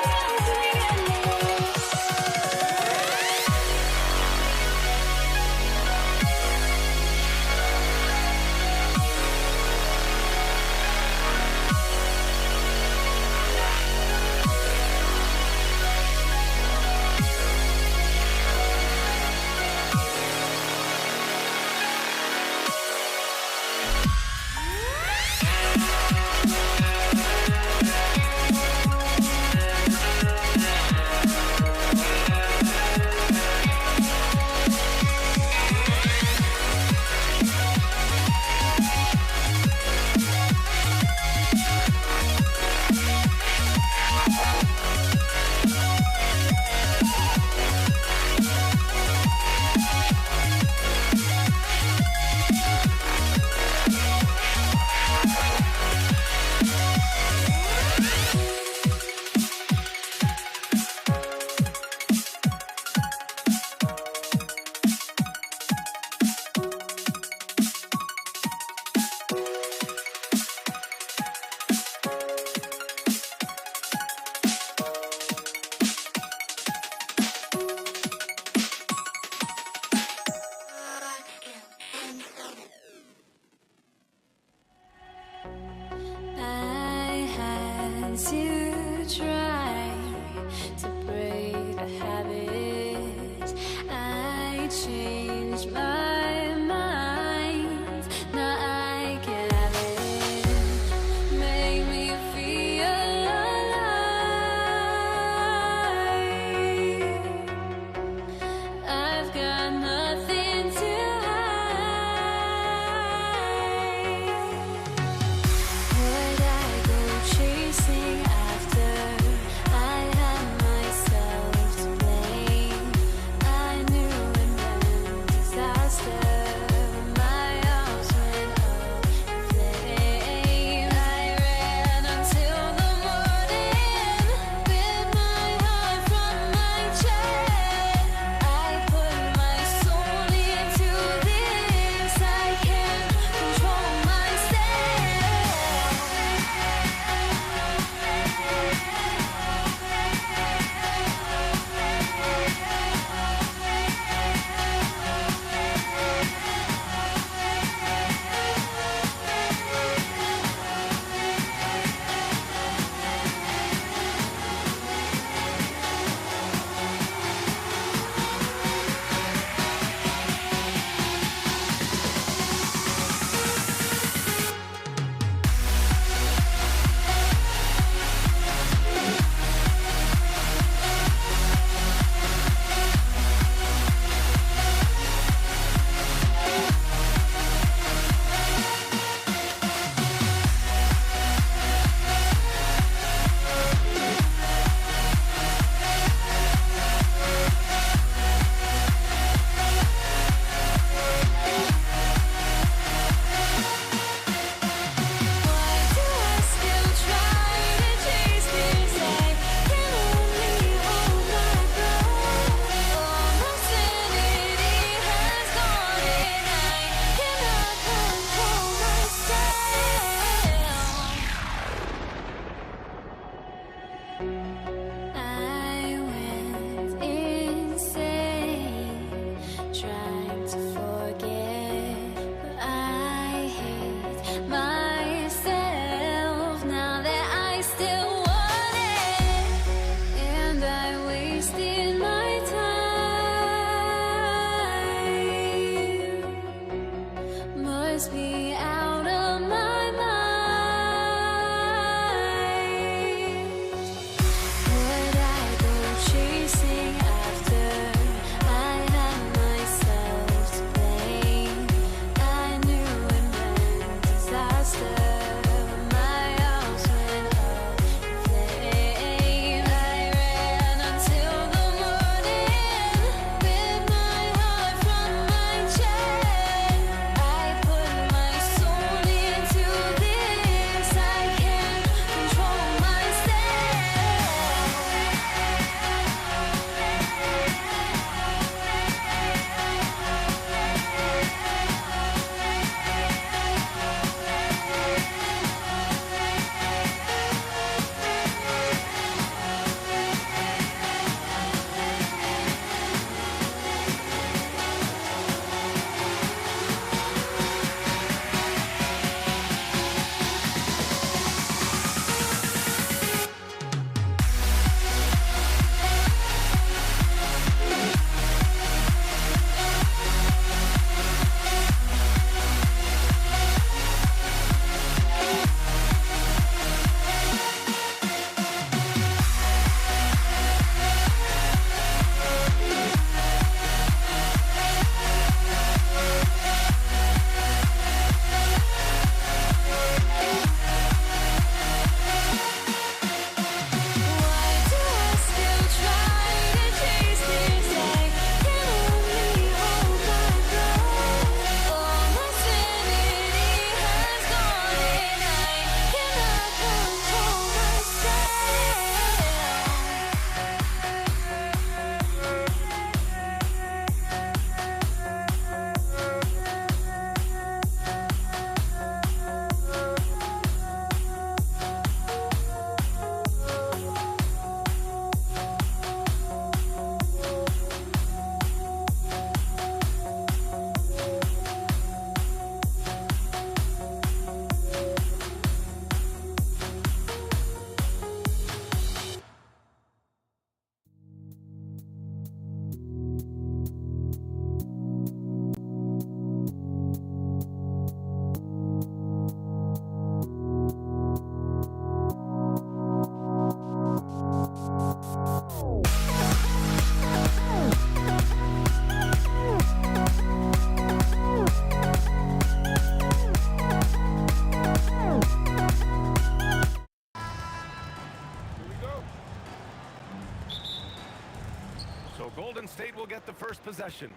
So Golden State will get the first possession.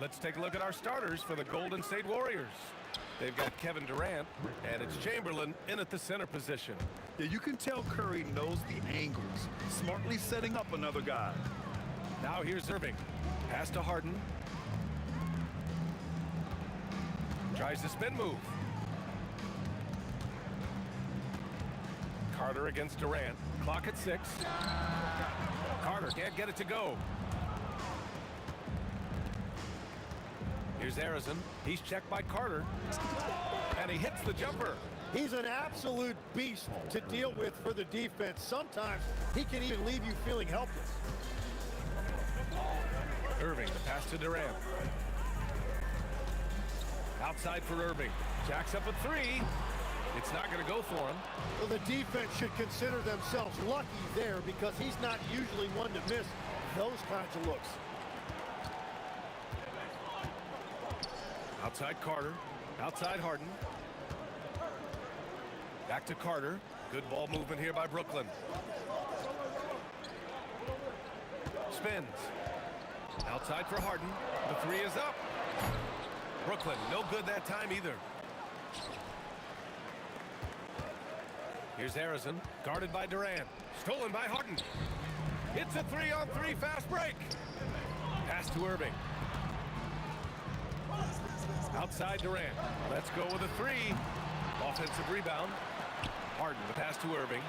Let's take a look at our starters for the Golden State Warriors. They've got Kevin Durant, and it's Chamberlain in at the center position. Yeah, you can tell Curry knows the angles, smartly setting up another guy. Now here's Irving. Pass to Harden. Tries the spin move. Carter against Durant. Clock at 6. Carter can't get it to go. Here's Arizon. He's checked by Carter. And he hits the jumper. He's an absolute beast to deal with for the defense. Sometimes he can even leave you feeling helpless. Irving, the pass to Durant. Outside for Irving. Jacks up a 3. It's not going to go for him. Well, the defense should consider themselves lucky there because he's not usually one to miss those kinds of looks. Outside Carter. Outside Harden. Back to Carter. Good ball movement here by Brooklyn. Spins. Outside for Harden. The 3 is up. Brooklyn, no good that time either. Here's Arizon, guarded by Durant. Stolen by Harden. It's a 3-on-3 fast break. Pass to Irving. Outside Durant. Let's go with a 3. Offensive rebound. Harden, the pass to Irving.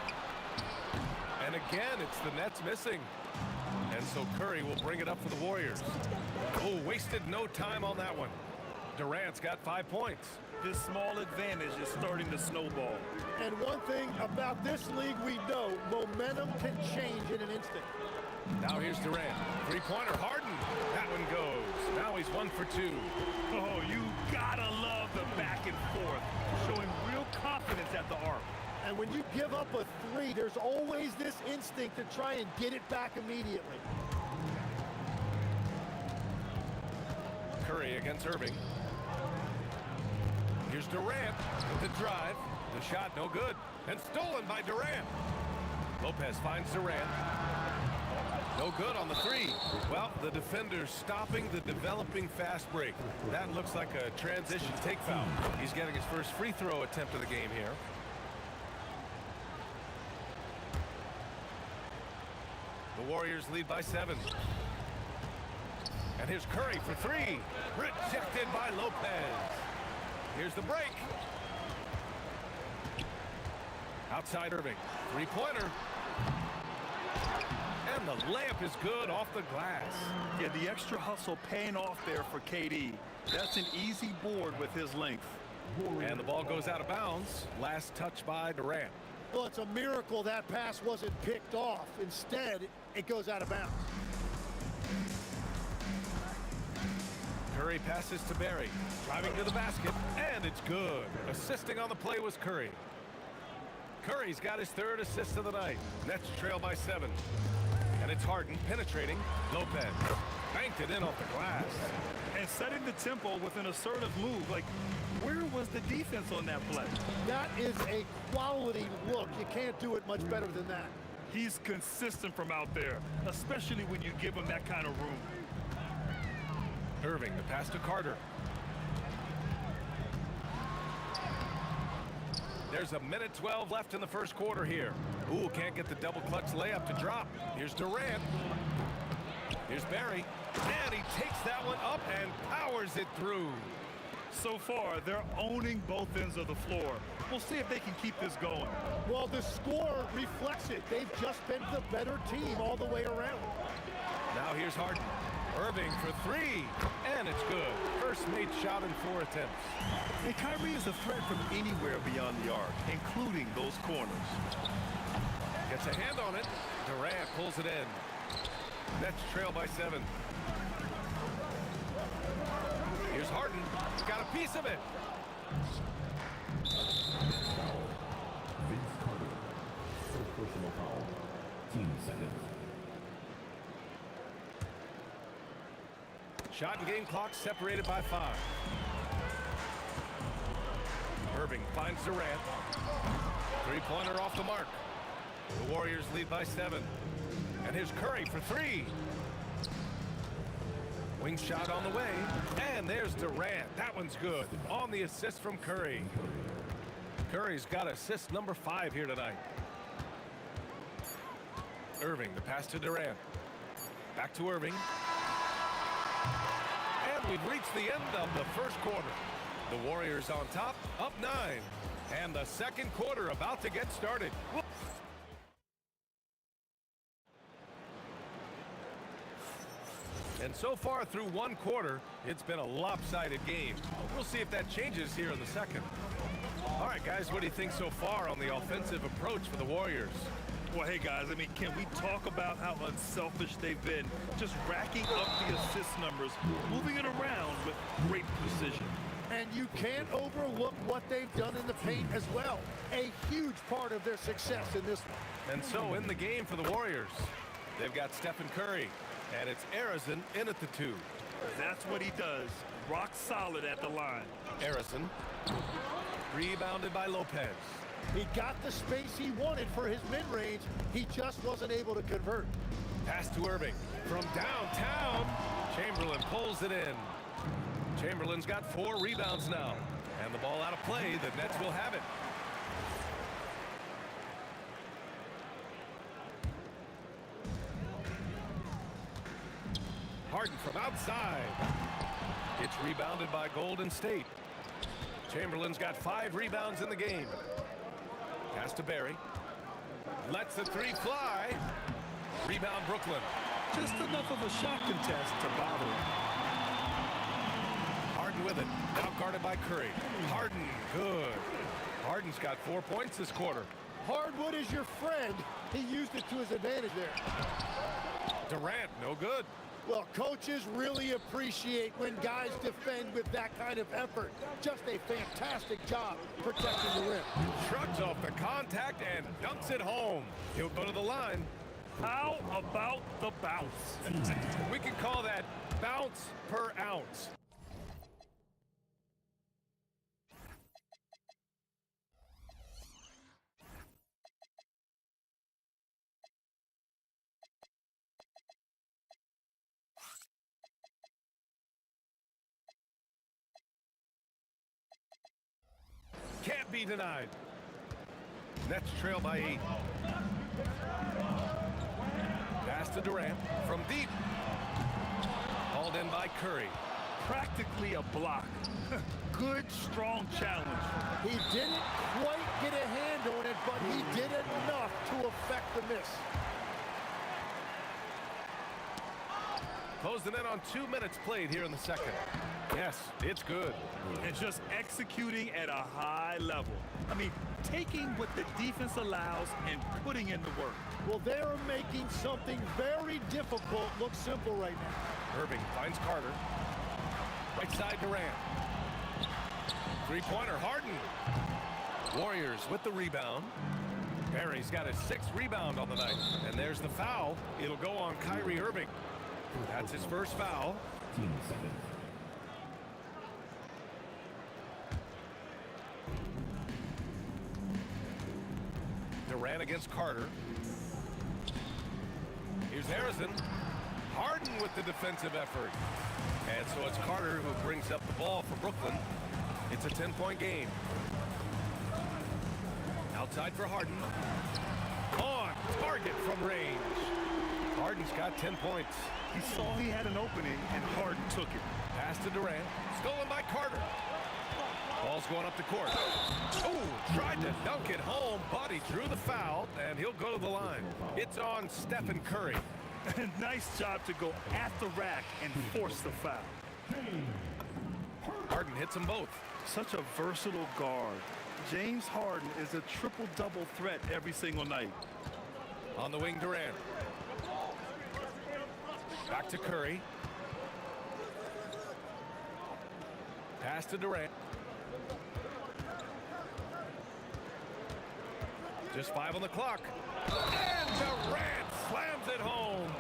And again, it's the Nets missing. And so Curry will bring it up for the Warriors. Oh, wasted no time on that one. Durant's got 5 points. This small advantage is starting to snowball. And one thing about this league we know, momentum can change in an instant. Now here's Durant. 3-pointer, Harden. That one goes. Now he's 1 for 2. Oh, you gotta love the back and forth, showing real confidence at the arc. And when you give up a 3, there's always this instinct to try and get it back immediately. Curry against Irving. Here's Durant with the drive. The shot no good. And stolen by Durant. Lopez finds Durant. No good on the 3. Well, the defender's stopping the developing fast break. That looks like a transition take foul. He's getting his first free throw attempt of the game here. The Warriors lead by 7. And here's Curry for 3. Rejected by Lopez. Here's the break. Outside Irving. 3-pointer. And the layup is good off the glass. Yeah, the extra hustle paying off there for KD. That's an easy board with his length. And the ball goes out of bounds. Last touch by Durant. Well, it's a miracle that pass wasn't picked off. Instead, it goes out of bounds. Curry passes to Barry. Driving to the basket, and it's good. Assisting on the play was Curry. Curry's got his 3rd assist of the night. Nets trail by 7. And it's Harden penetrating. Lopez banked it in off the glass. And setting the tempo with an assertive move. Like, where was the defense on that play? That is a quality look. You can't do it much better than that. He's consistent from out there, especially when you give him that kind of room. Irving, the pass to Carter. There's a minute 12 left in the first quarter here. Ooh, can't get the double clutch layup to drop. Here's Durant. Here's Barry. And he takes that one up and powers it through. So far, they're owning both ends of the floor. We'll see if they can keep this going. Well, the score reflects it. They've just been the better team all the way around. Now here's Harden. Irving for 3, and it's good. First made shot in 4 attempts. And Kyrie is a threat from anywhere beyond the arc, including those corners. Gets a hand on it. Durant pulls it in. Nets trail by 7. Here's Harden. He's got a piece of it. Vince Carter. First personal foul. Team seconds. Shot and game clock separated by 5. Irving finds Durant. 3-pointer off the mark. The Warriors lead by 7. And here's Curry for 3. Wing shot on the way. And there's Durant. That one's good. On the assist from Curry. Curry's got assist number 5 here tonight. Irving, the pass to Durant. Back to Irving. And we've reached the end of the first quarter. The Warriors on top, up 9. And the second quarter about to get started. And so far through one quarter, it's been a lopsided game. We'll see if that changes here in the second. All right, guys, what do you think so far on the offensive approach for the Warriors? Well, hey, guys, I mean, can we talk about how unselfish they've been? Just racking up the assist numbers, moving it around with great precision. And you can't overlook what they've done in the paint as well. A huge part of their success in this one. And so in the game for the Warriors, they've got Stephen Curry, and it's Arison in at the 2. That's what he does. Rock solid at the line. Arison, rebounded by Lopez. He got the space he wanted for his mid-range. He just wasn't able to convert. Pass to Irving from downtown. Chamberlain pulls it in. Chamberlain's got 4 rebounds now. And the ball out of play. The Nets will have it. Harden from outside. It's rebounded by Golden State. Chamberlain's got 5 rebounds in the game. Pass to Barry. Lets the 3 fly. Rebound Brooklyn. Just enough of a shot contest to bother him. Harden with it. Now guarded by Curry. Harden, good. Harden's got 4 points this quarter. Hardwood is your friend. He used it to his advantage there. Durant, no good. Well, coaches really appreciate when guys defend with that kind of effort. Just a fantastic job protecting the rim. Shrugs off the contact and dunks it home. He'll go to the line. How about the bounce? We can call that bounce per ounce. Can't be denied. Nets trail by 8. Pass to Durant from deep. Hauled in by Curry. Practically a block. Good, strong challenge. He didn't quite get a hand on it, but he did enough to affect the miss. Closing in on 2 minutes played here in the second. Yes, it's good. And just executing at a high level. I mean, taking what the defense allows and putting in the work. Well, they're making something very difficult look simple right now. Irving finds Carter. Right side Durant. 3-pointer Harden. Warriors with the rebound. Barry's got his 6th rebound on the night. And there's the foul. It'll go on Kyrie Irving. That's his first foul. Durant against Carter. Here's Harrison. Harden with the defensive effort. And so it's Carter who brings up the ball for Brooklyn. It's a 10-point game. Outside for Harden. On target from range. Harden's got 10 points. He saw he had an opening, and Harden took it. Pass to Durant. Stolen by Carter. Ball's going up the court. Oh, tried to dunk it home, but he drew the foul, and he'll go to the line. It's on Stephen Curry. Nice job to go at the rack and force the foul. Harden hits them both. Such a versatile guard. James Harden is a triple-double threat every single night. On the wing, Durant. Back to Curry. Pass to Durant. Just 5 on the clock. And Durant slams it home.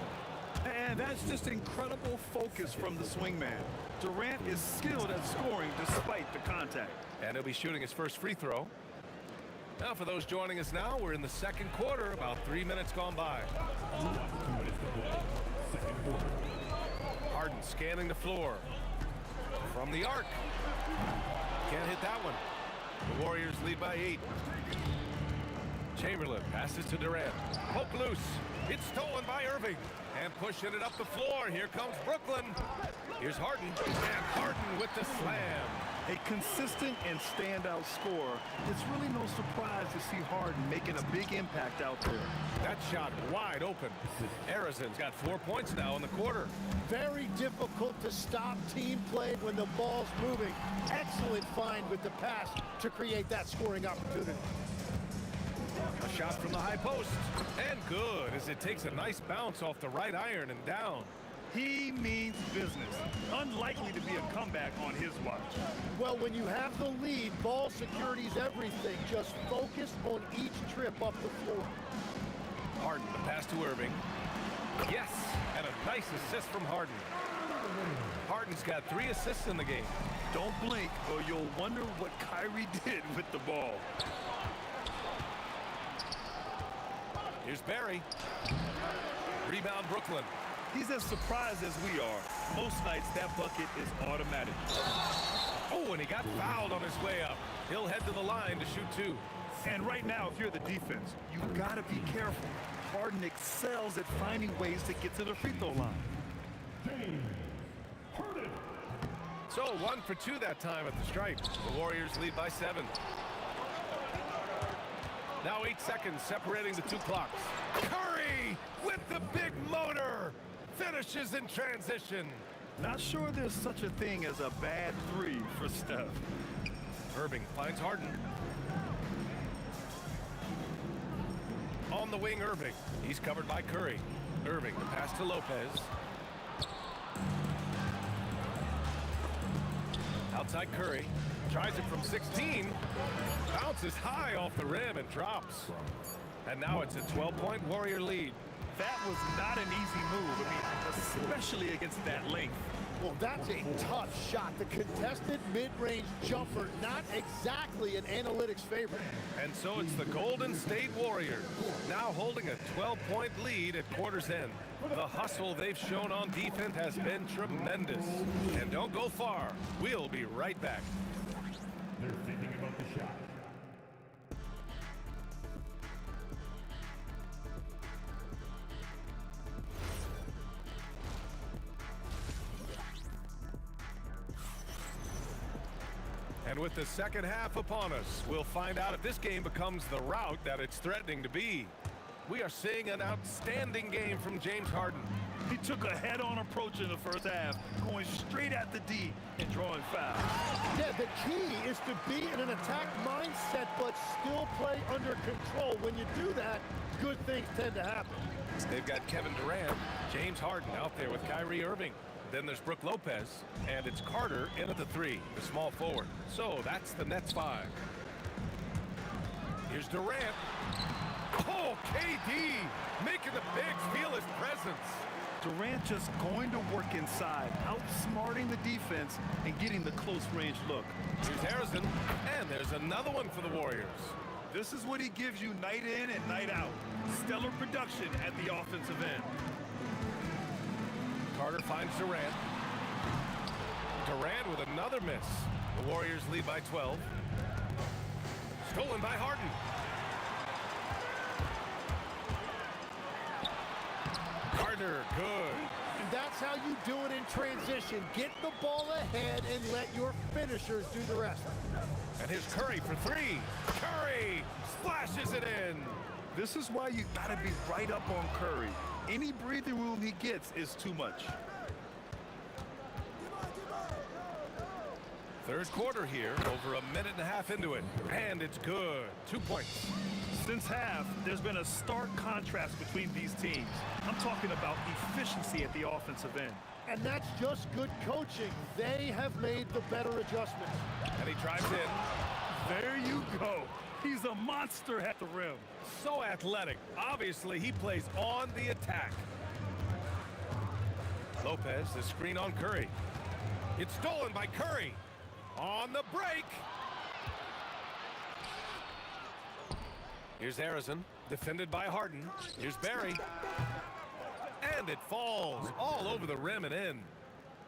And that's just incredible focus from the swingman. Durant is skilled at scoring despite the contact. And he'll be shooting his first free throw. Now for those joining us now, we're in the second quarter, about 3 minutes gone by. Harden scanning the floor. From the arc. Can't hit that one. The Warriors lead by 8. Chamberlain passes to Durant. Hook loose. It's stolen by Irving. And pushing it up the floor. Here comes Brooklyn. Here's Harden. And Harden with the slam. A consistent and standout scorer. It's really no surprise to see Harden making a big impact out there. That shot wide open. Arizon's got 4 points now in the quarter. Very difficult to stop team play when the ball's moving. Excellent find with the pass to create that scoring opportunity. A shot from the high post. And good as it takes a nice bounce off the right iron and down. He means business. Unlikely to be a comeback on his watch. Well, when you have the lead, ball security's everything. Just focus on each trip up the floor. Harden, the pass to Irving. Yes, and a nice assist from Harden. Harden's got 3 assists in the game. Don't blink or you'll wonder what Kyrie did with the ball. Here's Barry. Rebound Brooklyn. He's as surprised as we are. Most nights that bucket is automatic. Oh, and he got fouled on his way up. He'll head to the line to shoot 2. And right now, if you're the defense, you gotta be careful. Harden excels at finding ways to get to the free throw line. So 1 for 2 that time at the stripe. The Warriors lead by 7. Now 8 seconds separating the 2 clocks. Curry with the big motor. Finishes in transition. Not sure there's such a thing as a bad 3 for Steph. Irving finds Harden. On the wing, Irving. He's covered by Curry. Irving, the pass to Lopez. Outside Curry. Tries it from 16. Bounces high off the rim and drops. And now it's a 12-point Warrior lead. That was not an easy move. I mean, especially against that length. Well, that's a tough shot. The contested mid-range jumper, not exactly an analytics favorite. And so it's the Golden State Warriors, now holding a 12-point lead at quarter's end. The hustle they've shown on defense has been tremendous. And don't go far. We'll be right back. They're thinking about the shot. And with the second half upon us, we'll find out if this game becomes the rout that it's threatening to be. We are seeing an outstanding game from James Harden. He took a head-on approach in the first half, going straight at the D and drawing fouls. Yeah, the key is to be in an attack mindset, but still play under control. When you do that, good things tend to happen. They've got Kevin Durant, James Harden out there with Kyrie Irving. Then there's Brook Lopez, and it's Carter in at the 3, the small forward. So that's the Nets 5. Here's Durant. Oh, KD making the bigs feel his presence. Durant just going to work inside, outsmarting the defense and getting the close range look. Here's Harrison, and there's another one for the Warriors. This is what he gives you night in and night out. Stellar production at the offensive end. Carter finds Durant. Durant with another miss. The Warriors lead by 12. Stolen by Harden. Carter, good. And that's how you do it in transition. Get the ball ahead and let your finishers do the rest. And here's Curry for 3. Curry splashes it in. This is why you gotta be right up on Curry. Any breathing room he gets is too much. Third quarter here, over a minute and a half into it, and it's good. 2 points. Since half, there's been a stark contrast between these teams. I'm talking about efficiency at the offensive end. And that's just good coaching. They have made the better adjustments. And he drives in. There you go. He's a monster at the rim. So athletic. Obviously, he plays on the attack. Lopez, the screen on Curry. It's stolen by Curry. On the break. Here's Harrison, defended by Harden. Here's Barry. And it falls all over the rim and in.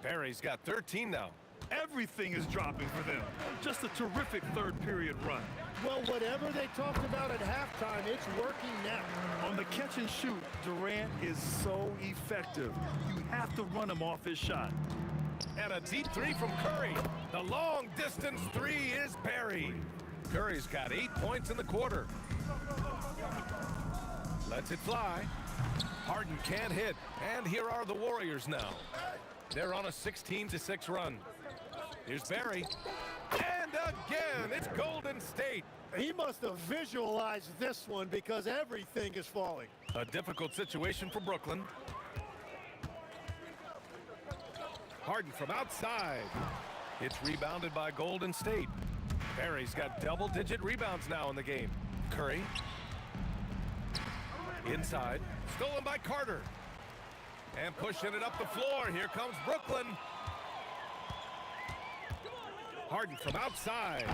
Barry's got 13 now. Everything is dropping for them. Just a terrific third period run. Well, whatever they talked about at halftime, it's working now. On the catch and shoot, Durant is so effective. You have to run him off his shot. And a deep three from Curry. The long distance three is Barry. Curry's got 8 points in the quarter. Lets it fly. Harden can't hit. And here are the Warriors now. They're on a 16-6 run. Here's Barry. And again, it's Golden State. He must have visualized this one because everything is falling. A difficult situation for Brooklyn. Harden from outside. It's rebounded by Golden State. Barry's got double-digit rebounds now in the game. Curry. Inside. Stolen by Carter. And pushing it up the floor. Here comes Brooklyn. Harden from outside.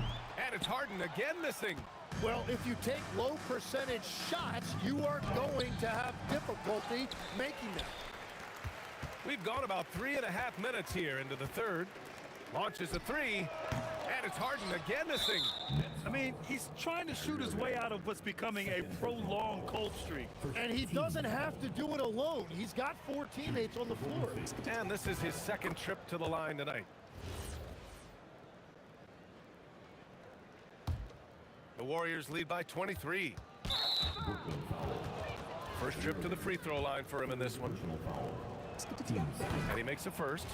And it's Harden again missing. Well, if you take low percentage shots, you are going to have difficulty making them. We've gone about 3.5 minutes here into the third. Launches a three. And it's Harden again missing. I mean, he's trying to shoot his way out of what's becoming a prolonged cold streak. And he doesn't have to do it alone. He's got 4 teammates on the floor. And this is his second trip to the line tonight. The Warriors lead by 23. First trip to the free throw line for him in this one. And he makes a first.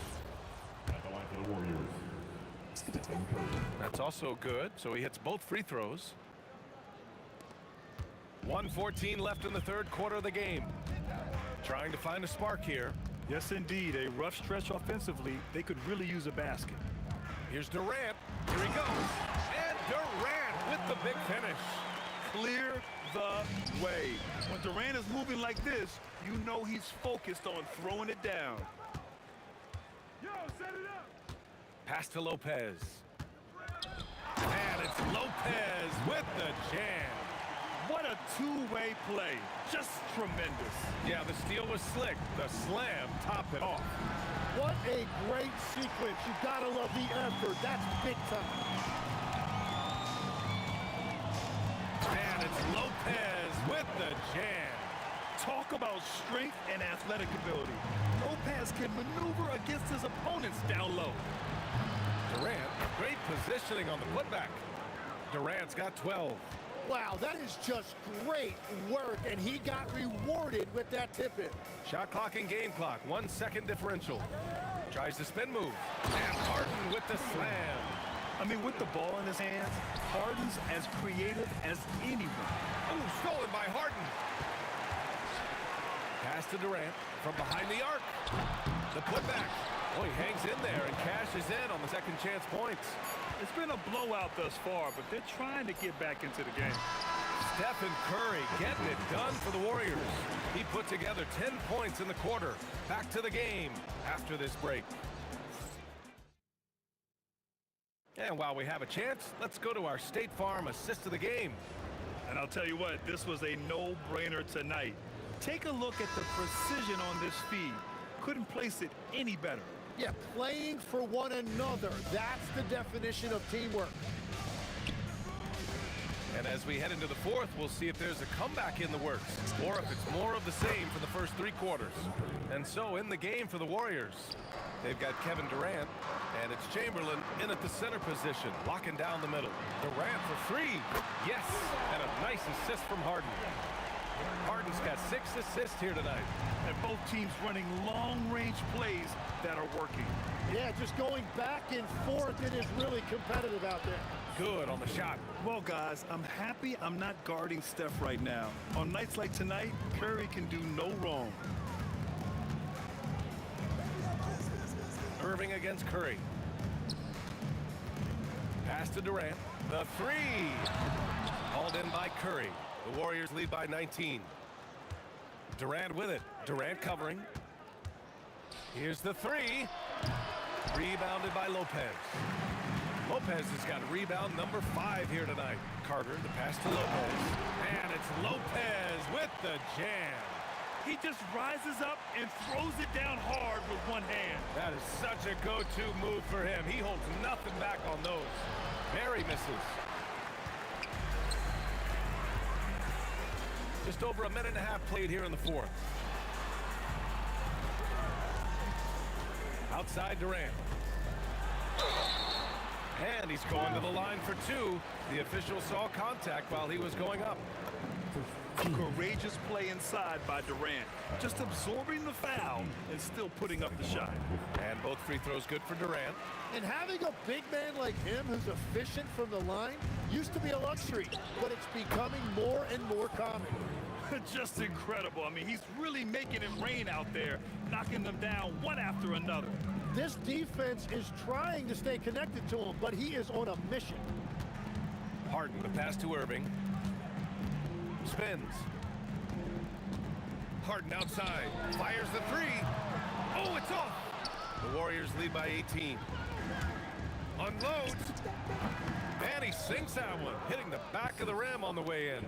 That's also good, so he hits both free throws. 1:14 left in the third quarter of the game. Trying to find a spark here. Yes, indeed. A rough stretch offensively. They could really use a basket. Here's Durant. Here he goes. And Durant with the big finish. Clear the way. When Durant is moving like this, you know he's focused on throwing it down. Yo, set it up. Pass to Lopez. And it's Lopez with the jam. What a two-way play. Just tremendous. Yeah, the steal was slick. The slam topped it off. What a great sequence. You gotta love the effort. That's big time. And it's Lopez with the jam. Talk about strength and athletic ability. Lopez can maneuver against his opponents down low. Durant, great positioning on the putback. Durant's got 12. Wow, that is just great work, and he got rewarded with that tip-in. Shot clock and game clock, 1 second differential. Tries the spin move. And Harden with the slam. I mean, with the ball in his hands, Harden's as creative as anyone. Oh, stolen by Harden. Pass to Durant from behind the arc. The putback. Oh, he hangs in there and cashes in on the second chance points. It's been a blowout thus far, but they're trying to get back into the game. Stephen Curry getting it done for the Warriors. He put together 10 points in the quarter. Back to the game after this break. And while we have a chance, let's go to our State Farm assist of the game. And I'll tell you what, this was a no-brainer tonight. Take a look at the precision on this feed. Couldn't place it any better. Yeah, playing for one another. That's the definition of teamwork. And as we head into the fourth, we'll see if there's a comeback in the works or if it's more of the same for the first 3 quarters. And so in the game for the Warriors, they've got Kevin Durant, and it's Chamberlain in at the center position, locking down the middle. Durant for 3. Yes, and a nice assist from Harden. Harden's got 6 assists here tonight. And both teams running long-range plays that are working. Yeah, just going back and forth. It is really competitive out there. Good on the shot. Well, guys, I'm happy I'm not guarding Steph right now. On nights like tonight, Curry can do no wrong. Irving against Curry. Pass to Durant. The 3. Hauled in by Curry. The Warriors lead by 19. Durant with it. Durant covering. Here's the 3. Rebounded by Lopez. Lopez has got rebound number 5 here tonight. Carter, the pass to Lopez. And it's Lopez with the jam. He just rises up and throws it down hard with one hand. That is such a go-to move for him. He holds nothing back on those. Mary misses. Just over a minute and a half played here in the fourth. Outside Durant. And he's going to the line for two. The official saw contact while he was going up. Courageous play inside by Durant. Just absorbing the foul and still putting up the shot. And both free throws good for Durant. And having a big man like him who's efficient from the line used to be a luxury, but it's becoming more and more common. Just incredible. I mean, he's really making it rain out there, knocking them down one after another. This defense is trying to stay connected to him, but he is on a mission. Harden, the pass to Irving. Spins. Harden outside. Fires the three. Oh, it's off. The Warriors lead by 18. Unloads. And he sinks that one, hitting the back of the rim on the way in.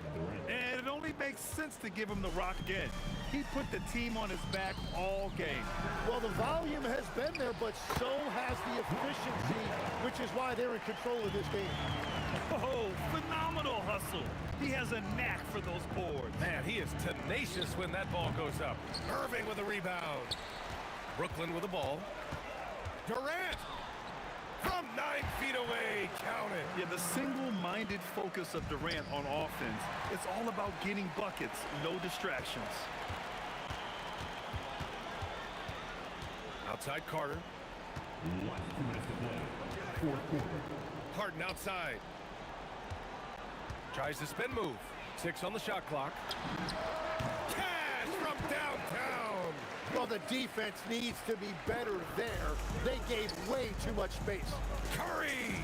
And it only makes sense to give him the rock again. He put the team on his back all game. Well, the volume has been there, but so has the efficiency, which is why they're in control of this game. Oh, phenomenal hustle. He has a knack for those boards. Man, he is tenacious when that ball goes up. Irving with a rebound. Brooklyn with the ball. Durant from 9 feet away. Count it. Yeah, the single-minded focus of Durant on offense, it's all about getting buckets, no distractions. Outside Carter. Harden outside. Tries to spin move. 6 on the shot clock. Cash from downtown. Well, the defense needs to be better there. They gave way too much space. Curry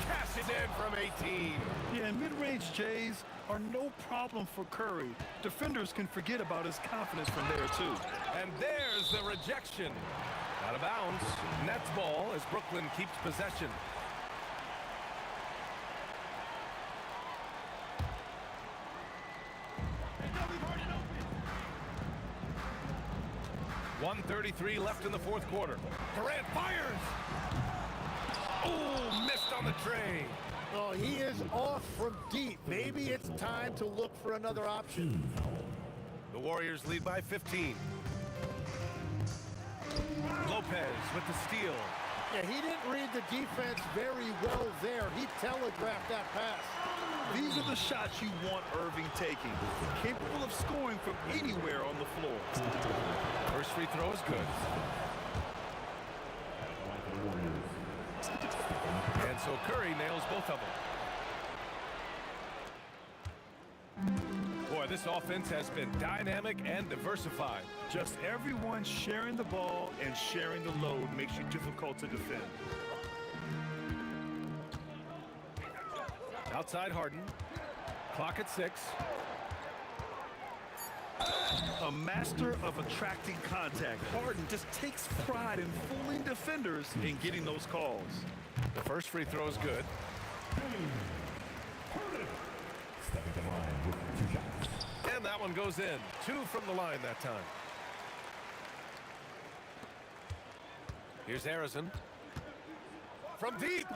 cashes in from 18. Yeah, and mid-range Jays are no problem for Curry. Defenders can forget about his confidence from there, too. And there's the rejection. Out of bounds. Nets ball as Brooklyn keeps possession. .133 left in the fourth quarter. Durant fires. Oh, missed on the tray. Oh, he is off from deep. Maybe it's time to look for another option. The Warriors lead by 15. Lopez with the steal. Yeah, he didn't read the defense very well there. He telegraphed that pass. These are the shots you want Irving taking. Capable of scoring from anywhere on the floor. First free throw is good. And so Curry nails both of them. Boy, this offense has been dynamic and diversified. Just everyone sharing the ball and sharing the load makes you difficult to defend. Outside Harden. Clock at 6. A master of attracting contact. Harden just takes pride in fooling defenders and getting those calls. The first free throw is good. And that one goes in. 2 from the line that time. Here's Harrison. From deep.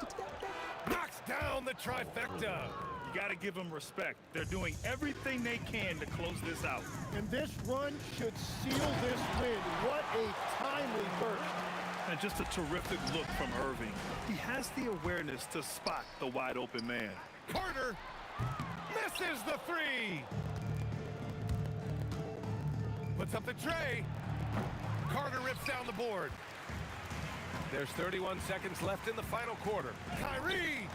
Knocks down the trifecta. You got to give them respect. They're doing everything they can to close this out. And this run should seal this win. What a timely burst. And just a terrific look from Irving. He has the awareness to spot the wide open man. Carter misses the 3. Puts up the tray. Carter rips down the board. There's 31 seconds left in the final quarter. Kyrie!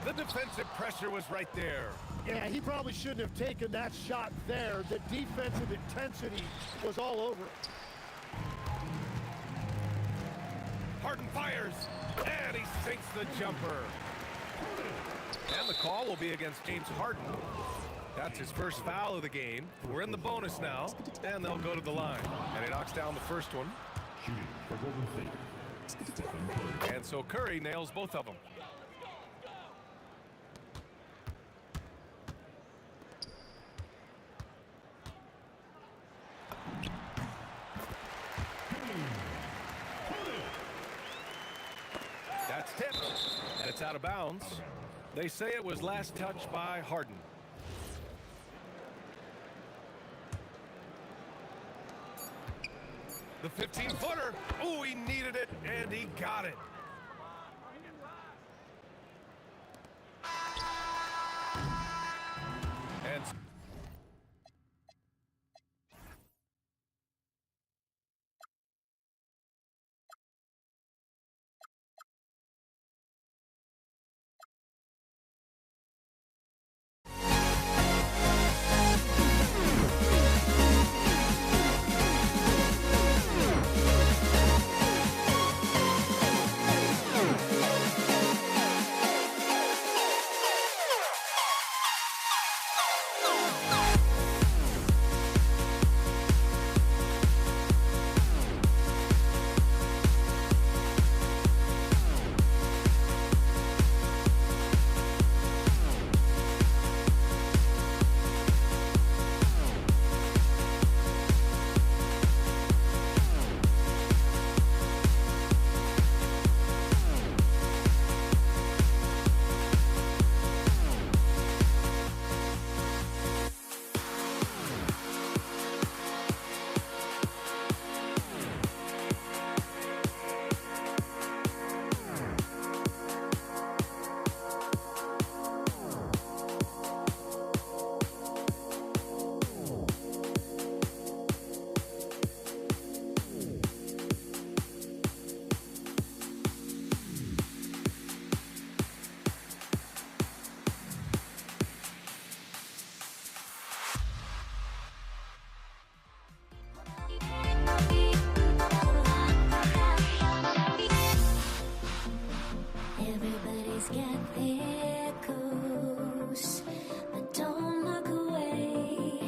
The defensive pressure was right there. Yeah, he probably shouldn't have taken that shot there. The defensive intensity was all over it. Harden fires, and he sinks the jumper. And the call will be against James Harden. That's his first foul of the game. We're in the bonus now, and they'll go to the line. And he knocks down the first one. And so Curry nails both of them. It's out of bounds. They say it was last touched by Harden. The 15-footer. Oh, he needed it, and he got it. And Everybody's got their goals, but don't look away.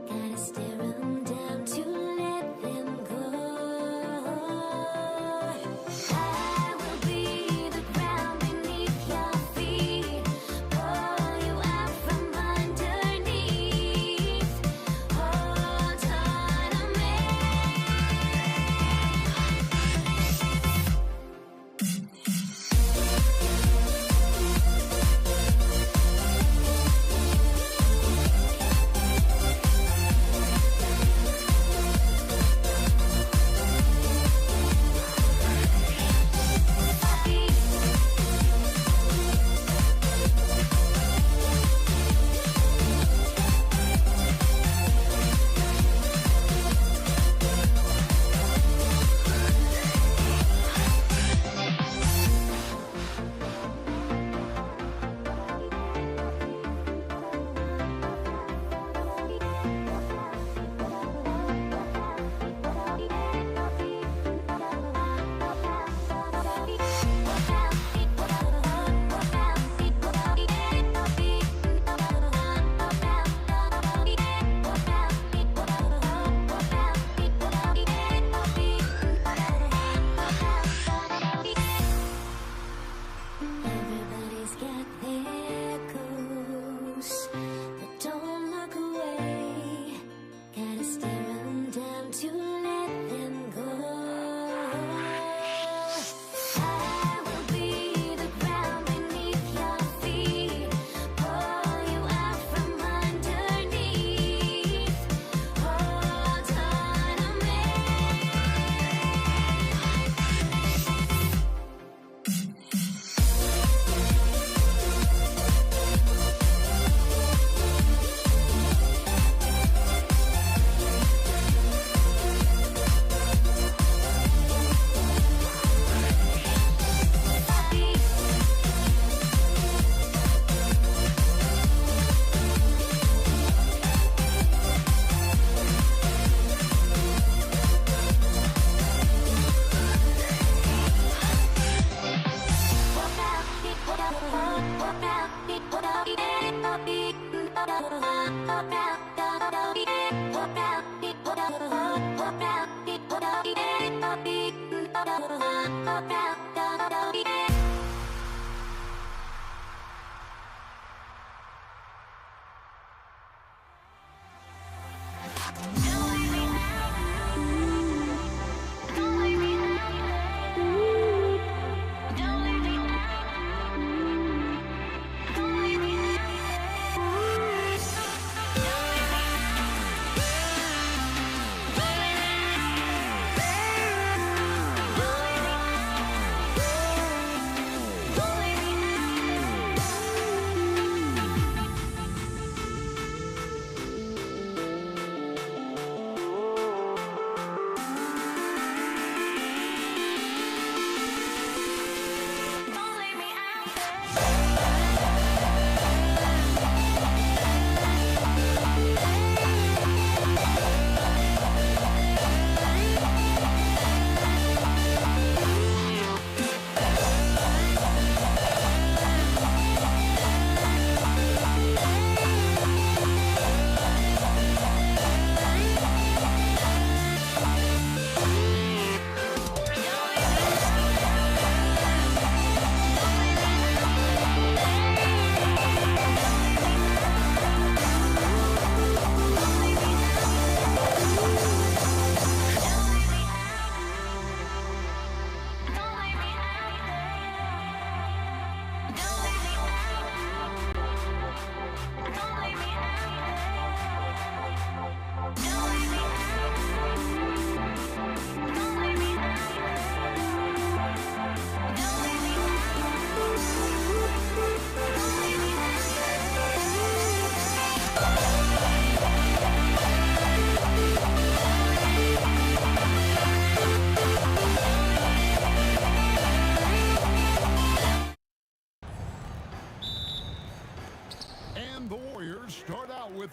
Gotta stare 'em down to let them go. I will be the ground beneath your feet, pull you out from underneath. Hold on to me. Everybody's got their goals, but don't look away. Gotta stare 'em down to let them go. I will be the ground beneath your feet, pull you out from underneath. Hold on to me.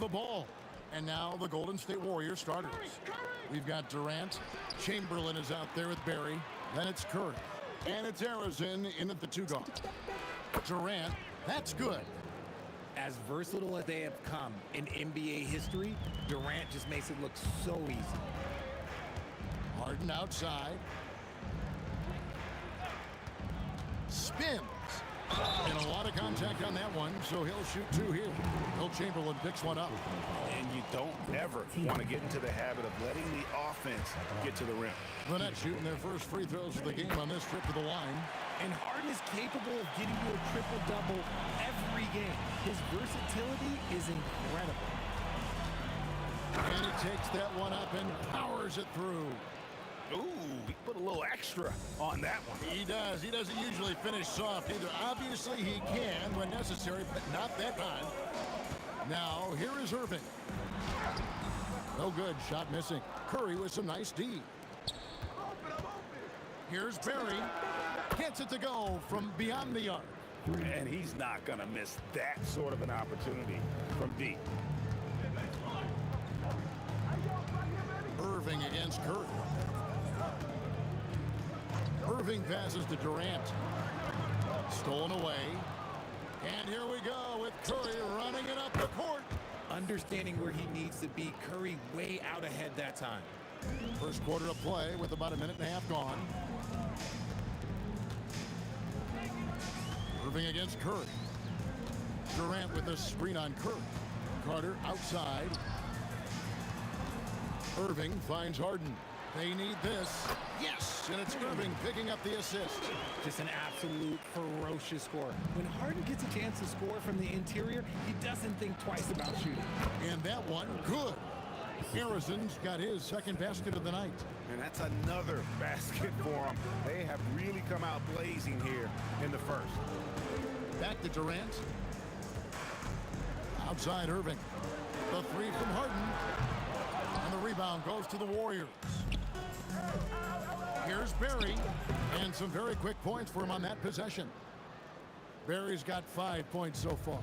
the ball. And now the Golden State Warriors starters. We've got Durant. Chamberlain is out there with Barry. Then it's Curry. And it's Arizin in at the 2 guard. Durant, that's good. As versatile as they have come in NBA history, Durant just makes it look so easy. Harden outside. Spins. And a lot of contact on that one, so he'll shoot 2 here. Will Chamberlain picks one up. And you don't ever want to get into the habit of letting the offense get to the rim. The Nets shooting their first free throws of the game on this trip to the line. And Harden is capable of getting you a triple-double every game. His versatility is incredible. And he takes that one up and powers it through. Ooh, he put a little extra on that one. He does. He doesn't usually finish soft either. Obviously, he can when necessary, but not that time. Now, here is Irving. No good. Shot missing. Curry with some nice D. Here's Barry. Gets it to go from beyond the arc. And he's not going to miss that sort of an opportunity from deep. Irving against Curry. Irving passes to Durant. Stolen away. And here we go with Curry running it up the court. Understanding where he needs to be, Curry way out ahead that time. First quarter of play with about a minute and a half gone. Irving against Curry. Durant with a screen on Curry. Carter outside. Irving finds Harden. They need this. Yes, and it's Irving picking up the assist. Just an absolute ferocious score. When Harden gets a chance to score from the interior, he doesn't think twice about shooting. And that one, good. Harrison's got his second basket of the night. And that's another basket for them. They have really come out blazing here in the first. Back to Durant. Outside Irving. The 3 from Harden. And the rebound goes to the Warriors. Here's Barry. And some very quick points for him on that possession. Barry's got 5 points so far.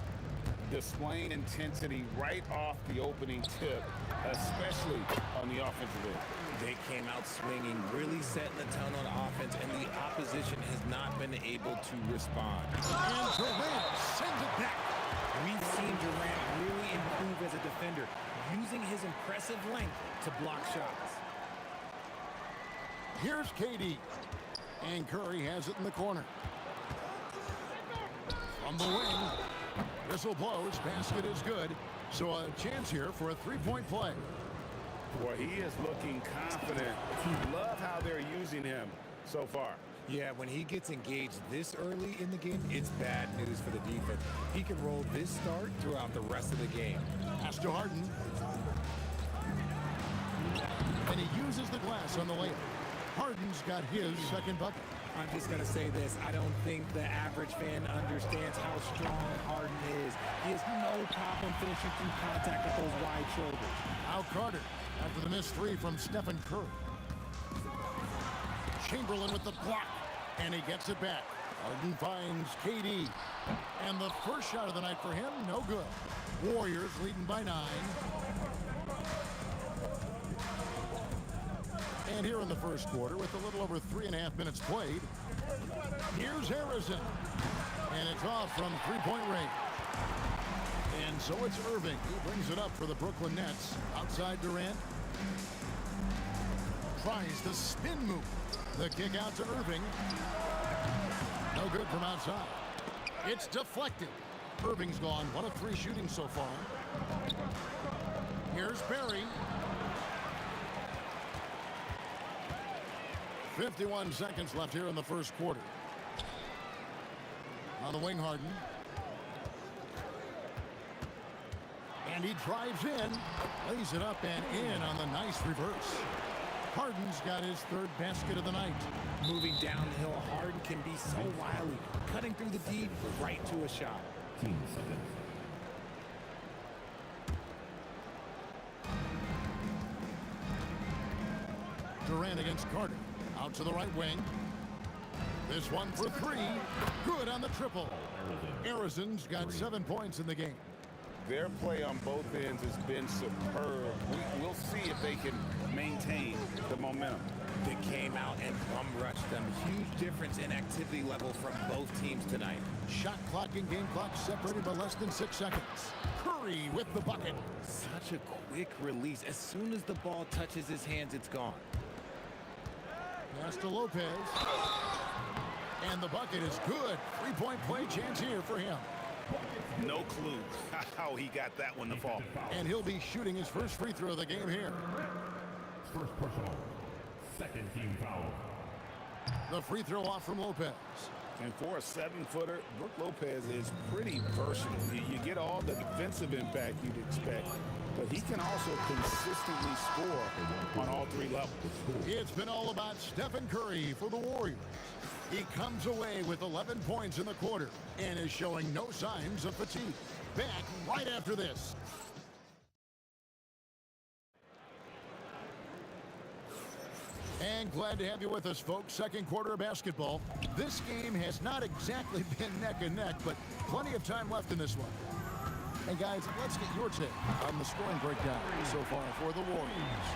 Displaying intensity right off the opening tip, especially on the offensive end. They came out swinging, really setting the tone on offense, and the opposition has not been able to respond. And Durant sends it back. We've seen Durant really improve as a defender, using his impressive length to block shots. Here's KD. And Curry has it in the corner. From the wing. Whistle blows. Basket is good. So a chance here for a 3-point play. Boy, he is looking confident. Love how they're using him so far. Yeah, when he gets engaged this early in the game, it's bad news for the defense. He can roll this start throughout the rest of the game. Pass to Harden. And he uses the glass on the layup. Harden's got his second bucket. I'm just going to say this. I don't think the average fan understands how strong Harden is. He has no problem finishing through contact with those wide shoulders. Now Carter after the missed 3 from Stephen Curry. Chamberlain with the block. And he gets it back. Harden finds KD. And the first shot of the night for him, no good. Warriors leading by 9. And here in the first quarter, with a little over 3.5 minutes played, here's Harrison. And it's off from 3-point range. And so it's Irving who brings it up for the Brooklyn Nets. Outside Durant. Tries the spin move. The kick out to Irving. No good from outside. It's deflected. Irving's gone 1 of 3 shooting so far. Here's Barry. 51 seconds left here in the first quarter. On the wing, Harden. And he drives in, lays it up and in on the nice reverse. Harden's got his 3rd basket of the night. Moving downhill, Harden can be so wily, cutting through the deep right to a shot. Durant against Carter. Out to the right wing. This one for 3. Good on the triple. Arizon's got 7 points in the game. their play on both ends has been superb. We'll see if they can maintain the momentum. They came out and bum rushed them. Huge difference in activity level from both teams tonight. Shot clock and game clock separated by less than 6 seconds. Curry with the bucket. Such a quick release. As soon as the ball touches his hands, it's gone. Pass to Lopez. And the bucket is good. 3-point play chance here for him. No clue how he got that one to fall. And he'll be shooting his first free throw of the game here. First personal. Second team foul. The free throw off from Lopez. And for a 7-footer, Brook Lopez is pretty versatile. You get all the defensive impact you'd expect, but he can also consistently score on all 3 levels. It's been all about Stephen Curry for the Warriors. He comes away with 11 points in the quarter and is showing no signs of fatigue. Back right after this. And glad to have you with us, folks. Second quarter of basketball. This game has not exactly been neck and neck, but plenty of time left in this one. And guys, let's get your take on the scoring breakdown so far for the Warriors.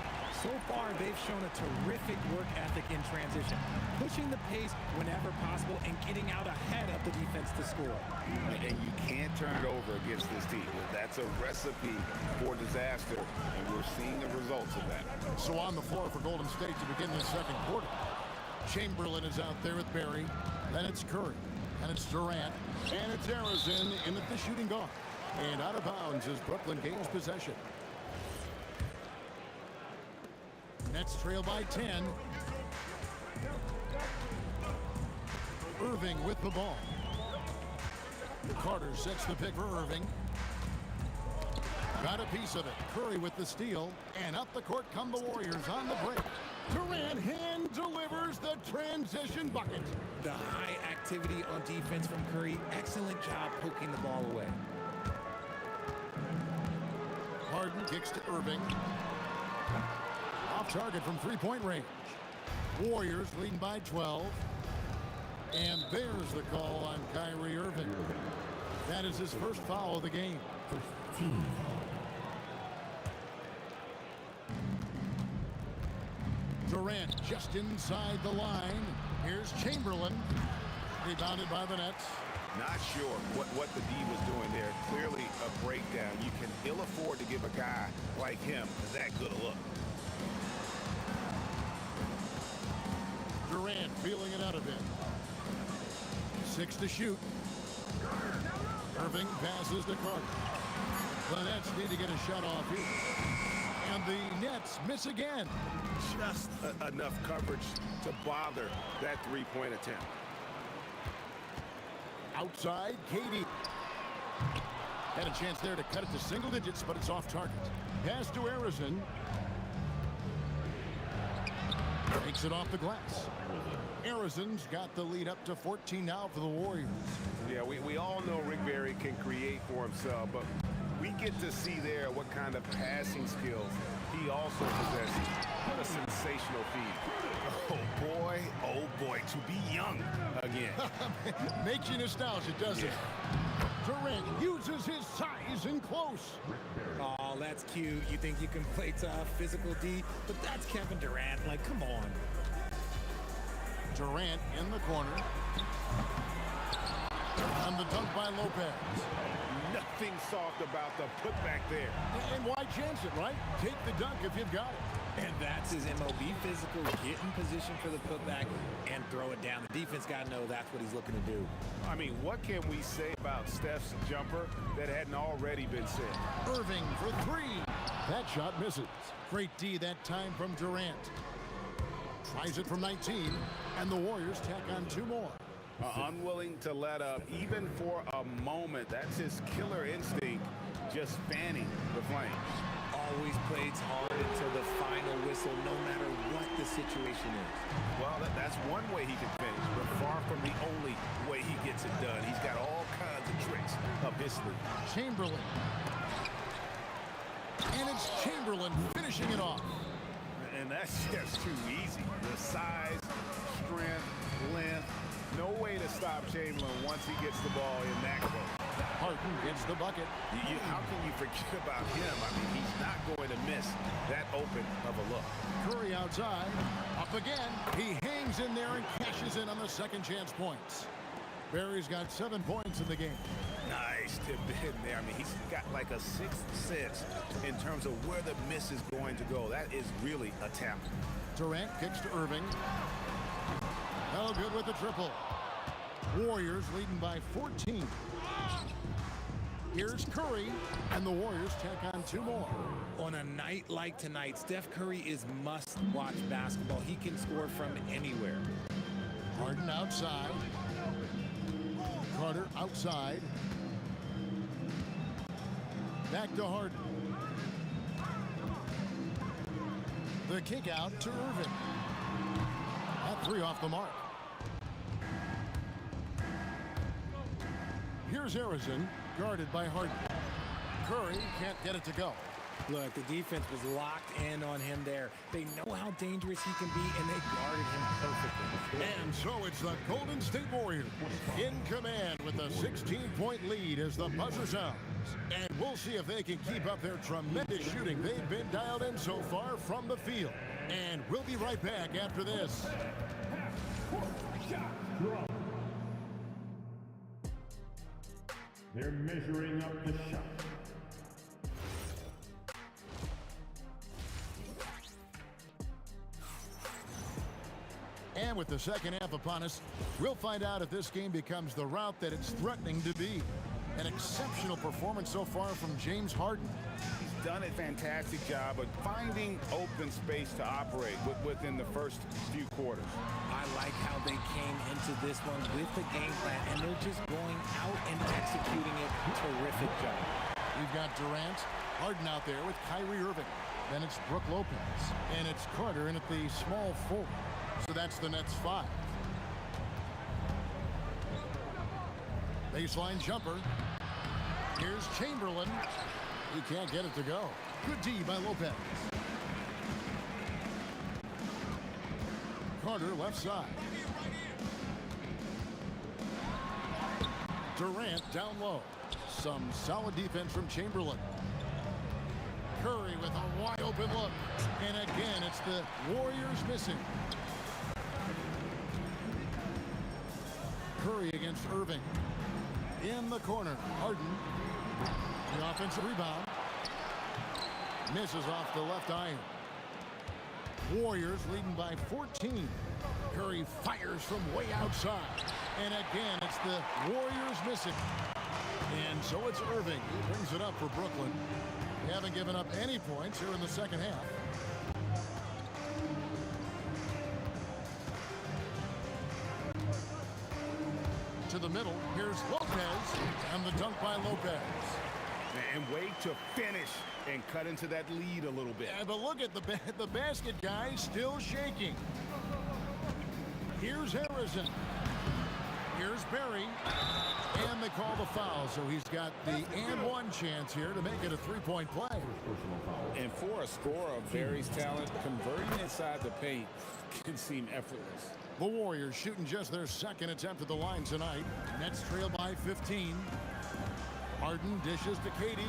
So far, they've shown a terrific work ethic in transition, pushing the pace whenever possible and getting out ahead of the defense to score. And you can't turn it over against this team. That's a recipe for disaster, and we're seeing the results of that. So on the floor for Golden State to begin the second quarter. Chamberlain is out there with Barry. Then it's Curry. And it's Durant. And it's Arizona in at the shooting guard. And out of bounds as Brooklyn gains possession. Nets trail by 10. Irving with the ball. Carter sets the pick for Irving. Got a piece of it. Curry with the steal. And up the court come the Warriors on the break. Durant hand delivers the transition bucket. The high activity on defense from Curry. Excellent job poking the ball away. Harden kicks to Irving. Off target from 3-point range. Warriors leading by 12. And there's the call on Kyrie Irving. That is his first foul of the game. Durant just inside the line. Here's Chamberlain. Rebounded by the Nets. Not sure what the D was doing there. Clearly a breakdown. You can ill afford to give a guy like him that good a look. Durant feeling it out a bit. 6 to shoot. Irving passes to Carter. The Nets need to get a shot off here. And the Nets miss again. Just enough coverage to bother that 3-point attempt. Outside, Katie. Had a chance there to cut it to single digits, but it's off target. Pass to Arizona. Takes it off the glass. Arizona's got the lead up to 14 now for the Warriors. Yeah, we all know Rick Barry can create for himself, but we get to see there what kind of passing skills he also possesses. What a sensational feat. Oh boy, to be young again. Makes you nostalgic, doesn't it? Durant uses his size and close. Oh, that's cute. You think you can play tough, physical D, but that's Kevin Durant. Like, come on. Durant in the corner. On the dunk by Lopez. Nothing soft about the putback there. And why chance it, right? Take the dunk if you've got it. And that's his MO. Be physical, get in position for the putback, and throw it down. The defense got to know that's what he's looking to do. I mean, what can we say about Steph's jumper that hadn't already been said? Irving for 3. That shot misses. Great D that time from Durant. Tries it from 19, and the Warriors tack on 2 more. Unwilling to let up, even for a moment. That's his killer instinct, just fanning the flames. Always plays hard until the final whistle, no matter what the situation is. Well, that's one way he can finish, but far from the only way he gets it done. He's got all kinds of tricks up his sleeve. Chamberlain. And it's Chamberlain finishing it off. And that's just too easy. The size, strength, length, no way to stop Chamberlain once he gets the ball in that close. Harden gets the bucket. How can you forget about him? I mean, he's not going to miss that open of a look. Curry outside. Up again. He hangs in there and cashes in on the second chance points. Barry's got 7 points in the game. Nice tip in there. I mean, he's got like a sixth sense in terms of where the miss is going to go. That is really a tap. Durant kicks to Irving. No good with the triple. Warriors leading by 14. Here's Curry, and the Warriors tack on 2 more. On a night like tonight, Steph Curry is must-watch basketball. He can score from anywhere. Harden outside. Carter outside. Back to Harden. The kick out to Irving. That 3 off the mark. Here's Harrison, guarded by Harden. Curry can't get it to go. Look, the defense was locked in on him there. They know how dangerous he can be, and they guarded him perfectly. And so it's the Golden State Warriors in command with a 16-point lead as the buzzer sounds. And we'll see if they can keep up their tremendous shooting they've been dialed in so far from the field. And we'll be right back after this. They're measuring up the shot. And with the second half upon us, we'll find out if this game becomes the route that it's threatening to be. An exceptional performance so far from James Harden. He's done a fantastic job of finding open space to operate within the first few quarters. I like how they came into this one with the game plan, and they're just going out and executing it. Terrific job. We've got Durant, Harden out there with Kyrie Irving. Then it's Brook Lopez. And it's Carter in at the small forward. So that's the Nets 5. Baseline jumper. Here's Chamberlain. He can't get it to go. Good D by Lopez. Carter left side. Durant down low. Some solid defense from Chamberlain. Curry with a wide open look. And again, it's the Warriors missing. Curry against Irving. In the corner, Harden. The offensive rebound. Misses off the left iron. Warriors leading by 14. Curry fires from way outside. And again, it's the Warriors missing. And so it's Irving who brings it up for Brooklyn. They haven't given up any points here in the second half. To the middle, here's Lopez, and the dunk by Lopez. And way to finish and cut into that lead a little bit. Yeah, but look at the basket guy still shaking. Here's Harrison. Here's Barry. And they call the foul, so he's got the and one chance here to make it a three-point play. And for a scorer of Barry's talent, converting inside the paint can seem effortless. The Warriors shooting just their second attempt at the line tonight. Nets trail by 15. Harden dishes to KD.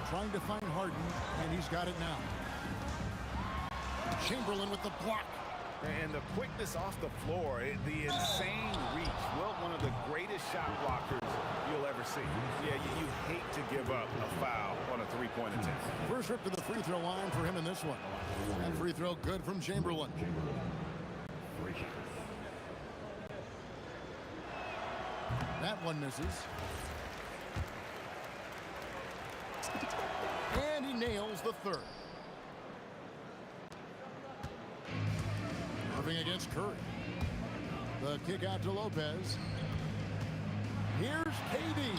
Trying to find Harden, and he's got it now. Chamberlain with the block. And the quickness off the floor, the insane reach. Well, one of the greatest shot blockers you'll ever see. Yeah, you hate to give up a foul on a three-point attempt. First trip to the free throw line for him in this one. And free throw good from Chamberlain. That one misses. And he nails the third. Irving against Curry. The kick out to Lopez. Here's KD.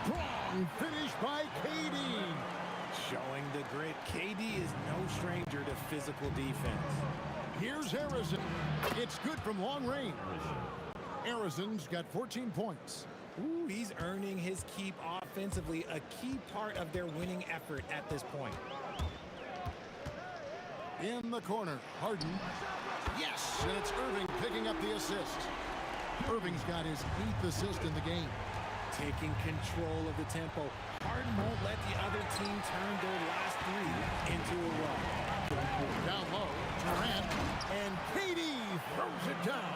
Strong finish by KD. Showing the grit. KD is no stranger to physical defense. Here's Harrison. It's good from long range. Harrison's got 14 points. Ooh, he's earning his keep offensively, a key part of their winning effort at this point. In the corner, Harden. Yes, and it's Irving picking up the assist. Irving's got his 8th assist in the game. taking control of the tempo. Harden won't let the other team turn their last three into a run. Down low, Durant, and KD throws it down.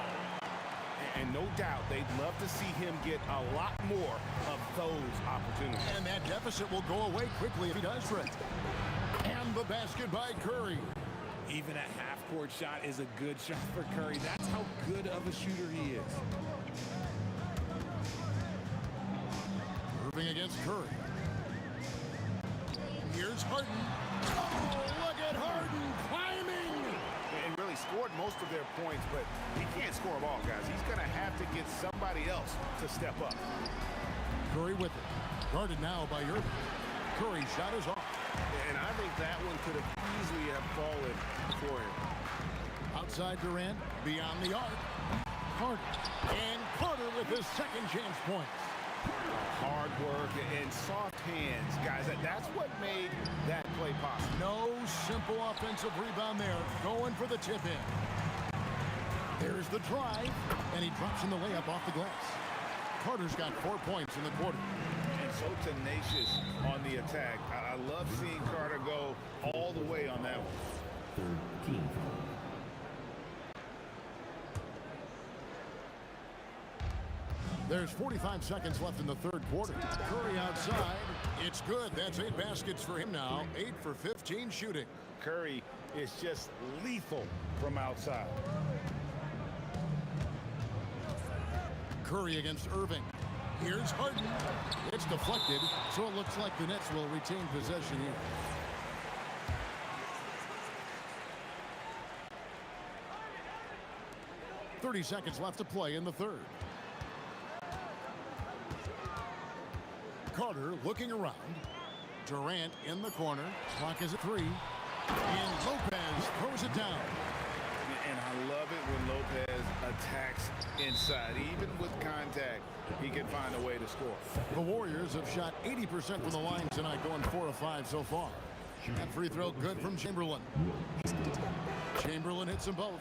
And no doubt, they'd love to see him get a lot more of those opportunities. And that deficit will go away quickly if he does, Rick. And the basket by Curry. Even a half-court shot is a good shot for Curry. That's how good of a shooter he is. Irving against Curry. Here's Harden. Oh, look at Harden climbing. And really scored most of their points, but he can't score them all, guys. He's going to have to get somebody else to step up. Curry with it. Guarded now by Irving. Curry's shot is off. And I think that one could have easily have fallen for him. Outside Durant, beyond the arc. Harden. And Carter with his second chance points. Hard work and soft hands, guys. That's what made that play possible. No simple offensive rebound there. Going for the tip in. There's the drive, and he drops in the layup off the glass. Carter's got 4 points in the quarter. And so tenacious on the attack. I love seeing Carter go all the way on that one. 13. There's 45 seconds left in the third quarter. Curry outside. It's good. That's 8 baskets for him now. 8 for 15 shooting. Curry is just lethal from outside. Curry against Irving. Here's Harden. It's deflected, so it looks like the Nets will retain possession here. .30 seconds left to play in the third. Carter looking around. Durant in the corner. Clock is at 3. And Lopez throws it down. And I love it when Lopez attacks inside. Even with contact, he can find a way to score. The Warriors have shot 80% from the line tonight, going 4 of 5 so far. That free throw good from Chamberlain. Chamberlain hits them both.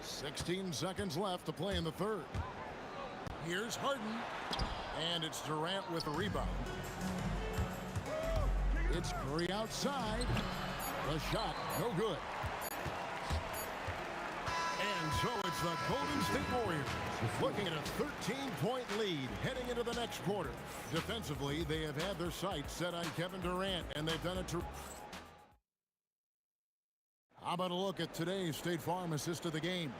16 seconds left to play in the third. Here's Harden, and it's Durant with the rebound. It's Curry outside. The shot, no good. And so it's the Golden State Warriors looking at a 13-point lead heading into the next quarter. Defensively, they have had their sights set on Kevin Durant, and they've done it. How about a look at today's State Farm assist of the game?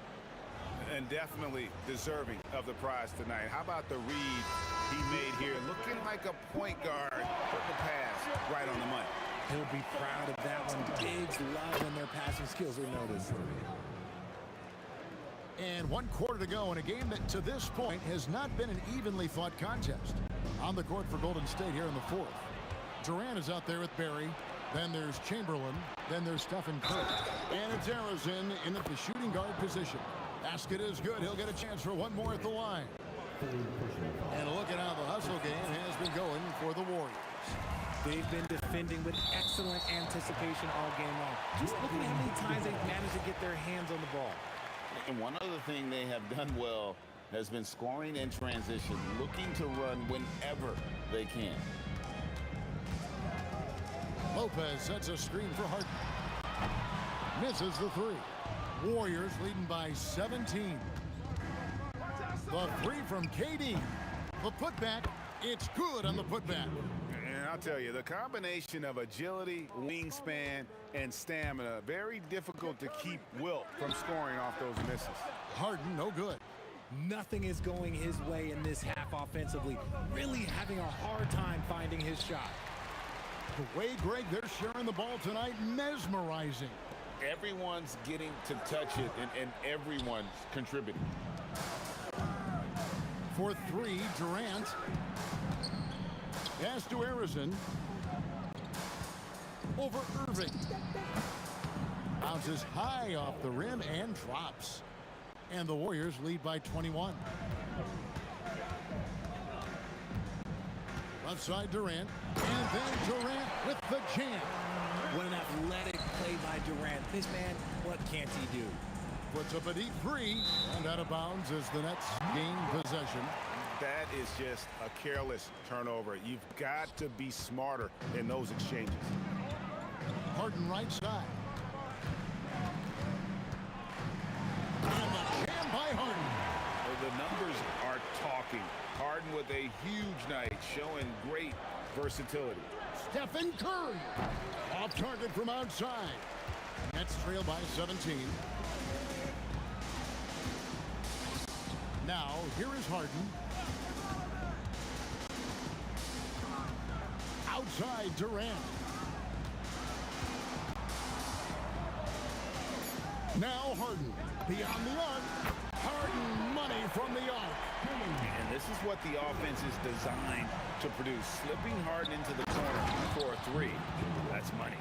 And definitely deserving of the prize tonight. How about the read he made here? Looking like a point guard. Put the pass right on the money. He'll be proud of that one. Bigs love when their passing skills are noticed. And 1 quarter to go in a game that to this point has not been an evenly fought contest. On the court for Golden State here in the fourth. Durant is out there with Barry. Then there's Chamberlain. Then there's Stephen Curry. And it's Arizona in the shooting guard position. Basket is good. He'll get a chance for one more at the line. And look at how the hustle game has been going for the Warriors. They've been defending with excellent anticipation all game long. Just look at how many times they've managed to get their hands on the ball. And one other thing they have done well has been scoring in transition, looking to run whenever they can. Lopez sets a screen for Harden. Misses the 3. Warriors leading by 17. The 3 from KD. The putback, it's good on the putback. And I'll tell you, the combination of agility, wingspan, and stamina, very difficult to keep Wilt from scoring off those misses. Harden, no good. Nothing is going his way in this half offensively. Really having a hard time finding his shot. The way, Greg, they're sharing the ball tonight, mesmerizing. Everyone's getting to touch it, and everyone's contributing. For 3, Durant. Pass to Arizona. Over Irving. Bounces high off the rim and drops. And the Warriors lead by 21. Left side Durant. And then Durant with the jam. What an athletic play by Durant. This man, what can't he do? Puts up a deep three, and out of bounds as the Nets gain possession. That is just a careless turnover. You've got to be smarter in those exchanges. Harden right side. And the jam by Harden. The numbers are talking. Harden with a huge night, showing great versatility. Stephen Curry. Off target from outside. Nets trail by 17. Now, here is Harden. Outside Durant. Now Harden. Beyond the arc. Harden money from the arc. And this is what the offense is designed to produce. Slipping Harden into the corner for a three. That's money.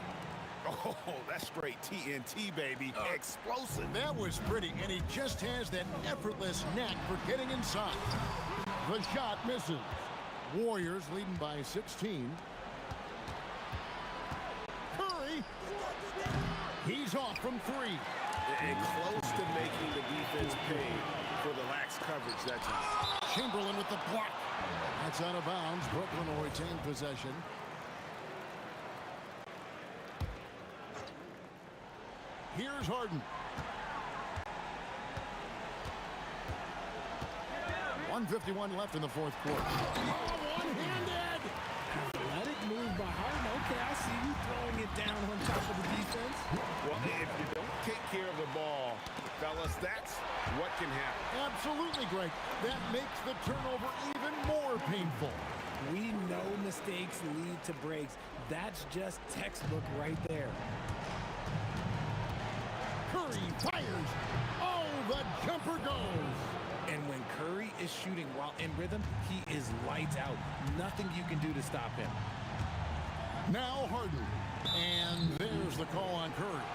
Oh, that's straight TNT, baby. Explosive. That was pretty, and he just has that effortless knack for getting inside. The shot misses. Warriors leading by 16. Curry. He's off from three. And close to making the defense pay for the lax coverage that time. Chamberlain with the block. That's out of bounds. Brooklyn will retain possession. Here's Harden. 1:51 left in the fourth quarter. Oh, one-handed! Athletic move by Harden. Okay, I see you throwing it down on top of the defense. Well, if you don't take care of the ball, fellas, that's what can happen. Absolutely, Greg. That makes the turnover even more painful. We know mistakes lead to breaks. That's just textbook right there. Curry fires. Oh, the jumper goes. And when Curry is shooting while in rhythm, he is lights out. Nothing you can do to stop him. Now Harden. And there's the call on Curry.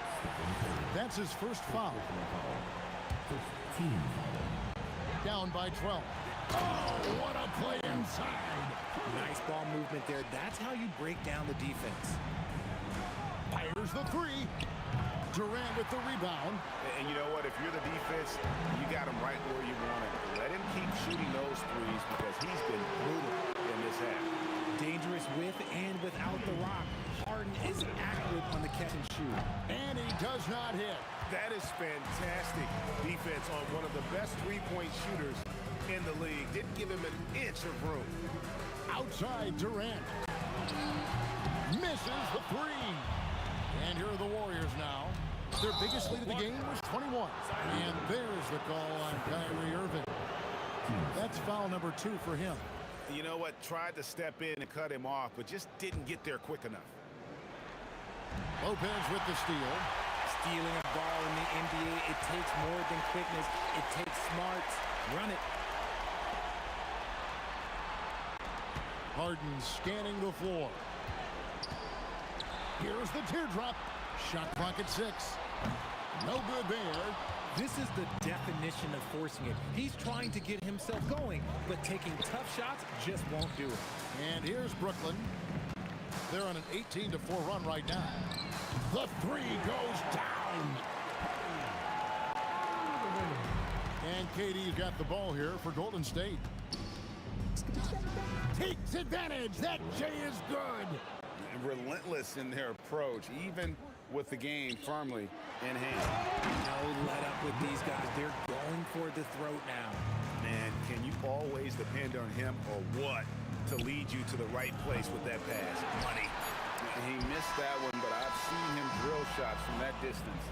That's his first foul. Down by 12. Oh, what a play inside. Nice ball movement there. That's how you break down the defense. Fires the three. Durant with the rebound. And you know what? If you're the defense, you got him right where you want him. Let him keep shooting those threes because he's been brutal in this half. Dangerous with and without the rock. Harden is accurate on the catch and shoot. And he does not hit. That is fantastic defense on one of the best three-point shooters in the league. Didn't give him an inch of room. Outside Durant. Misses the three. And here are the Warriors now. Their biggest lead of the game was 21. And there's the call on Kyrie Irving. That's foul number 2 for him. You know what? Tried to step in and cut him off, but just didn't get there quick enough. Lopez with the steal. Stealing a ball in the NBA, it takes more than quickness. It takes smarts. Run it. Harden scanning the floor. Here's the teardrop. Shot clock at 6. No good there. This is the definition of forcing it. He's trying to get himself going, but taking tough shots just won't do it. And here's Brooklyn. They're on an 18-4 run right now. The three goes down. And KD's got the ball here for Golden State. Takes advantage. That J is good. And relentless in their approach, even with the game firmly in hand. No let up with these guys. They're going for the throat now. Man, can you always depend on him or what to lead you to the right place with that pass? Money. He missed that one, but I've seen him drill shots from that distance.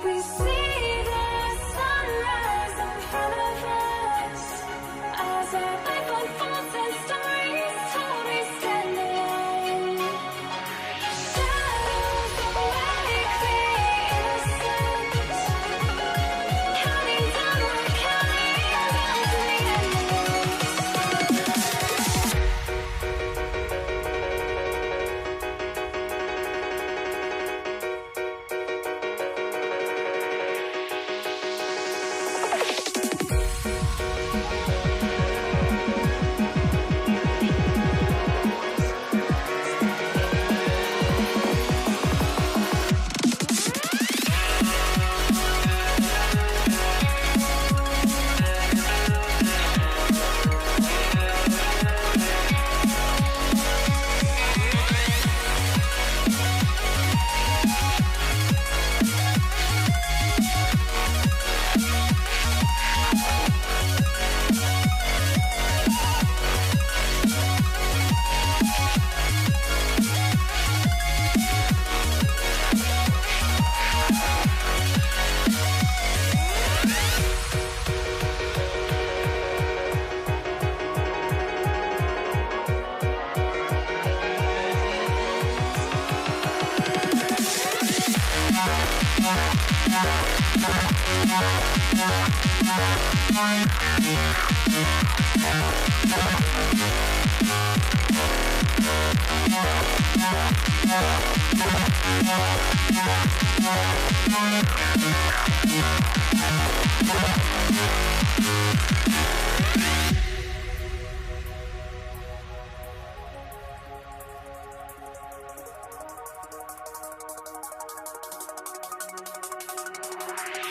We see the sunrise in front of us. As our life unfolds and stories told, we stand alone. Shadows awake the innocence. Counting down, we're counting down to the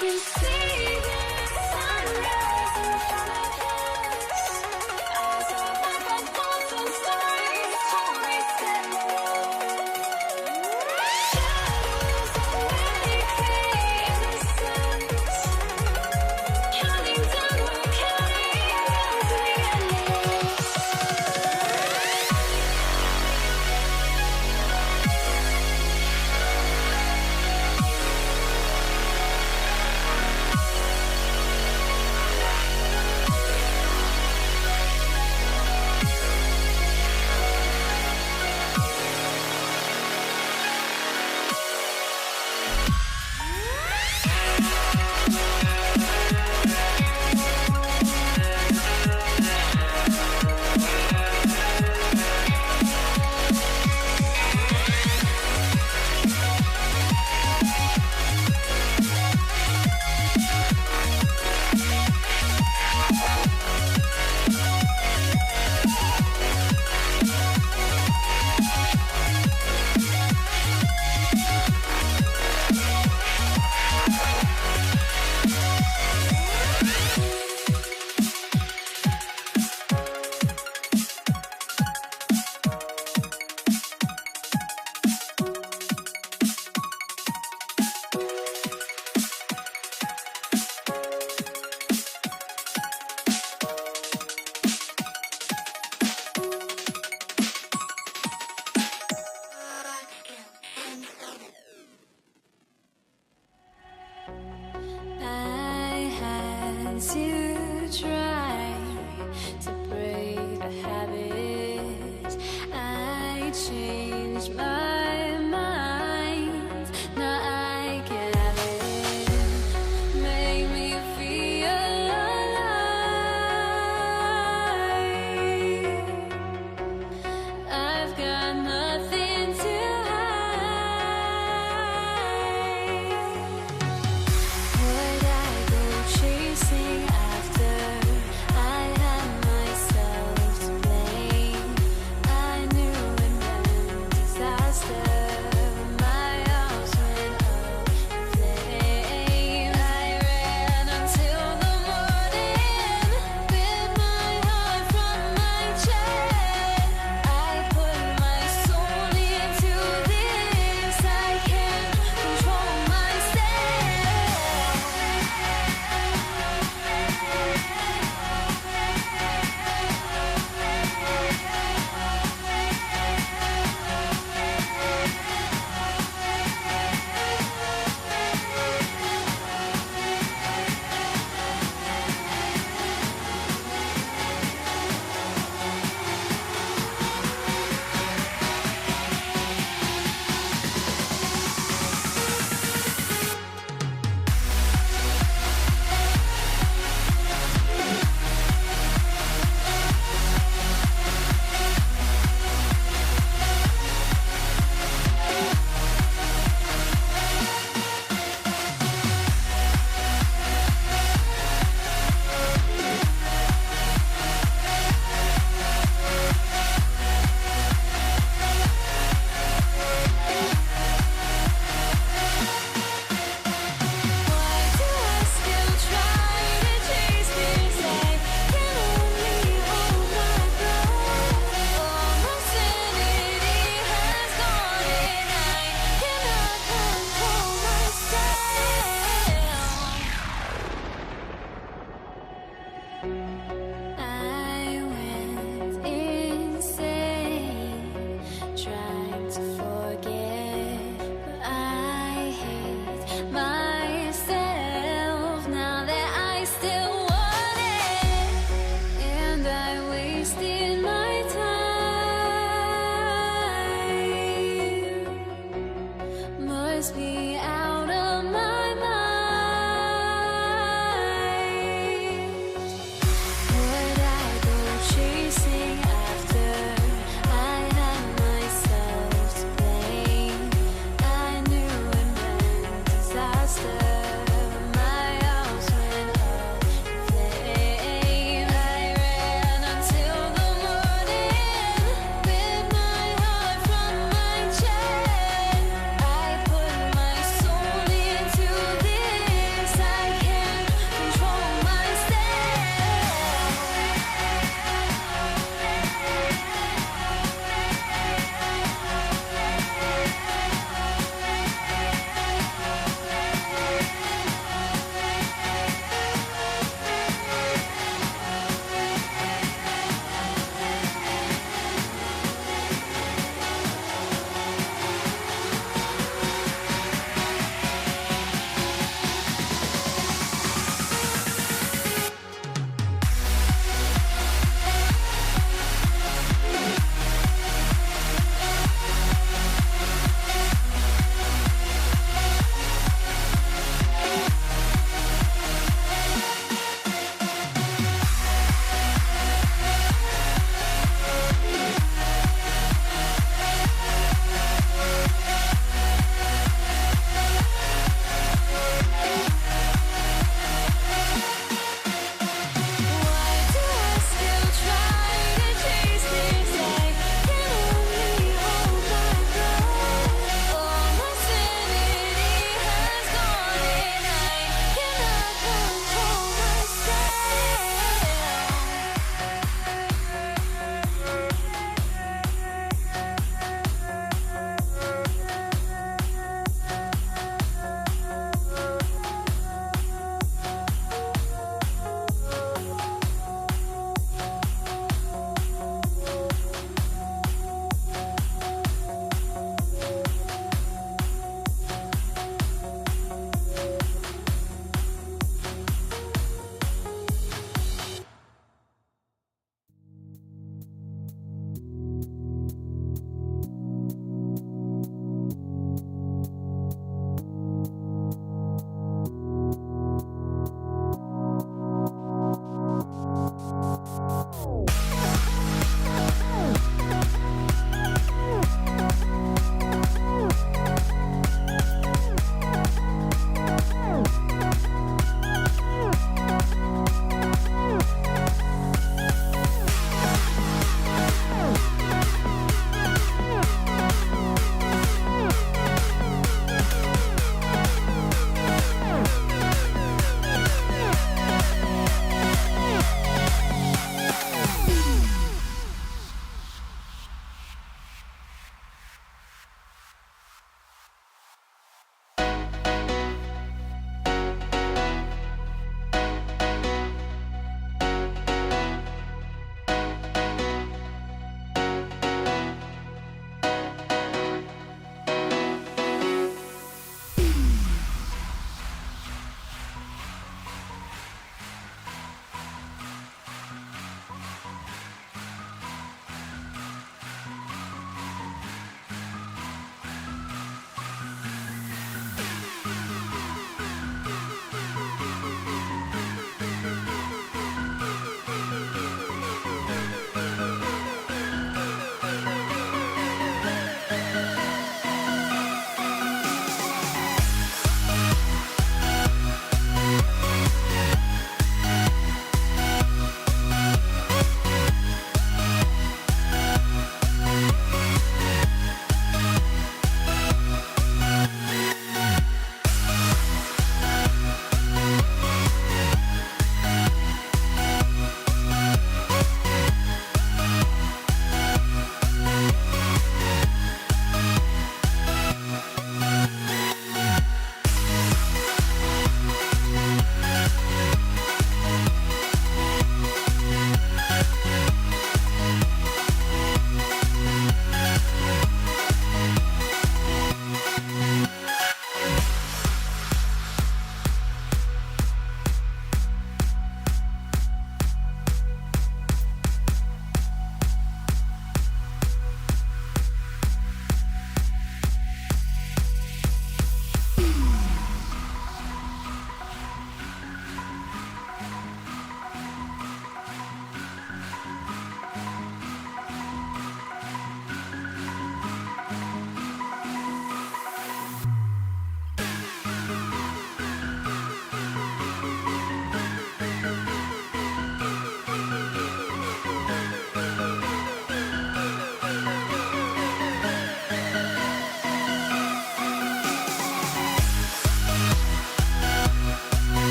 We see the sunrise in front of us. As our life unfolds and stories told, we stand alone. Shadows awake the innocence. Counting down, we're counting down to the endless.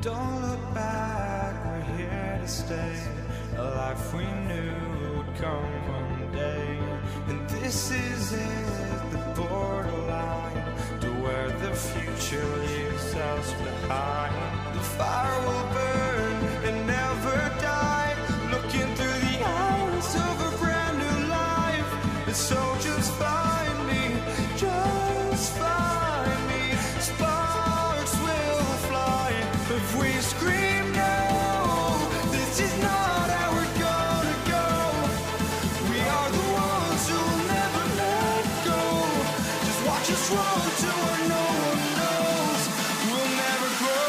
Don't look back, we're here to stay. A life we knew would come one day. And this is it, the borderline to where the future leaves us behind. The fire will burn and never die. Looking through the eyes of a brand new life. And so just find me, just find me. Sparks will fly if we scream no. This is not how we're gonna go. We are the ones who will never let go. Just watch us run to where no one knows. We'll never grow.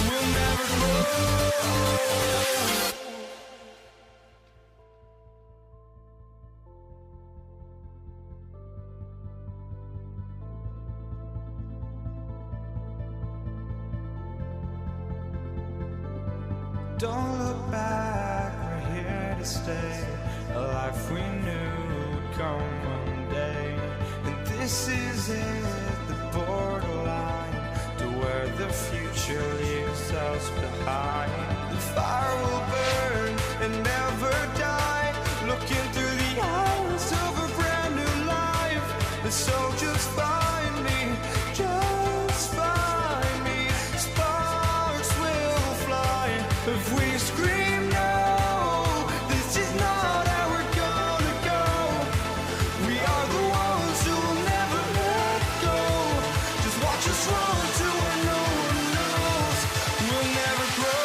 We'll never grow. Don't look back, we're here to stay. A life we knew would come one day. And this is it, the borderline to where the future leaves us behind. The fire will burn and never die, looking through the eyes of a brand new life. And so just find me, just find me. Sparks will fly if we scream no. This is not how we're gonna go. We are the ones who will never let go. Just watch us run to where no one knows. We'll never grow.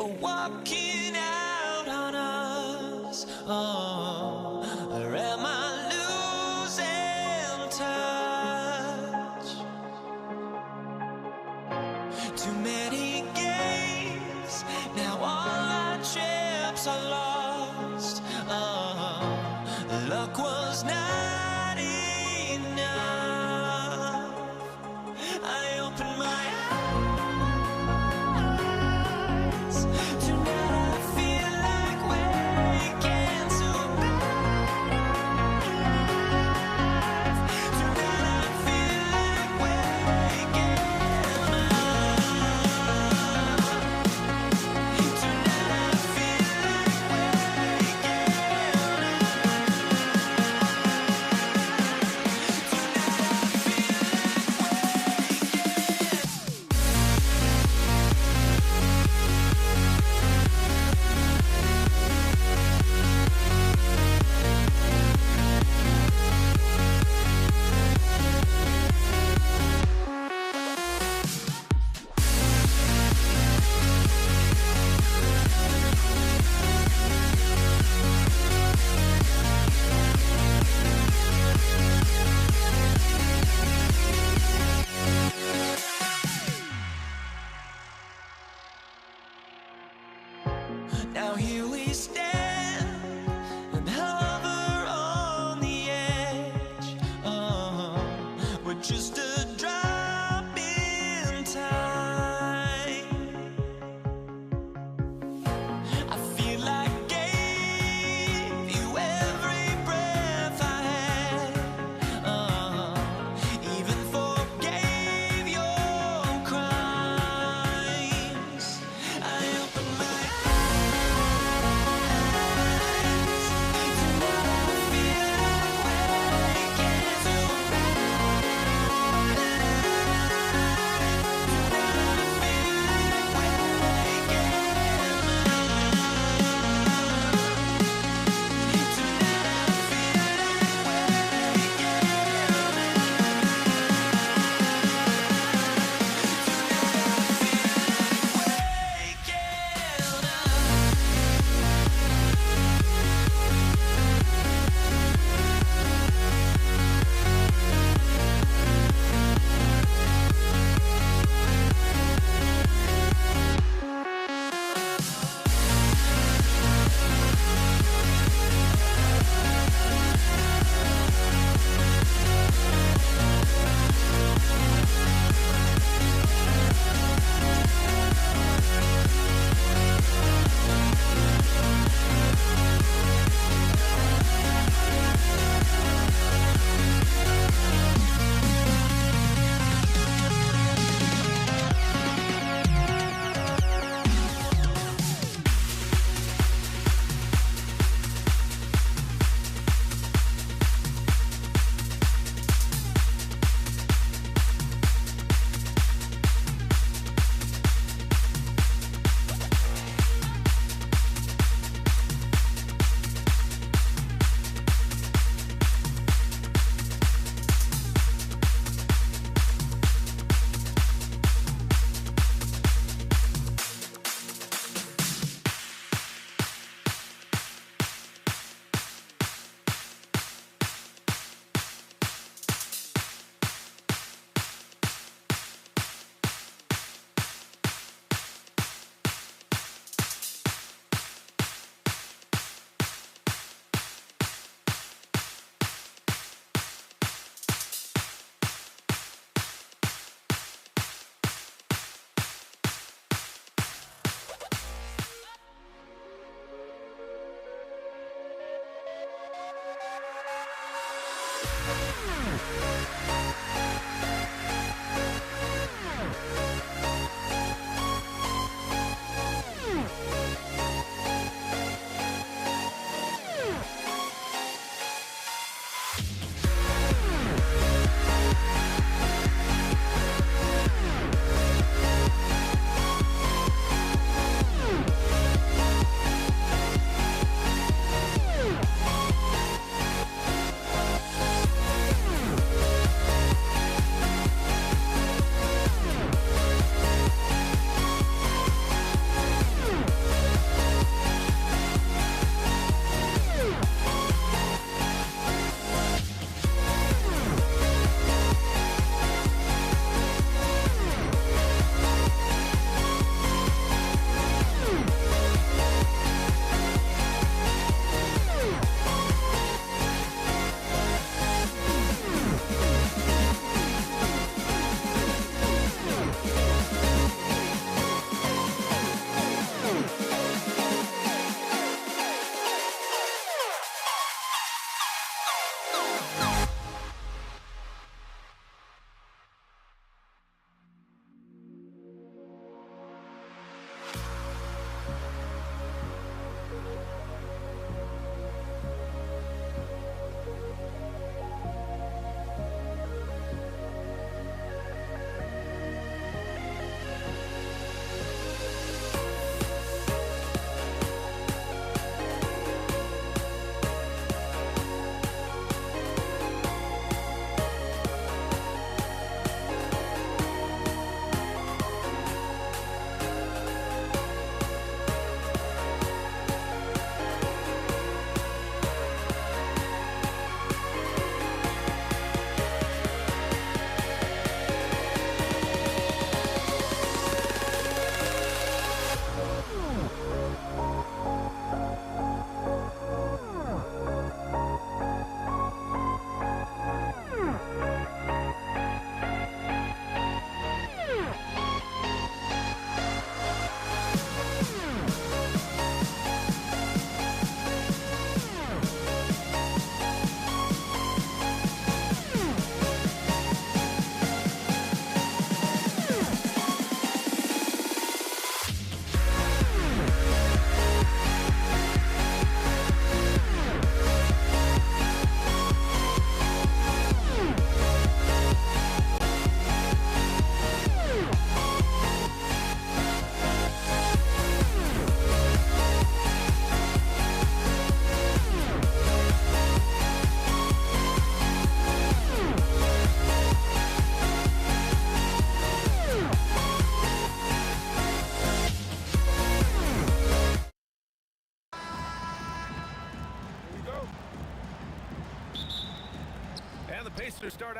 for walking out on us? Oh, or am I losing touch? Too many games, now all our chips are lost. Oh, luck was not enough. I opened my eyes. Tonight I feel like waking to a better life. Tonight I feel like waking up. Tonight I feel like waking Now here we stand and hover on the edge. Oh, we're just a drop in time. I feel like gave you every breath I had. Oh, even forgave your crimes. I opened my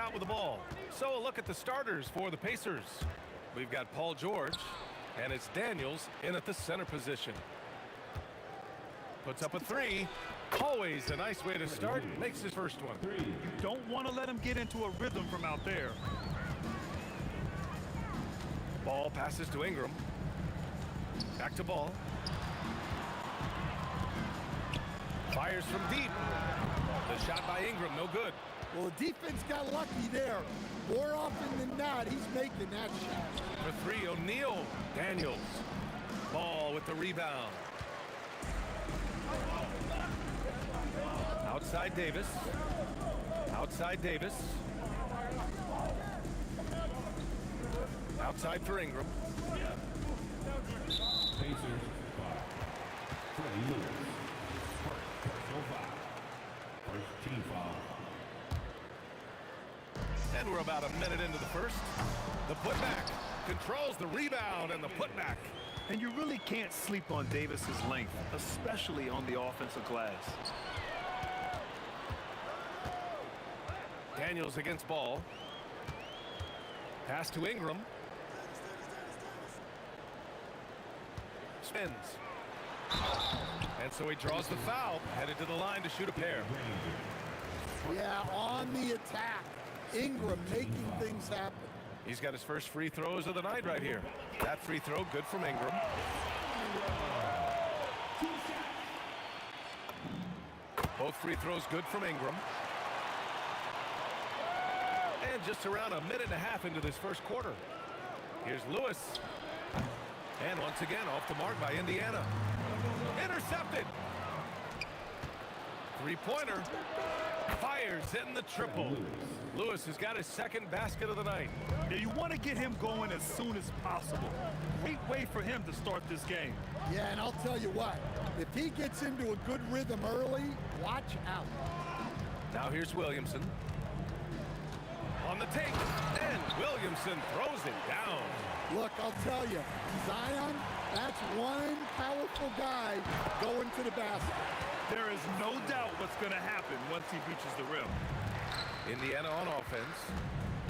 out with the ball. So a look at the starters for the Pacers. We've got Paul George, and it's Daniels in at the center position. Puts up a three. Always a nice way to start. Makes his first one. You don't want to let him get into a rhythm from out there. Ball passes to Ingram. Back to Ball. Fires from deep. The shot by Ingram, no good. Well, the defense got lucky there. More often than not, he's making that shot. For three, O'Neal. Daniels. Ball with the rebound. Outside Davis. Outside Davis. Outside for Ingram. Pacers, foul. Trey Lewis. First personal foul. First team foul. And we're about a minute into the first. The putback controls the rebound and the putback. And you really can't sleep on Davis's length, especially on the offensive glass. Daniels against Ball. Pass to Ingram. Spins. And so he draws the foul, headed to the line to shoot a pair. Yeah, on the attack. Ingram making things happen. He's got his first free throws of the night right here. That free throw, good from Ingram. Both free throws good from Ingram. And just around a minute and a half into this first quarter. Here's Lewis. And once again, off the mark by Indiana. Intercepted. Three-pointer. Fires in the triple. Lewis has got his second basket of the night. Yeah, you want to get him going as soon as possible. Great way for him to start this game. Yeah, and I'll tell you what, if he gets into a good rhythm early, watch out. Now here's Williamson. On the take, and Williamson throws it down. Look, I'll tell you, Zion, that's one powerful guy going to the basket. There is no doubt what's going to happen once he reaches the rim. Indiana on offense,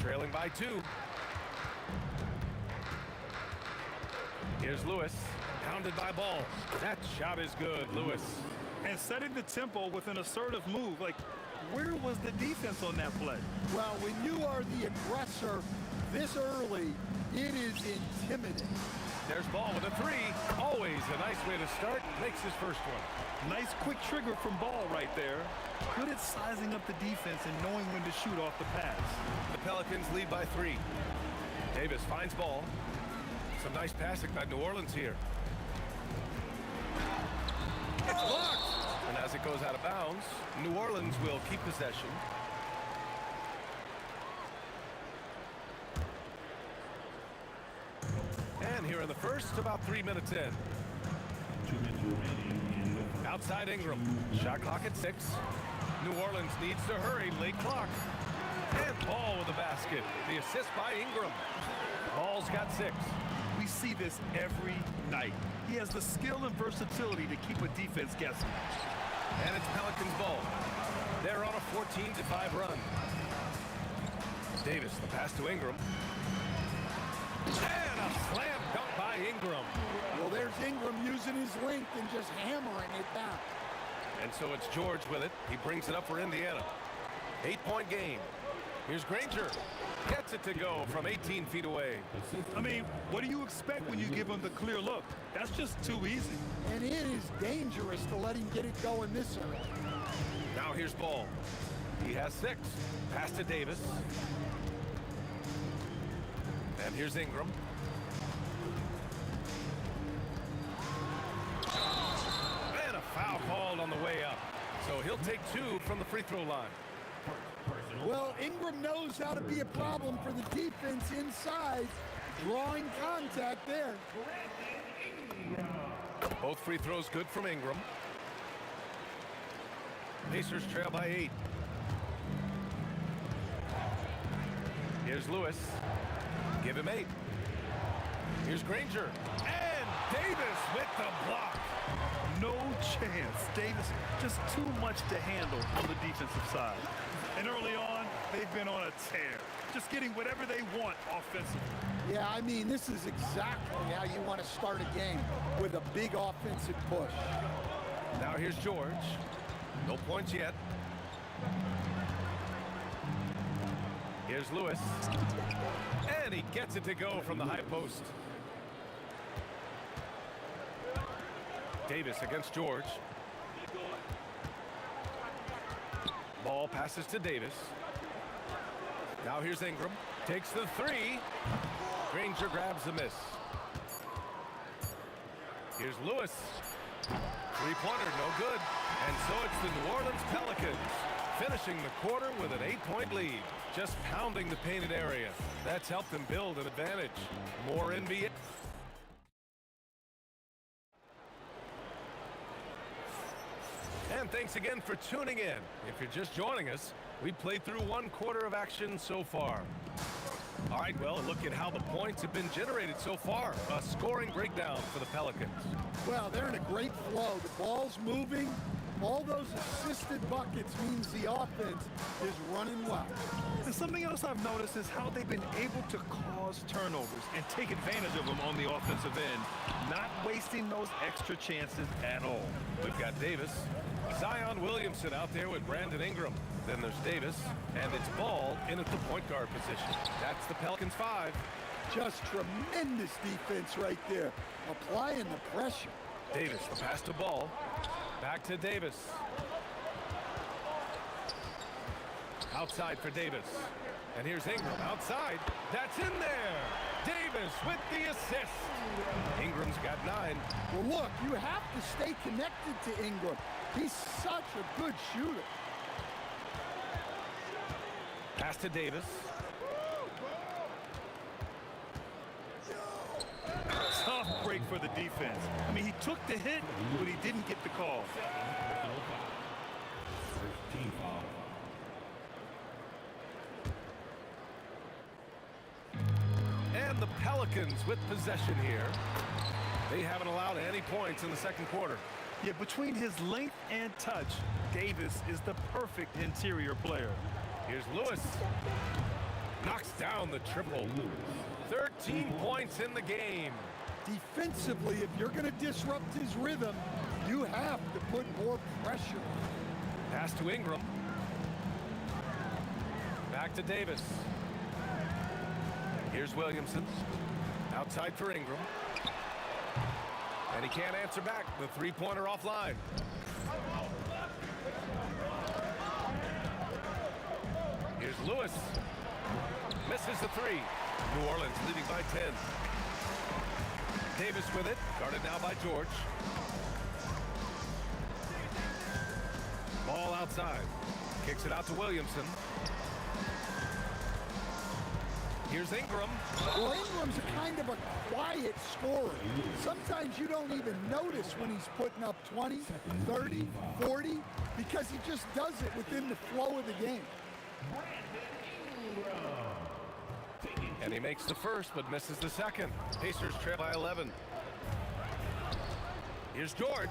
trailing by 2. Here's Lewis, pounded by Ball. That shot is good, Lewis. And setting the tempo with an assertive move. Like, where was the defense on that play? Well, when you are the aggressor this early, it is intimidating. There's Ball with a 3. Always a nice way to start. Makes his first one. Nice quick trigger from Ball right there. Good at sizing up the defense and knowing when to shoot off the pass. The Pelicans lead by 3. Davis finds Ball. Some nice passing by New Orleans here. It's blocked. And as it goes out of bounds, New Orleans will keep possession. And here in the first, about 3 minutes in. 2 minutes remaining. Outside Ingram. Shot clock at 6. New Orleans needs to hurry. Late clock. And Ball with the basket. The assist by Ingram. Ball's got 6. We see this every night. He has the skill and versatility to keep a defense guessing. And it's Pelicans ball. They're on a 14-5 run. Davis, the pass to Ingram. And a slam dunk by Ingram. Well, there's Ingram using his length and just hammering it down. And so it's George with it. He brings it up for Indiana. 8-point game. Here's Granger. Gets it to go from 18 feet away. I mean, what do you expect when you give him the clear look? That's just too easy. And it is dangerous to let him get it going this early. Now here's Ball. He has 6. Pass to Davis. And here's Ingram. And a foul called on the way up. So he'll take 2 from the free throw line. Well, Ingram knows how to be a problem for the defense inside. Drawing contact there. Both free throws good from Ingram. Pacers trail by 8. Here's Lewis. Give him 8. Here's Granger. And Davis with the block. No chance. Davis just too much to handle on the defensive side. And early on, They've been on a tear, just getting whatever they want offensively. Yeah, I mean, this is exactly how you want to start a game, with a big offensive push. Now here's George. No points yet. Here's Lewis. And he gets it to go from the high post. Davis against George. Ball passes to Davis. Now here's Ingram. Takes the three. Granger grabs the miss. Here's Lewis. Three-pointer, no good. And so it's the New Orleans Pelicans finishing the quarter with an 8-point lead. Just pounding the painted area. That's helped them build an advantage. More NBA. And thanks again for tuning in. If you're just joining us, we played through one quarter of action so far. All right, well, look at how the points have been generated so far. A scoring breakdown for the Pelicans. Well, they're in a great flow. The ball's moving. All those assisted buckets means the offense is running well. And something else I've noticed is how they've been able to cause turnovers and take advantage of them on the offensive end, not wasting those extra chances at all. We've got Davis. Zion Williamson out there with Brandon Ingram. Then there's Davis, and it's Ball in at the point guard position. That's the Pelicans 5. Just tremendous defense right there, applying the pressure. Davis, the pass to Ball. Back to Davis. Outside for Davis. And here's Ingram outside. That's in there. Davis with the assist. Ingram's got 9. Well, look, you have to stay connected to Ingram. He's such a good shooter. Pass to Davis. Tough break for the defense. I mean, he took the hit, but he didn't get the call. And the Pelicans with possession here. They haven't allowed any points in the second quarter. Yeah, between his length and touch, Davis is the perfect interior player. Here's Lewis. Knocks down the triple. 13 points in the game. Defensively, if you're going to disrupt his rhythm, you have to put more pressure. Pass to Ingram. Back to Davis. Here's Williamson. Outside for Ingram. And he can't answer back. The three-pointer offline. Here's Lewis. Misses the three. New Orleans leading by 10. Davis with it. Guarded now by George. Ball outside. Kicks it out to Williamson. Here's Ingram. Well, Ingram's a kind of a quiet scorer. Sometimes you don't even notice when he's putting up 20, 30, 40, because he just does it within the flow of the game. And he makes the first, but misses the second. Pacers trail by 11. Here's George.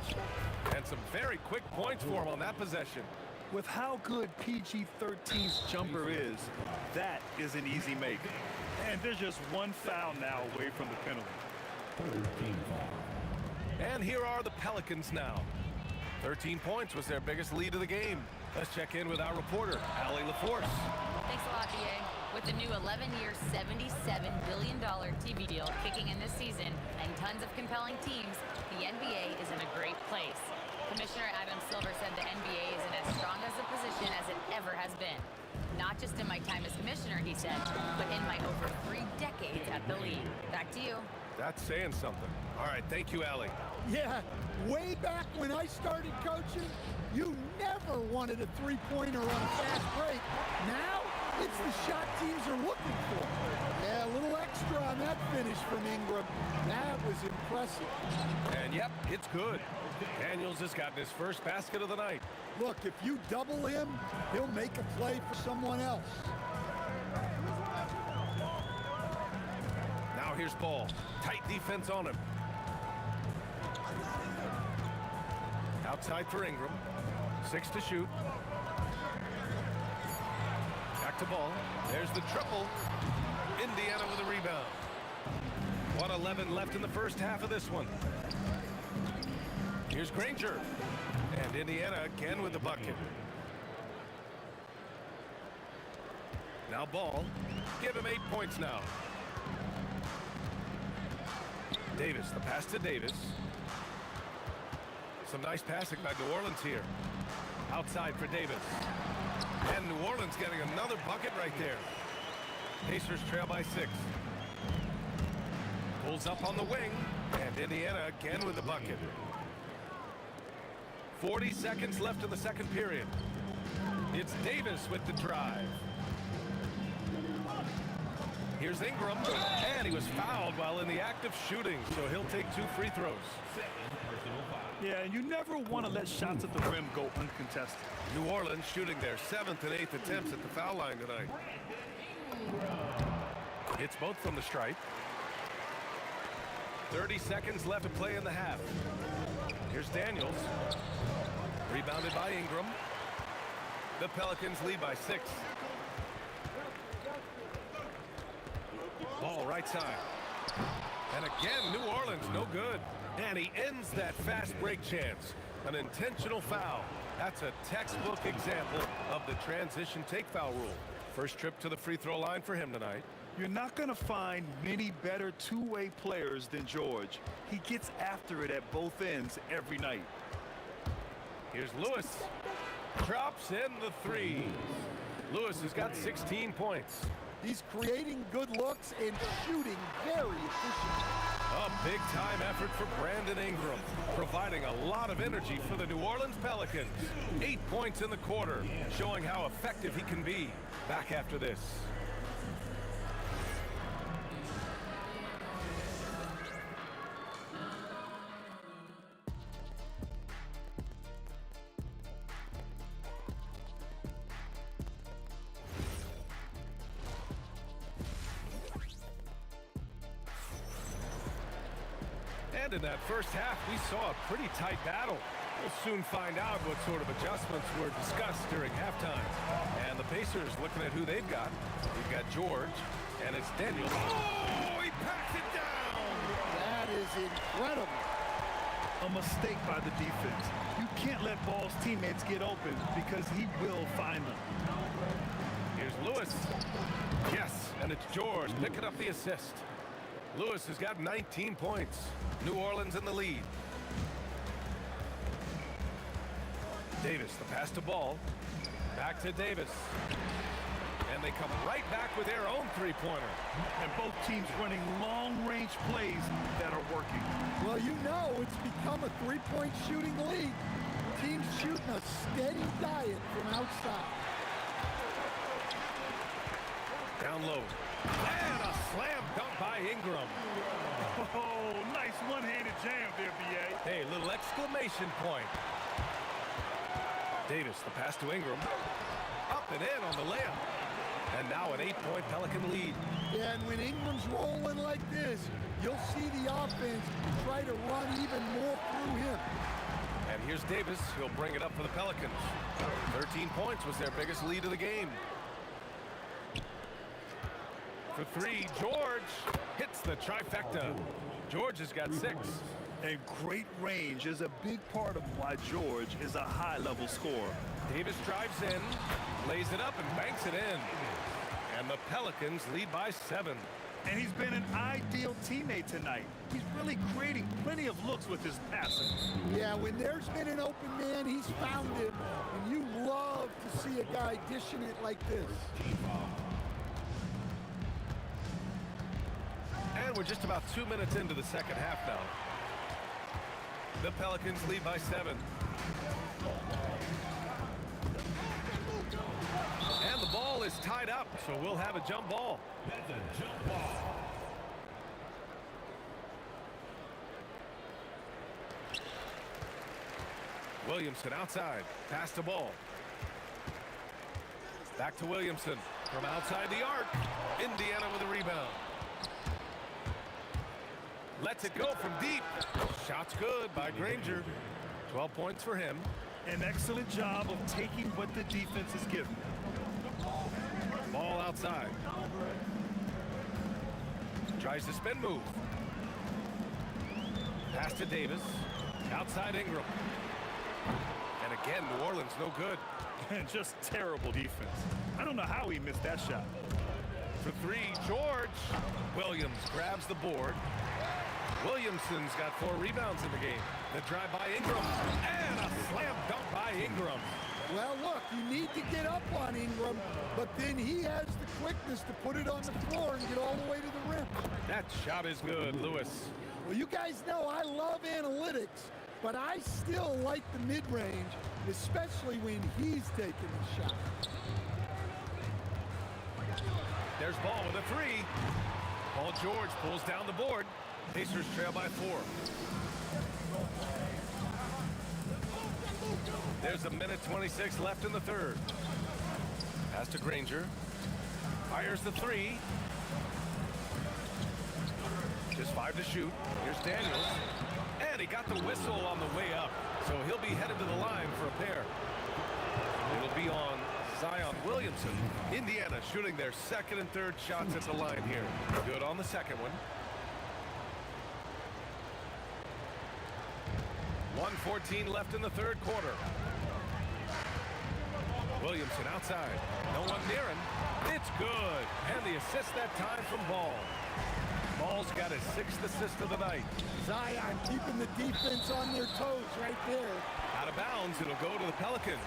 And some very quick points for him on that possession. With how good PG-13's jumper is, that is an easy make. And there's just one foul now away from the penalty. And here are the Pelicans now. 13 points was their biggest lead of the game. Let's check in with our reporter, Allie LaForce. Thanks a lot, BA. With the new 11-year, $77 billion TV deal kicking in this season and tons of compelling teams, the NBA is in a great place. Commissioner Adam Silver said the NBA is in as strong as a position as it ever has been. Not just in my time as commissioner, he said, but in my over 3 decades at the league. Back to you. That's saying something. All right, thank you, Allie. Yeah, way back when I started coaching, you never wanted a three-pointer on a fast break. Now, it's the shot teams are looking for. Yeah, a little extra on that finish from Ingram. That was impressive. And yep, it's good. Daniels has gotten his first basket of the night. Look, if you double him, he'll make a play for someone else. Now here's Ball. Tight defense on him. Outside for Ingram. 6 to shoot. Back to ball. There's the triple. Indiana with a rebound. 1:11 left in the first half of this one. Here's Granger. And Indiana again with the bucket. Now Ball. Give him 8 points now. Davis, the pass to Davis. Some nice passing by New Orleans here. Outside for Davis. And New Orleans getting another bucket right there. Pacers trail by 6. Pulls up on the wing. And Indiana again with the bucket. 40 seconds left in the second period. It's Davis with the drive. Here's Ingram. And he was fouled while in the act of shooting, so he'll take 2 free throws. Yeah, and you never want to let shots at the rim go uncontested. New Orleans shooting their 7th and 8th attempts at the foul line tonight. Hits both from the stripe. 30 seconds left to play in the half. Here's Daniels. Rebounded by Ingram. The Pelicans lead by 6. Ball right side. And again, New Orleans no good. And he ends that fast break chance. An intentional foul. That's a textbook example of the transition take foul rule. First trip to the free throw line for him tonight. You're not going to find many better two-way players than George. He gets after it at both ends every night. Here's Lewis. Drops in the 3. Lewis has got 16 points. He's creating good looks and shooting very efficiently. A big-time effort for Brandon Ingram, providing a lot of energy for the New Orleans Pelicans. 8 points in the quarter, showing how effective he can be. Back after this. And in that first half, we saw a pretty tight battle. We'll soon find out what sort of adjustments were discussed during halftime. And the Pacers looking at who they've got. We've got George, and it's Daniels. Oh, he packs it down! That is incredible. A mistake by the defense. You can't let Ball's teammates get open because he will find them. Here's Lewis. Yes, and it's George picking up the assist. Lewis has got 19 points. New Orleans in the lead. Davis, the pass to Ball. Back to Davis. And they come right back with their own three-pointer. And both teams running long-range plays that are working. Well, you know it's become a three-point shooting league. Teams shooting a steady diet from outside. Down low. And a slam dunk by Ingram. Oh, nice one-handed jam there, B.A. Hey, little exclamation point. Davis, the pass to Ingram. Up and in on the layup. And now an 8-point Pelican lead. Yeah, and when Ingram's rolling like this, you'll see the offense try to run even more through him. And here's Davis. He'll bring it up for the Pelicans. 13 points was their biggest lead of the game. For 3, George hits the trifecta. George has got 6. And great range is a big part of why George is a high-level scorer. Davis drives in, lays it up, and banks it in. And the Pelicans lead by 7. And he's been an ideal teammate tonight. He's really creating plenty of looks with his passing. Yeah, when there's been an open man, he's found him. And you love to see a guy dishing it like this. And we're just about 2 minutes into the second half now. The Pelicans lead by 7. And the ball is tied up, so we'll have a jump ball. That's a jump ball. Williamson outside. Pass the ball. Back to Williamson. From outside the arc. Indiana with a rebound. Lets it go from deep. Shot's good by Granger. 12 points for him. An excellent job of taking what the defense is giving. outside. Tries the spin move. Pass to Davis. Outside Ingram. And again, New Orleans no good. And just terrible defense. I don't know how he missed that shot. For three, George. Williams grabs the board. Williamson's got 4 rebounds in the game. The drive by Ingram. And a slam dunk by Ingram. Well, look, you need to get up on Ingram, but then he has the quickness to put it on the floor and get all the way to the rim. That shot is good, Lewis. Well, you guys know I love analytics, but I still like the mid-range, especially when he's taking the shot. There's Ball with a 3. Paul George pulls down the board. Pacers trail by 4. There's a minute 26 left in the third. Pass to Granger. Fires the 3. Just 5 to shoot. Here's Daniels. And he got the whistle on the way up. So he'll be headed to the line for a pair. It'll be on Zion Williamson. Indiana shooting their second and third shots at the line here. Good on the second one. 1:14 left in the third quarter. Williamson outside. No one near him. It's good. And the assist that time from Ball. Ball's got his 6th assist of the night. Zion keeping the defense on their toes right there. Out of bounds, it'll go to the Pelicans.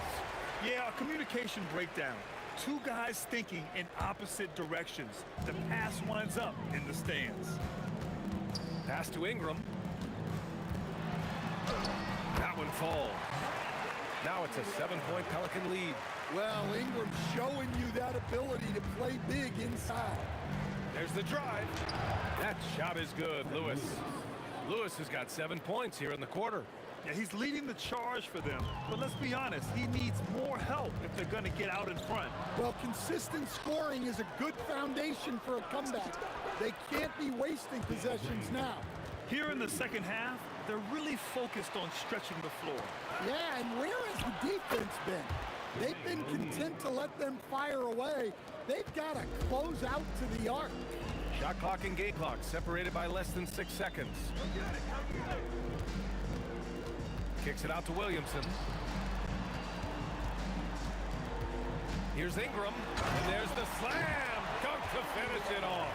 Yeah, a communication breakdown. 2 guys thinking in opposite directions. The pass winds up in the stands. Pass to Ingram. That one falls. Now it's a 7-point Pelican lead. Well, Ingram's showing you that ability to play big inside. There's the drive. That shot is good, Lewis. Lewis has got 7 points here in the quarter. Yeah, he's leading the charge for them. But let's be honest, he needs more help if they're going to get out in front. Well, consistent scoring is a good foundation for a comeback. They can't be wasting possessions now. Here in the second half, they're really focused on stretching the floor. Yeah, and where has the defense been? They've been content to let them fire away. They've got to close out to the arc. Shot clock and game clock separated by less than 6 seconds. Kicks it out to Williamson. Here's Ingram, and there's the slam dunk to finish it off.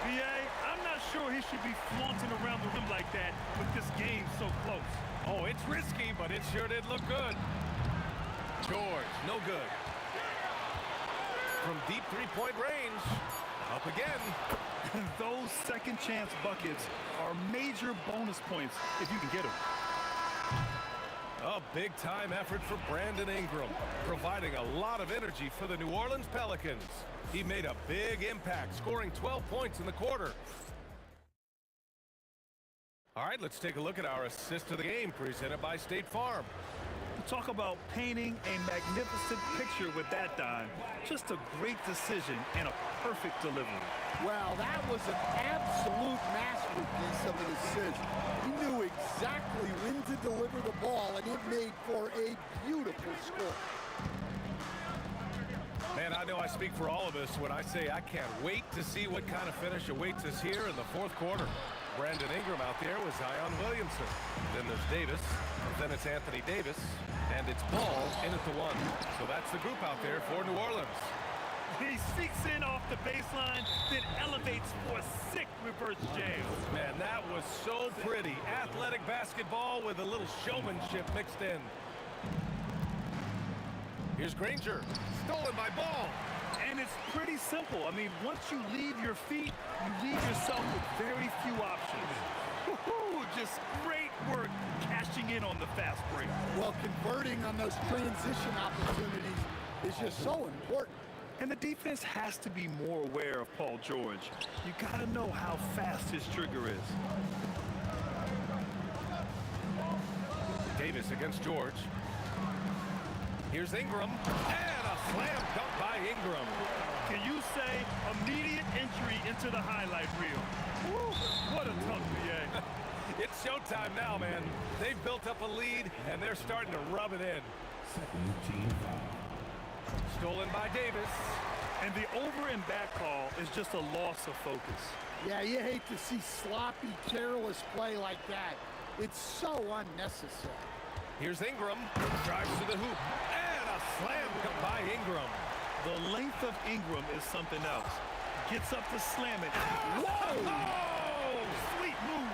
BA, I'm not sure he should be flaunting around the rim like that with this game so close. Oh, it's risky, but it sure did look good. George, no good. From deep 3-point range, up again. Those second chance buckets are major bonus points if you can get them. A big-time effort for Brandon Ingram, providing a lot of energy for the New Orleans Pelicans. He made a big impact, scoring 12 points in the quarter. All right, let's take a look at our assist of the game presented by State Farm. Talk about painting a magnificent picture with that dime. Just a great decision and a perfect delivery. Well, that was an absolute masterpiece of an assist. He knew exactly when to deliver the ball, and it made for a beautiful score. Man, I know I speak for all of us when I say I can't wait to see what kind of finish awaits us here in the fourth quarter. Brandon Ingram out there with Zion Williamson. Then there's Davis. Then it's Anthony Davis. And it's Ball in at the 1. So that's the group out there for New Orleans. He sneaks in off the baseline, then elevates for a sick reverse jam. Man, that was so pretty. Athletic basketball with a little showmanship mixed in. Here's Granger. Stolen by Ball. And it's pretty simple. I mean, once you leave your feet, you leave yourself with very few options. Woohoo! Just great work cashing in on the fast break. Well, converting on those transition opportunities is just so important. And the defense has to be more aware of Paul George. You got to know how fast his trigger is. Davis against George. Here's Ingram. And a slam dunk by Ingram. Can you say immediate entry into the highlight reel? Woo, what a dunk, BA. It's showtime now, man. They've built up a lead, and they're starting to rub it in. Stolen by Davis. And the over and back call is just a loss of focus. Yeah, you hate to see sloppy, careless play like that. It's so unnecessary. Here's Ingram. Drives to the hoop. And a slam by Ingram. The length of Ingram is something else. Gets up to slam it. Whoa! Oh, sweet move.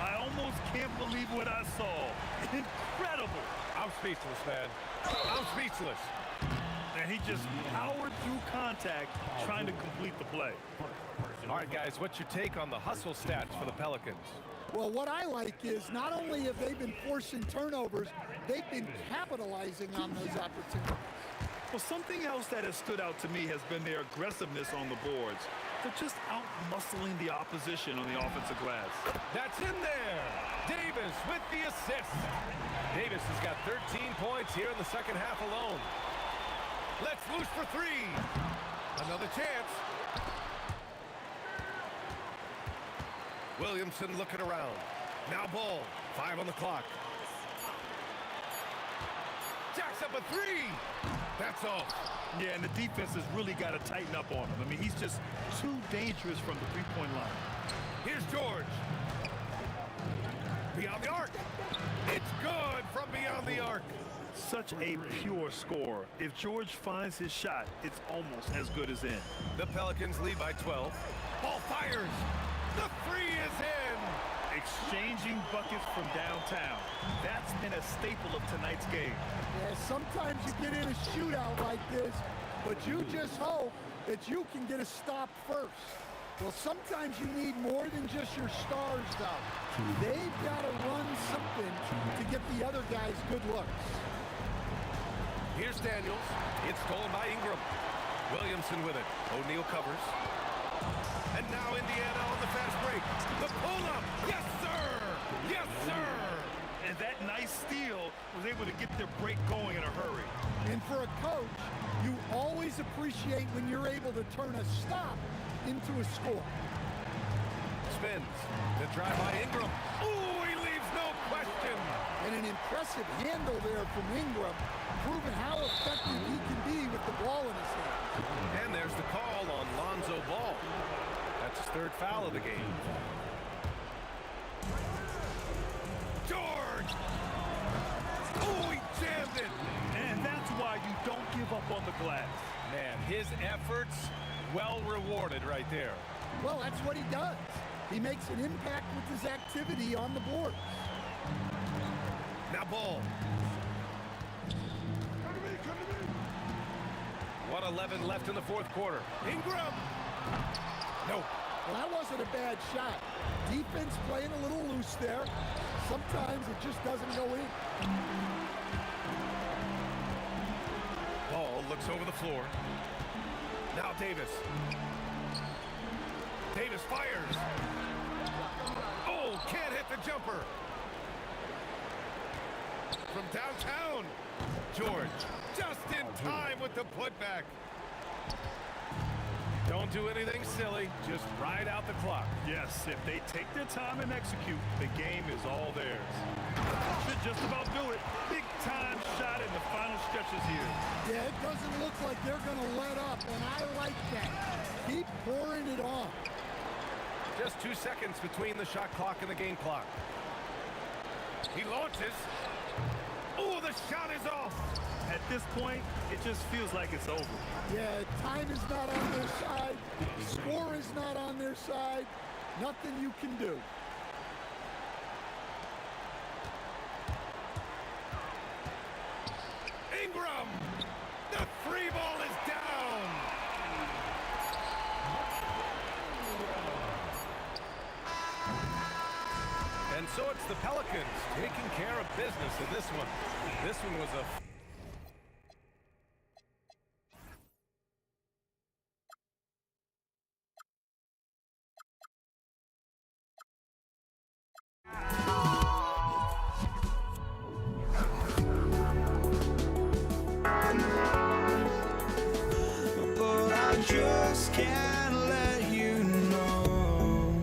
I almost can't believe what I saw. Incredible. I'm speechless, man. I'm speechless. And he just powered through contact trying to complete the play. All right, guys, what's your take on the hustle stats for the Pelicans? Well, what I like is not only have they been forcing turnovers, they've been capitalizing on those opportunities. Well, something else that has stood out to me has been their aggressiveness on the boards. They're just out-muscling the opposition on the offensive glass. That's in there. Davis with the assist. Davis has got 13 points here in the second half alone. Let's loose for three. Another chance. Williamson looking around. Now ball. 5 on the clock. Jacks up a three. That's all. Yeah, and the defense has really got to tighten up on him. I mean, he's just too dangerous from the three-point line. Here's George. Beyond the arc. It's good from beyond the arc. Such a pure scorer. If George finds his shot, it's almost as good as in. The Pelicans lead by 12. Ball fires. The three is in. Exchanging buckets from downtown. That's been a staple of tonight's game. Yeah, sometimes you get in a shootout like this, but you just hope that you can get a stop first. Well, sometimes you need more than just your stars, though. They've got to run something to get the other guys good looks. Here's Daniels. It's stolen by Ingram. Williamson with it. O'Neal covers. And now Indiana on the fast break. The pull-up. Yes, sir. Yes, sir. And that nice steal was able to get their break going in a hurry. And for a coach, you always appreciate when you're able to turn a stop into a score. Spins. The drive by Ingram. Ooh, he leaves no question. And an impressive handle there from Ingram, proving how effective he can be with the ball in his hand. And there's the call on Lonzo Ball. That's his third foul of the game. George! Oh, he jammed it! And that's why you don't give up on the glass. Man, his efforts well rewarded right there. Well, that's what he does. He makes an impact with his activity on the board. Now Ball. 1:11 left in the fourth quarter. Ingram! No. Well, that wasn't a bad shot. Defense playing a little loose there. Sometimes it just doesn't go in. Ball looks over the floor. Now Davis. Davis fires. Oh, can't hit the jumper. From downtown. George just in time with the putback. Don't do anything silly. Just ride out the clock. Yes, if they take their time and execute, the game is all theirs. Should just about do it. Big time shot in the final stretches here. Yeah, it doesn't look like they're going to let up, and I like that. Keep pouring it on. Just 2 seconds between the shot clock and the game clock. He launches. Oh, the shot is off. At this point, it just feels like it's over. Yeah, time is not on their side. Score is not on their side. Nothing you can do. Ingram! The free ball is down! And so it's the Pelicans taking care of business in this one. This one was a... But I just can't let you know.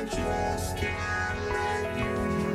just can't let you know.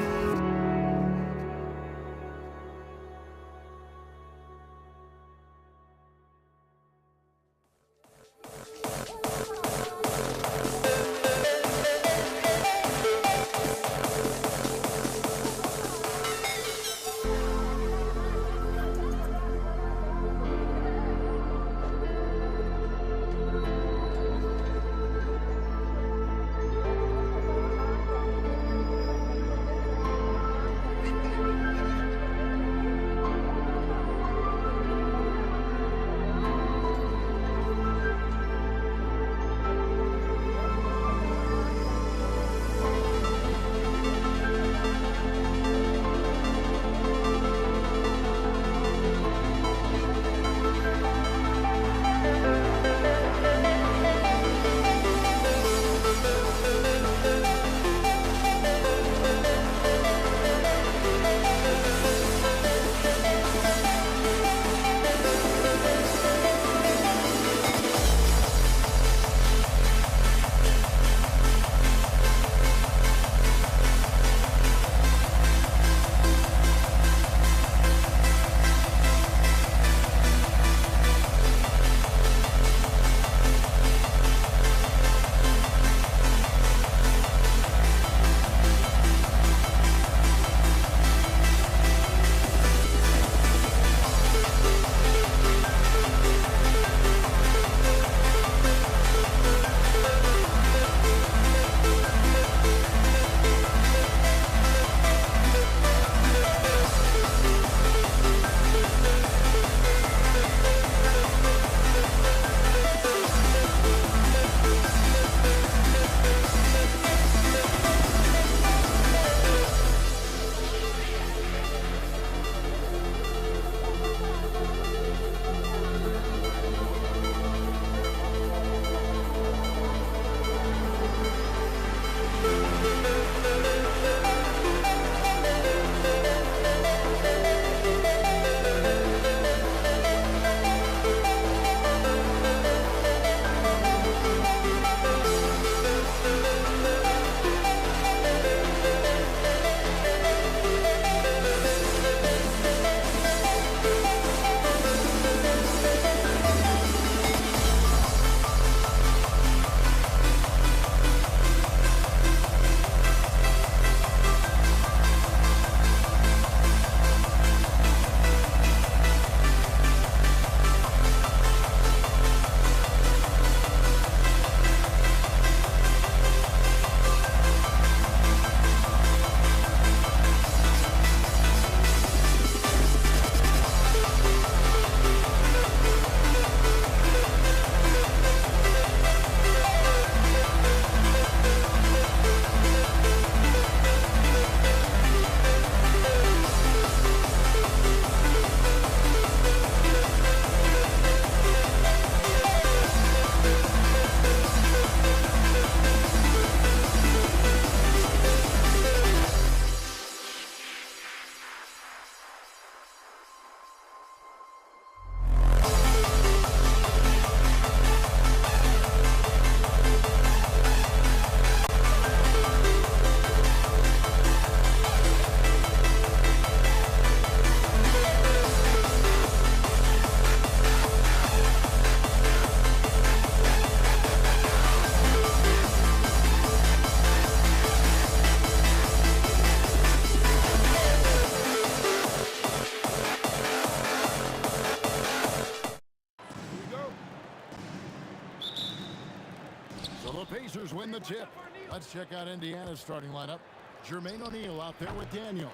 Pacers win the tip. Let's check out Indiana's starting lineup. Jermaine O'Neal out there with Daniel.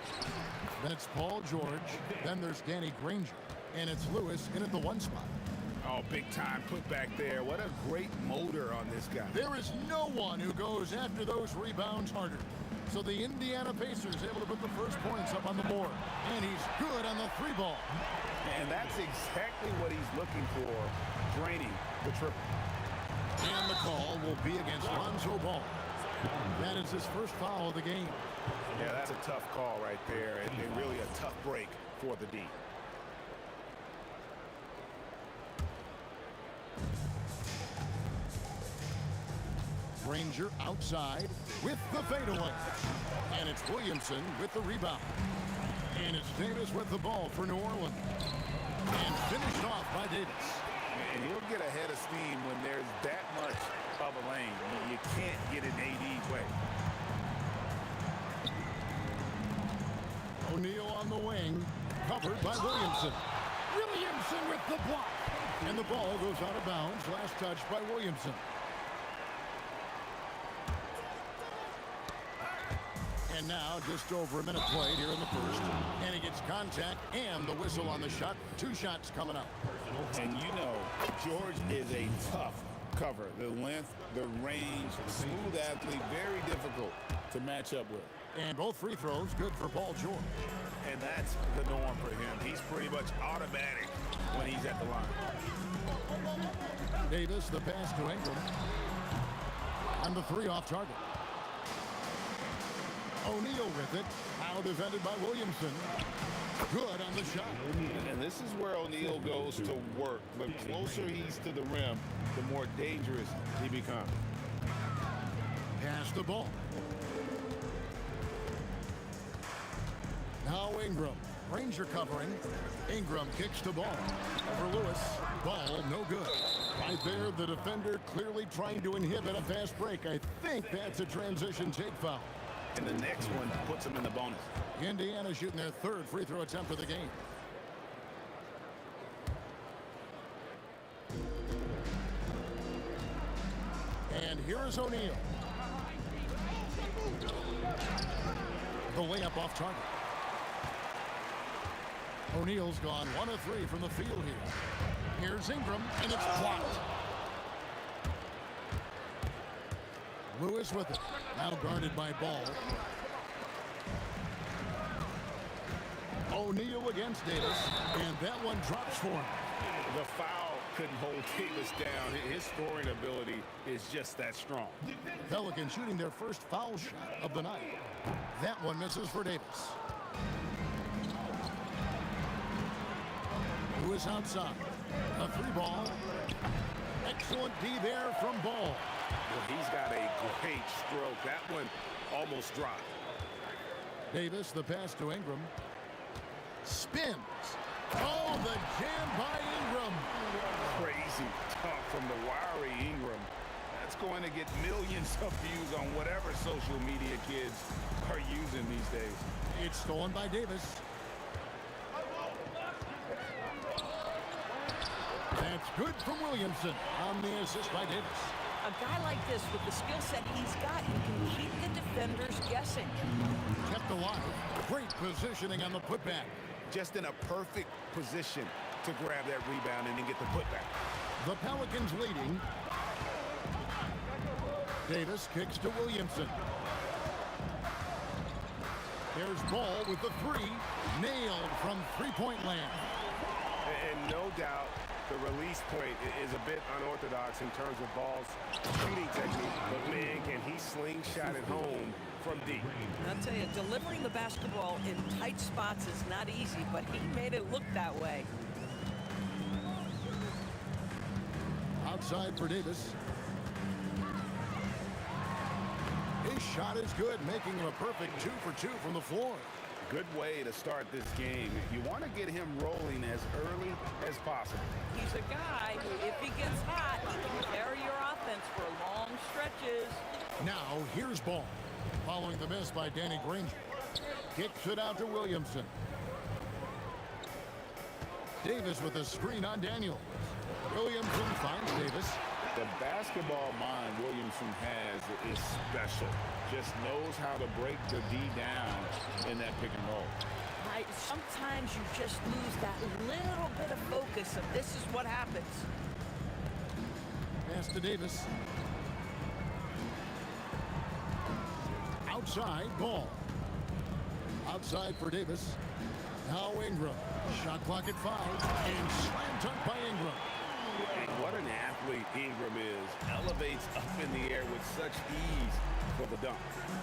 Then it's Paul George. Then there's Danny Granger. And it's Lewis in at the 1 spot. Oh, big time put back there. What a great motor on this guy. There is no one who goes after those rebounds harder. So the Indiana Pacers able to put the first points up on the board. And he's good on the 3 ball. And that's exactly what he's looking for, draining the triple. And the call will be against Lonzo Ball. That is his first foul of the game. Yeah, that's a tough call right there, and really a tough break for the D. Granger outside with the fadeaway. And it's Williamson with the rebound. And it's Davis with the ball for New Orleans. And finished off by Davis. And he'll get ahead of steam when there's that much of a lane. You can't get in AD's way. O'Neal on the wing, covered by Williamson. Williamson with the block. And the ball goes out of bounds. Last touch by Williamson. And now just over a minute played here in the first. And he gets contact and the whistle on the shot. 2 shots coming up. And you know, George is a tough cover. The length, the range, smooth athlete, very difficult to match up with. And both free throws good for Paul George. And that's the norm for him. He's pretty much automatic when he's at the line. Davis, the pass to Ingram. On the 3 off target. O'Neal with it. Now defended by Williamson. Good on the shot. And this is where O'Neal goes to work. The closer he's to the rim, the more dangerous he becomes. Pass the ball. Now Ingram. Granger covering. Ingram kicks the ball. Over Lewis. Ball no good. Right there, the defender clearly trying to inhibit a fast break. I think that's a transition take foul. And the next one puts him in the bonus. Indiana shooting their 3rd free throw attempt of the game. And here's O'Neal. The layup off target. O'Neal's gone 1 of 3 from the field here. Here's Ingram, and it's blocked. Lewis with it. Now guarded by Ball. O'Neal against Davis, and that one drops for him. The foul couldn't hold Davis down. His scoring ability is just that strong. Pelicans shooting their first foul shot of the night. That one misses for Davis. Lewis outside. A 3 ball. Excellent D there from Ball. Well, he's got a great stroke. That one almost dropped. Davis, the pass to Ingram. Spins. Oh, the jam by Ingram. Crazy tough from the wiry Ingram. That's going to get millions of views on whatever social media kids are using these days. It's stolen by Davis. That's good from Williamson on the assist by Davis. A guy like this with the skill set he's got, he can keep the defenders guessing. Kept alive. Great positioning on the putback. Just in a perfect position to grab that rebound and then get the putback. The Pelicans leading. Davis kicks to Williamson. There's Ball with the 3. Nailed from 3-point land. And no doubt, the release point is a bit unorthodox in terms of Ball's shooting technique. But man, can he slingshot it home from deep. I'll tell you, delivering the basketball in tight spots is not easy, but he made it look that way. Outside for Davis. His shot is good, making him a perfect 2 for 2 from the floor. Good way to start this game. You want to get him rolling as early as possible. He's a guy who, if he gets hot, he can carry your offense for long stretches. Now, here's Ball. Following the miss by Danny Granger. Kicks it out to Williamson. Davis with a screen on Daniel. Williamson finds Davis. The basketball mind Williamson has is special. Just knows how to break the D down in that pick and roll. Right, sometimes you just lose that little bit of focus, and this is what happens. Pass to Davis. Outside, Ball. Outside for Davis. Now Ingram. Shot clock at 5. And slam dunk by Ingram. And what an athlete Ingram is. Elevates up in the air with such ease for the dunk.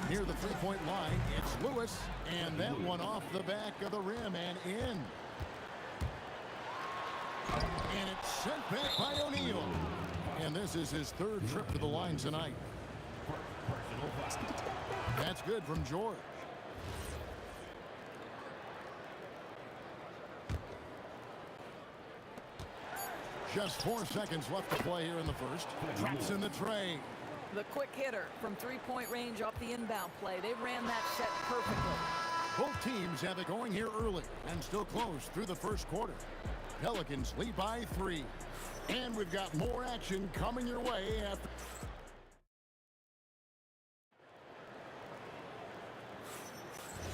Near the 3-point line, it's Lewis. And that one off the back of the rim and in. And it's sent back by O'Neal. And this is his 3rd trip to the line tonight. That's good from George. Just 4 seconds left to play here in the first. Drops in the tray. The quick hitter from three-point range off the inbound play. They ran that set perfectly. Both teams have it going here early and still close through the first quarter. Pelicans lead by 3. And we've got more action coming your way after.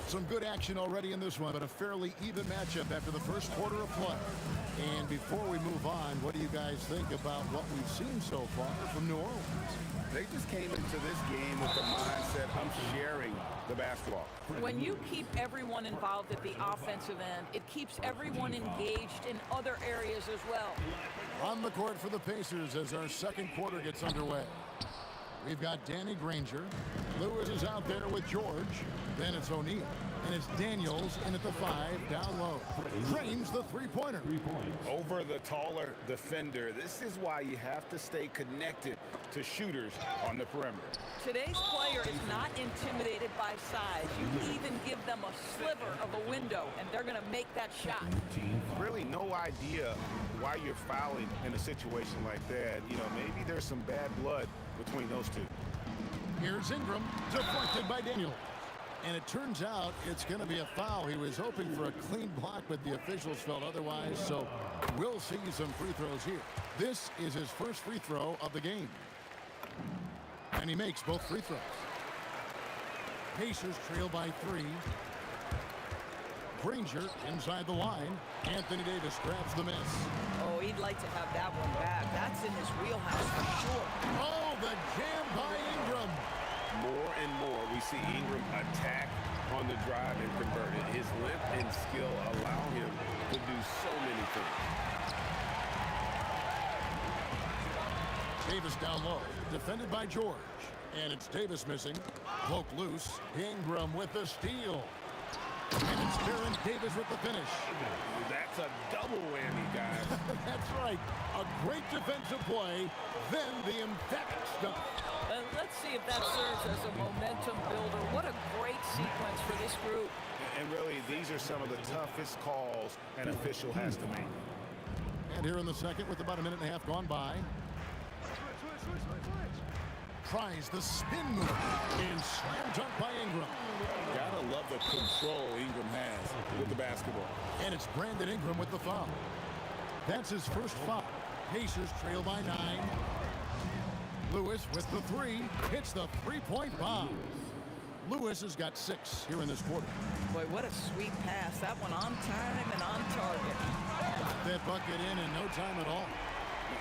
Some good action already in this one, but a fairly even matchup after the first quarter of play. And before we move on, what do you guys think about what we've seen so far from New Orleans? They just came into this game with the mindset, I'm sharing the basketball. When you keep everyone involved at the offensive end, it keeps everyone engaged in other areas as well. On the court for the Pacers as our second quarter gets underway. We've got Danny Granger. Lewis is out there with George. Then it's O'Neal. And it's Daniels in at the 5, down low. Drains the three-pointer. Over the taller defender. This is why you have to stay connected to shooters on the perimeter. Today's player is not intimidated by size. You even give them a sliver of a window, and they're going to make that shot. Really no idea why you're fouling in a situation like that. You know, maybe there's some bad blood between those two. Here's Ingram, deflected by Daniel. And it turns out it's going to be a foul. He was hoping for a clean block, but the officials felt otherwise, so we'll see some free throws here. This is his first free throw of the game. And he makes both free throws. Pacers trail by 3. Granger inside the line. Anthony Davis grabs the miss. Oh, he'd like to have that one back. That's in his wheelhouse for sure. Oh, the jam by Ingram. More and more we see Ingram attack on the drive and convert it. His length and skill allow him to do so many things. Davis down low, defended by George. And it's Davis missing. Poke loose. Ingram with the steal. And it's Baron Davis with the finish. That's a double whammy, guys. That's right. A great defensive play, then the emphatic stuff. Let's see if that serves as a momentum builder. What a great sequence for this group. And really, these are some of the toughest calls an official has to make. And here in the second with about a minute and a half gone by. Tries the spin move and slam dunk by Ingram. Gotta love the control Ingram has with the basketball. And it's Brandon Ingram with the foul. That's his first foul. Pacers trail by 9. Lewis with the 3, hits the three-point bomb. Lewis has got 6 here in this quarter. Boy, what a sweet pass. That one on time and on target. Got that bucket in no time at all.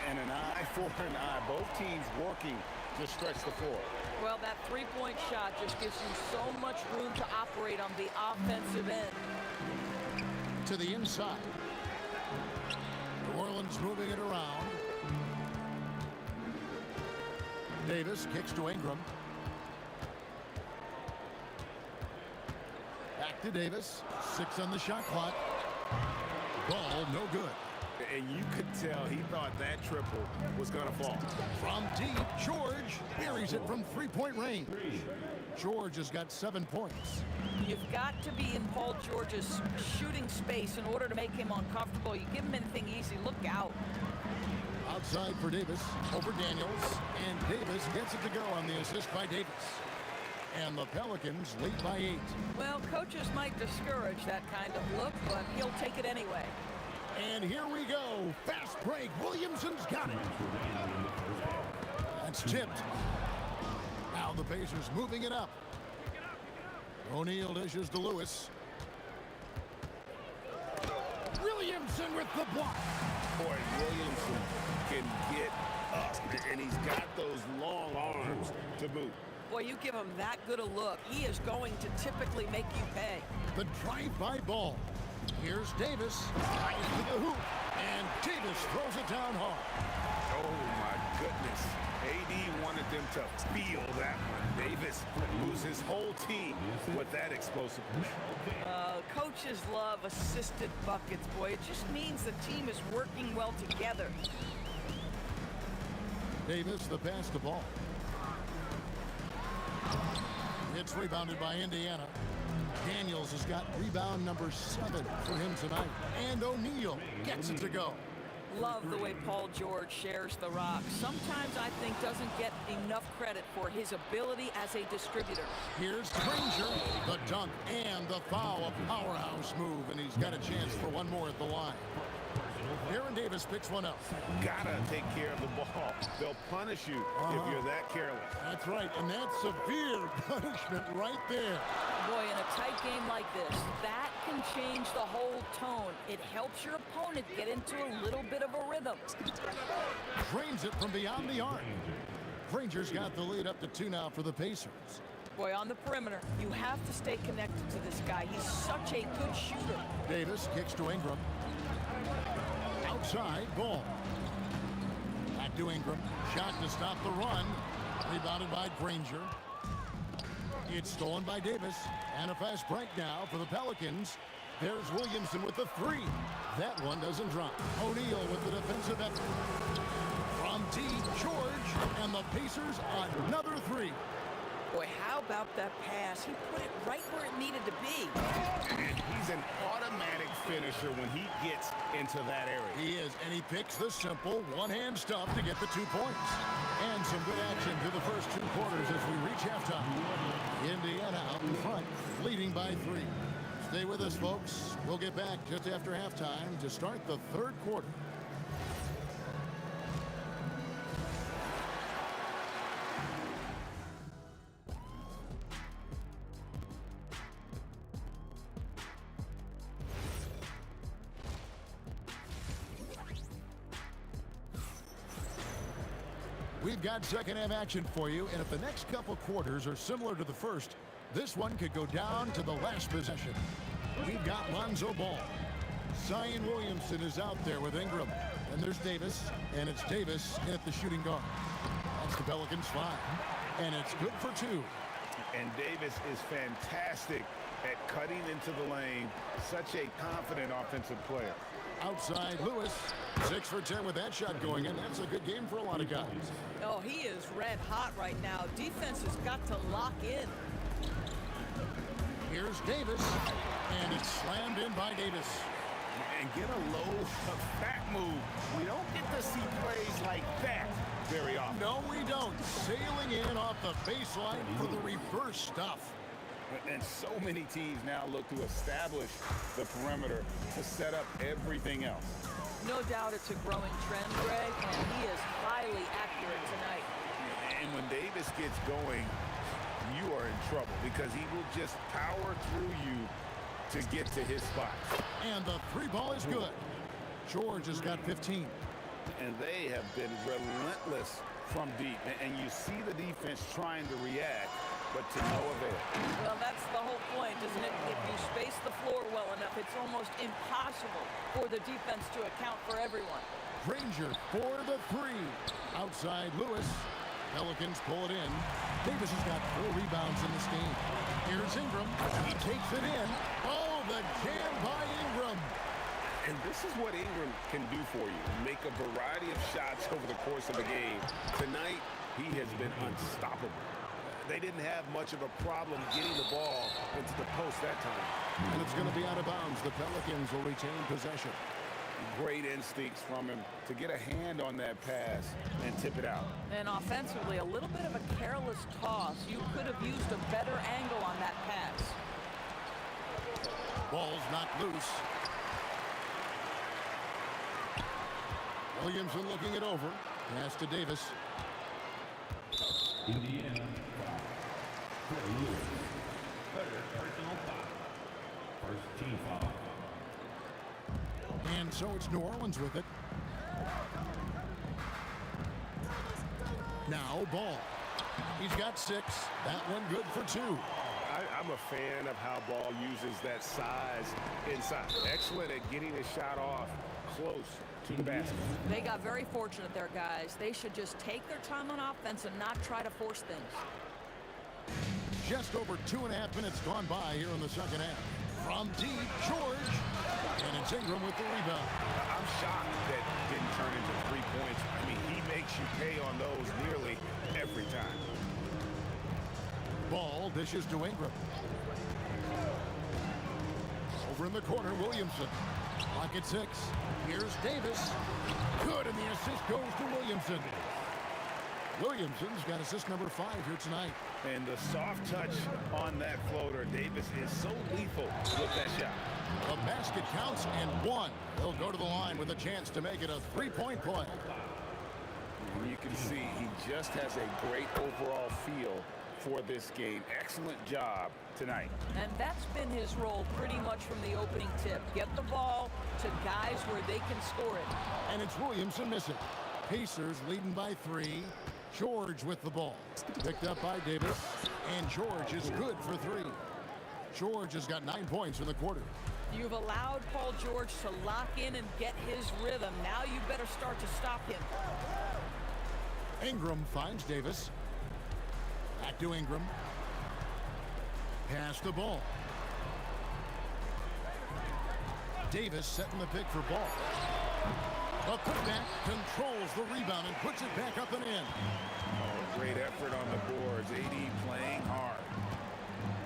And an eye for an eye. Both teams working to stretch the floor. Well, that three-point shot just gives you so much room to operate on the offensive end. To the inside. New Orleans moving it around. Davis kicks to Ingram. Back to Davis. 6 on the shot clock. Ball no good. And you could tell he thought that triple was going to fall. From deep, George buries it from three-point range. George has got 7 points. You've got to be in Paul George's shooting space in order to make him uncomfortable. You give him anything easy, look out. Outside for Davis, over Daniels, and Davis gets it to go on the assist by Davis. And the Pelicans lead by 8. Well, coaches might discourage that kind of look, but he'll take it anyway. And here we go. Fast break. Williamson's got it. That's tipped. Now the Pacers moving it up. O'Neal dishes to Lewis. Williamson with the block. Boy, Williamson can get up, and he's got those long arms to boot. Boy, you give him that good a look, he is going to typically make you pay. The drive-by ball. Here's Davis. Right to the hoop. And Davis throws it down hard. Oh, my goodness. AD wanted them to feel that one. Davis moves his whole team with that explosiveness. Coaches love assisted buckets, boy. It just means the team is working well together. Davis, the pass to ball. It's rebounded by Indiana. Daniels has got rebound number 7 for him tonight. And O'Neal gets it to go. Love the way Paul George shares the rock. Sometimes I think doesn't get enough credit for his ability as a distributor. Here's Granger, the dunk and the foul, a powerhouse move, and he's got a chance for one more at the line. Aaron Davis picks one up. Gotta take care of the ball. They'll punish you if you're that careless. That's right, and that's severe punishment right there. Boy, in a tight game like this, that can change the whole tone. It helps your opponent get into a little bit of a rhythm. Drains it from beyond the arc. Granger's got the lead up to 2 now for the Pacers. Boy, on the perimeter, you have to stay connected to this guy. He's such a good shooter. Davis kicks to Ingram. Outside, ball. Back to Ingram. Shot to stop the run. Rebounded by Granger. It's stolen by Davis. And a fast break now for the Pelicans. There's Williamson with the 3. That one doesn't drop. O'Neal with the defensive effort. From T, George, and the Pacers another 3. Boy, how about that pass? He put it right where it needed to be. And he's an automatic finisher when he gets into that area. He is, and he picks the simple one-hand stuff to get the 2 points. And some good action through the first 2 quarters as we reach halftime. Indiana out in front, leading by 3. Stay with us, folks. We'll get back just after halftime to start the 3rd quarter. We've got second half action for you, and if the next couple quarters are similar to the first, this one could go down to the last possession. We've got Lonzo Ball. Zion Williamson is out there with Ingram. And there's Davis, and it's Davis in at the shooting guard. That's the Pelicans 5, and it's good for 2. And Davis is fantastic at cutting into the lane. Such a confident offensive player. Outside, Lewis, 6 for 10 with that shot going in. That's a good game for a lot of guys. Oh, he is red hot right now. Defense has got to lock in. Here's Davis, and it's slammed in by Davis. And get a low, fat move. We don't get to see plays like that very often. No, we don't. Sailing in off the baseline for the reverse stuff. And so many teams now look to establish the perimeter to set up everything else. No doubt it's a growing trend, Greg, and he is highly accurate tonight. And when Davis gets going, you are in trouble because he will just power through you to get to his spot. And the 3 ball is good. George has got 15. And they have been relentless from deep. And you see the defense trying to react, but to no avail. Well, that's the whole point, isn't it? If you space the floor well enough, it's almost impossible for the defense to account for everyone. Granger for the 3. Outside, Lewis. Pelicans pull it in. Davis has got 4 rebounds in this game. Here's Ingram. He takes it in. Oh, the jam by Ingram. And this is what Ingram can do for you. Make a variety of shots over the course of the game. Tonight, he has been unstoppable. They didn't have much of a problem getting the ball into the post that time. And it's going to be out of bounds. The Pelicans will retain possession. Great instincts from him to get a hand on that pass and tip it out. And offensively, a little bit of a careless toss. You could have used a better angle on that pass. Ball's knocked loose. Williamson looking it over. Pass to Davis. Indiana, third personal foul. First team foul. And so it's New Orleans with it. Now Ball. He's got 6. That one good for 2. I'm a fan of how Ball uses that size inside. Excellent at getting his shot off close to the basket. They got very fortunate there, guys. They should just take their time on offense and not try to force things. Just over 2.5 minutes gone by here in the second half. From deep, George. And it's Ingram with the rebound. I'm shocked that didn't turn into 3 points. I mean, he makes you pay on those nearly every time. Ball dishes to Ingram. Over in the corner, Williamson. Clock at 6. Here's Davis. Good, and the assist goes to Williamson. Williamson's got assist number 5 here tonight. And the soft touch on that floater. Davis is so lethal with that shot. The basket counts and 1. He'll go to the line with a chance to make it a 3-point play. You can see he just has a great overall feel for this game. Excellent job tonight. And that's been his role pretty much from the opening tip. Get the ball to guys where they can score it. And it's Williamson missing. Pacers leading by 3. George with the ball. Picked up by Davis. And George is good for 3. George has got 9 points in the quarter. You've allowed Paul George to lock in and get his rhythm. Now you better start to stop him. Ingram finds Davis. Back to Ingram. Pass the ball. Davis setting the pick for ball. A putback controls the rebound and puts it back up and in. Oh, great effort on the boards. AD playing hard.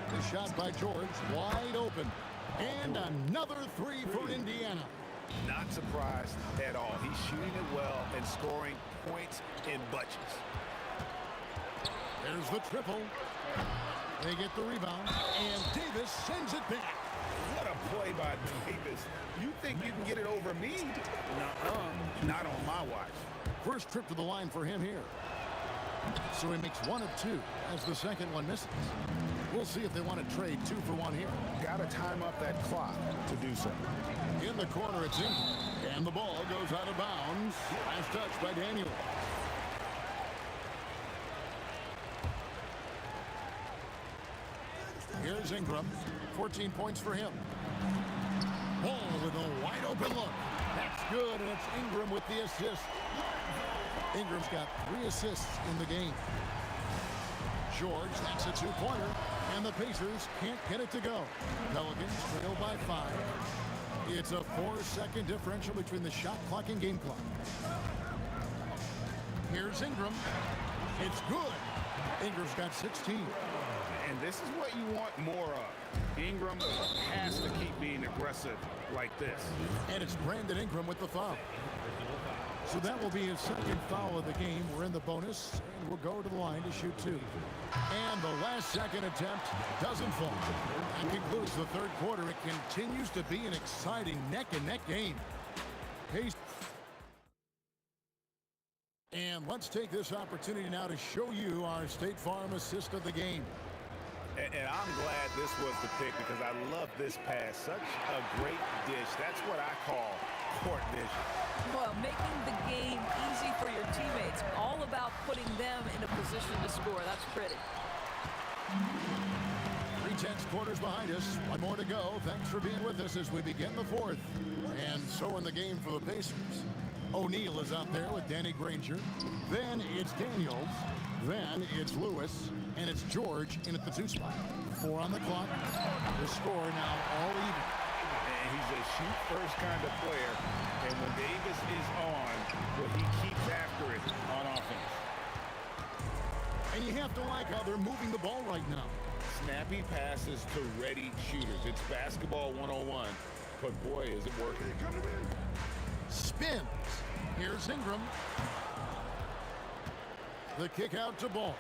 The shot by George wide open. And another 3 for Indiana. Not surprised at all. He's shooting it well and scoring points in bunches. There's the triple. They get the rebound, and Davis sends it back. What a play by Davis. You think you can get it over me? Nuh-uh. Not on my watch. First trip to the line for him here. So he makes 1 of 2 as the second one misses. We'll see if they want to trade 2 for 1 here. Got to time up that clock to do so. In the corner, it's Ingram. And the ball goes out of bounds. Last touch by Daniel. Here's Ingram. 14 points for him. Ball with a wide open look. That's good, and it's Ingram with the assist. Ingram's got 3 assists in the game. George, that's a 2-pointer, and the Pacers can't get it to go. Pelicans trail by 5. It's a 4-second differential between the shot clock and game clock. Here's Ingram. It's good. Ingram's got 16. And this is what you want more of. Ingram has to keep being aggressive like this. And it's Brandon Ingram with the foul. So that will be his second foul of the game. We're in the bonus, and we'll go to the line to shoot 2. And the last second attempt doesn't fall. That concludes the third quarter. It continues to be an exciting neck-and-neck game. And let's take this opportunity now to show you our State Farm assist of the game. And I'm glad this was the pick because I love this pass. Such a great dish. That's what I call court vision. Well, making the game easy for your teammates. All about putting them in a position to score. That's pretty. 3/10 quarters behind us. 1 more to go. Thanks for being with us as we begin the 4th. And so in the game for the Pacers. O'Neal is out there with Danny Granger. Then it's Daniels. Then it's Lewis. And it's George in at the 2 spot. 4 on the clock. The score now all even. And he's a shoot-first kind of player. And when Davis is on, well, he keeps after it on offense. And you have to like how they're moving the ball right now. Snappy passes to ready shooters. It's basketball 101. But boy, is it working. Spins. Here's Ingram. The kick out to Ball.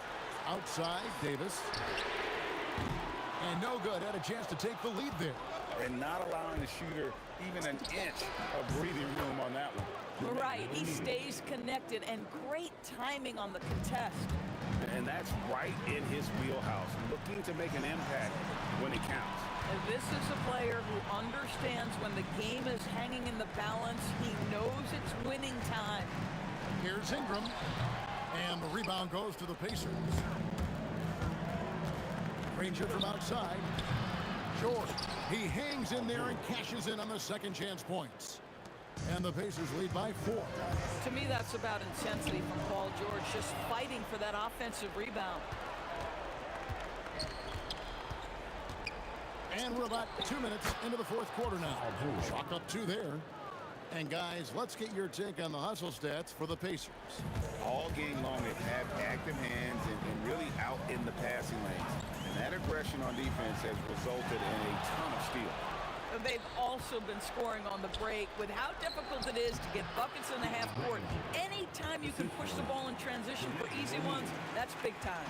Outside, Davis. And no good. Had a chance to take the lead there. And not allowing the shooter even an inch of breathing room on that one. Right. He stays connected, and great timing on the contest. And that's right in his wheelhouse. Looking to make an impact when it counts. And this is a player who understands when the game is hanging in the balance. He knows it's winning time. Here's Ingram. And the rebound goes to the Pacers. Granger from outside. George. He hangs in there and cashes in on the second chance points. And the Pacers lead by 4. To me, that's about intensity from Paul George, just fighting for that offensive rebound. And we're about 2 minutes into the 4th quarter now. Chalk up 2 there. And guys, let's get your take on the hustle stats for the Pacers. All game long, they've had active hands and really out in the passing lanes. And that aggression on defense has resulted in a ton of steals. They've also been scoring on the break. With how difficult it is to get buckets in the half court, anytime you can push the ball in transition for easy ones, that's big time.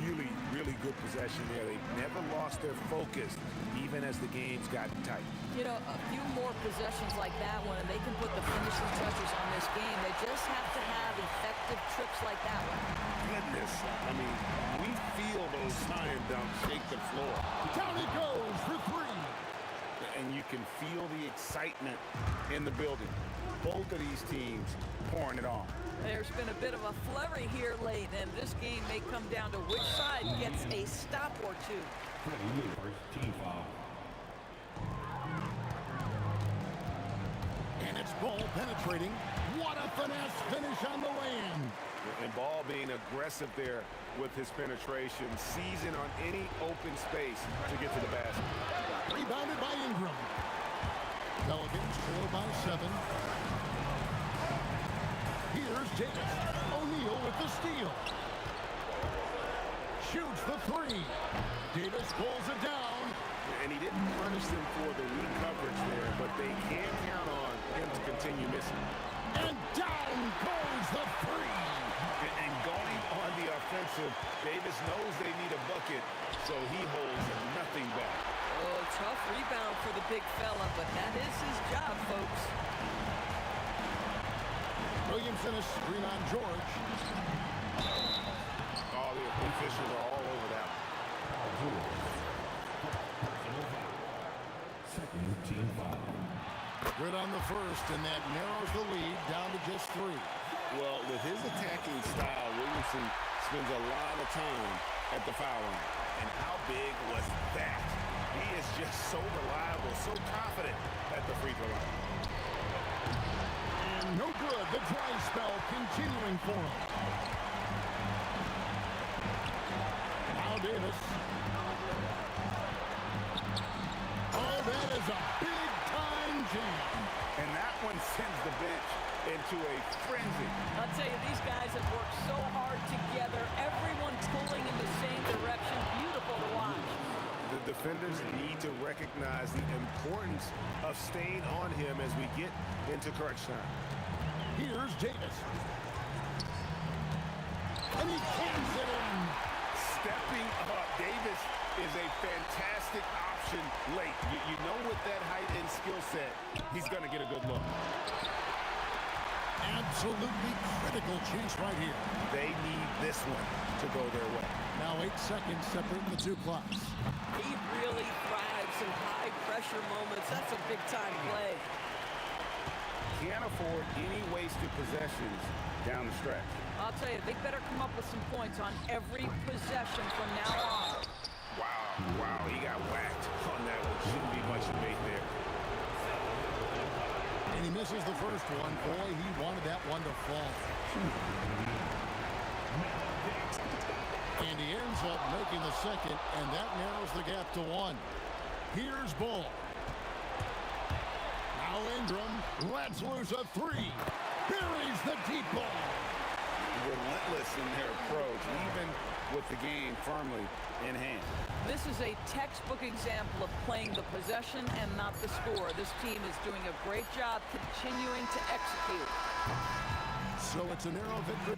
Really, really good possession there. They've never lost their focus, even as the game's gotten tight. You know, a few more possessions like that one, and they can put the finishing touches on this game. They just have to have effective trips like that one. Goodness, I mean, we feel those science dunks shake the floor. Down it goes for three. And you can feel the excitement in the building. Both of these teams pouring it on. There's been a bit of a flurry here late, and this game may come down to which side gets a stop or two. Team foul. And it's Ball penetrating. What a finesse finish on the way-in. And Ball being aggressive there with his penetration, seizing on any open space to get to the basket. Rebounded by Ingram. Pelicans trail by 7. Here's Davis. O'Neal with the steal. Shoots the three. Davis pulls it down. And he didn't punish them for the weak coverage there, but they can count on him to continue missing. And down goes the three. And going on the offensive, Davis knows they need a bucket, so he holds nothing back. Oh, tough rebound for the big fella, but that is his job, folks. Williamson a screen on George. Oh, the officials are all over that. Second team foul. Good on the first, and that narrows the lead down to just 3. Well, with his attacking style, Williamson spends a lot of time at the foul line. And how big was that? He is just so reliable, so confident at the free throw line. And no good. The dry spell continuing for him. Now Davis. Oh, that is a big-time jam. And that one sends the bench into a frenzy. I'll tell you, these guys have worked so hard together. Everyone's pulling in the same direction. Beautiful to watch. The defenders need to recognize the importance of staying on him as we get into crunch time. Here's Davis. And he cans it in. Stepping up, Davis is a fantastic option late. You know, with that height and skill set, he's going to get a good look. Absolutely critical chance right here. They need this one to go their way. Now 8 seconds separating the two clocks. He really thrives in high-pressure moments. That's a big-time play. Can't afford any wasted possessions down the stretch. I'll tell you, they better come up with some points on every possession from now on. Wow, he got whacked on that one. Shouldn't be much debate there. And he misses the first one. Boy, he wanted that one to fall. And he ends up making the second, and that narrows the gap to 1. Here's Bull. Now Ingram lets loose a 3. Buries the deep ball. Relentless in their approach, even with the game firmly in hand. This is a textbook example of playing the possession and not the score. This team is doing a great job continuing to execute. So it's a narrow victory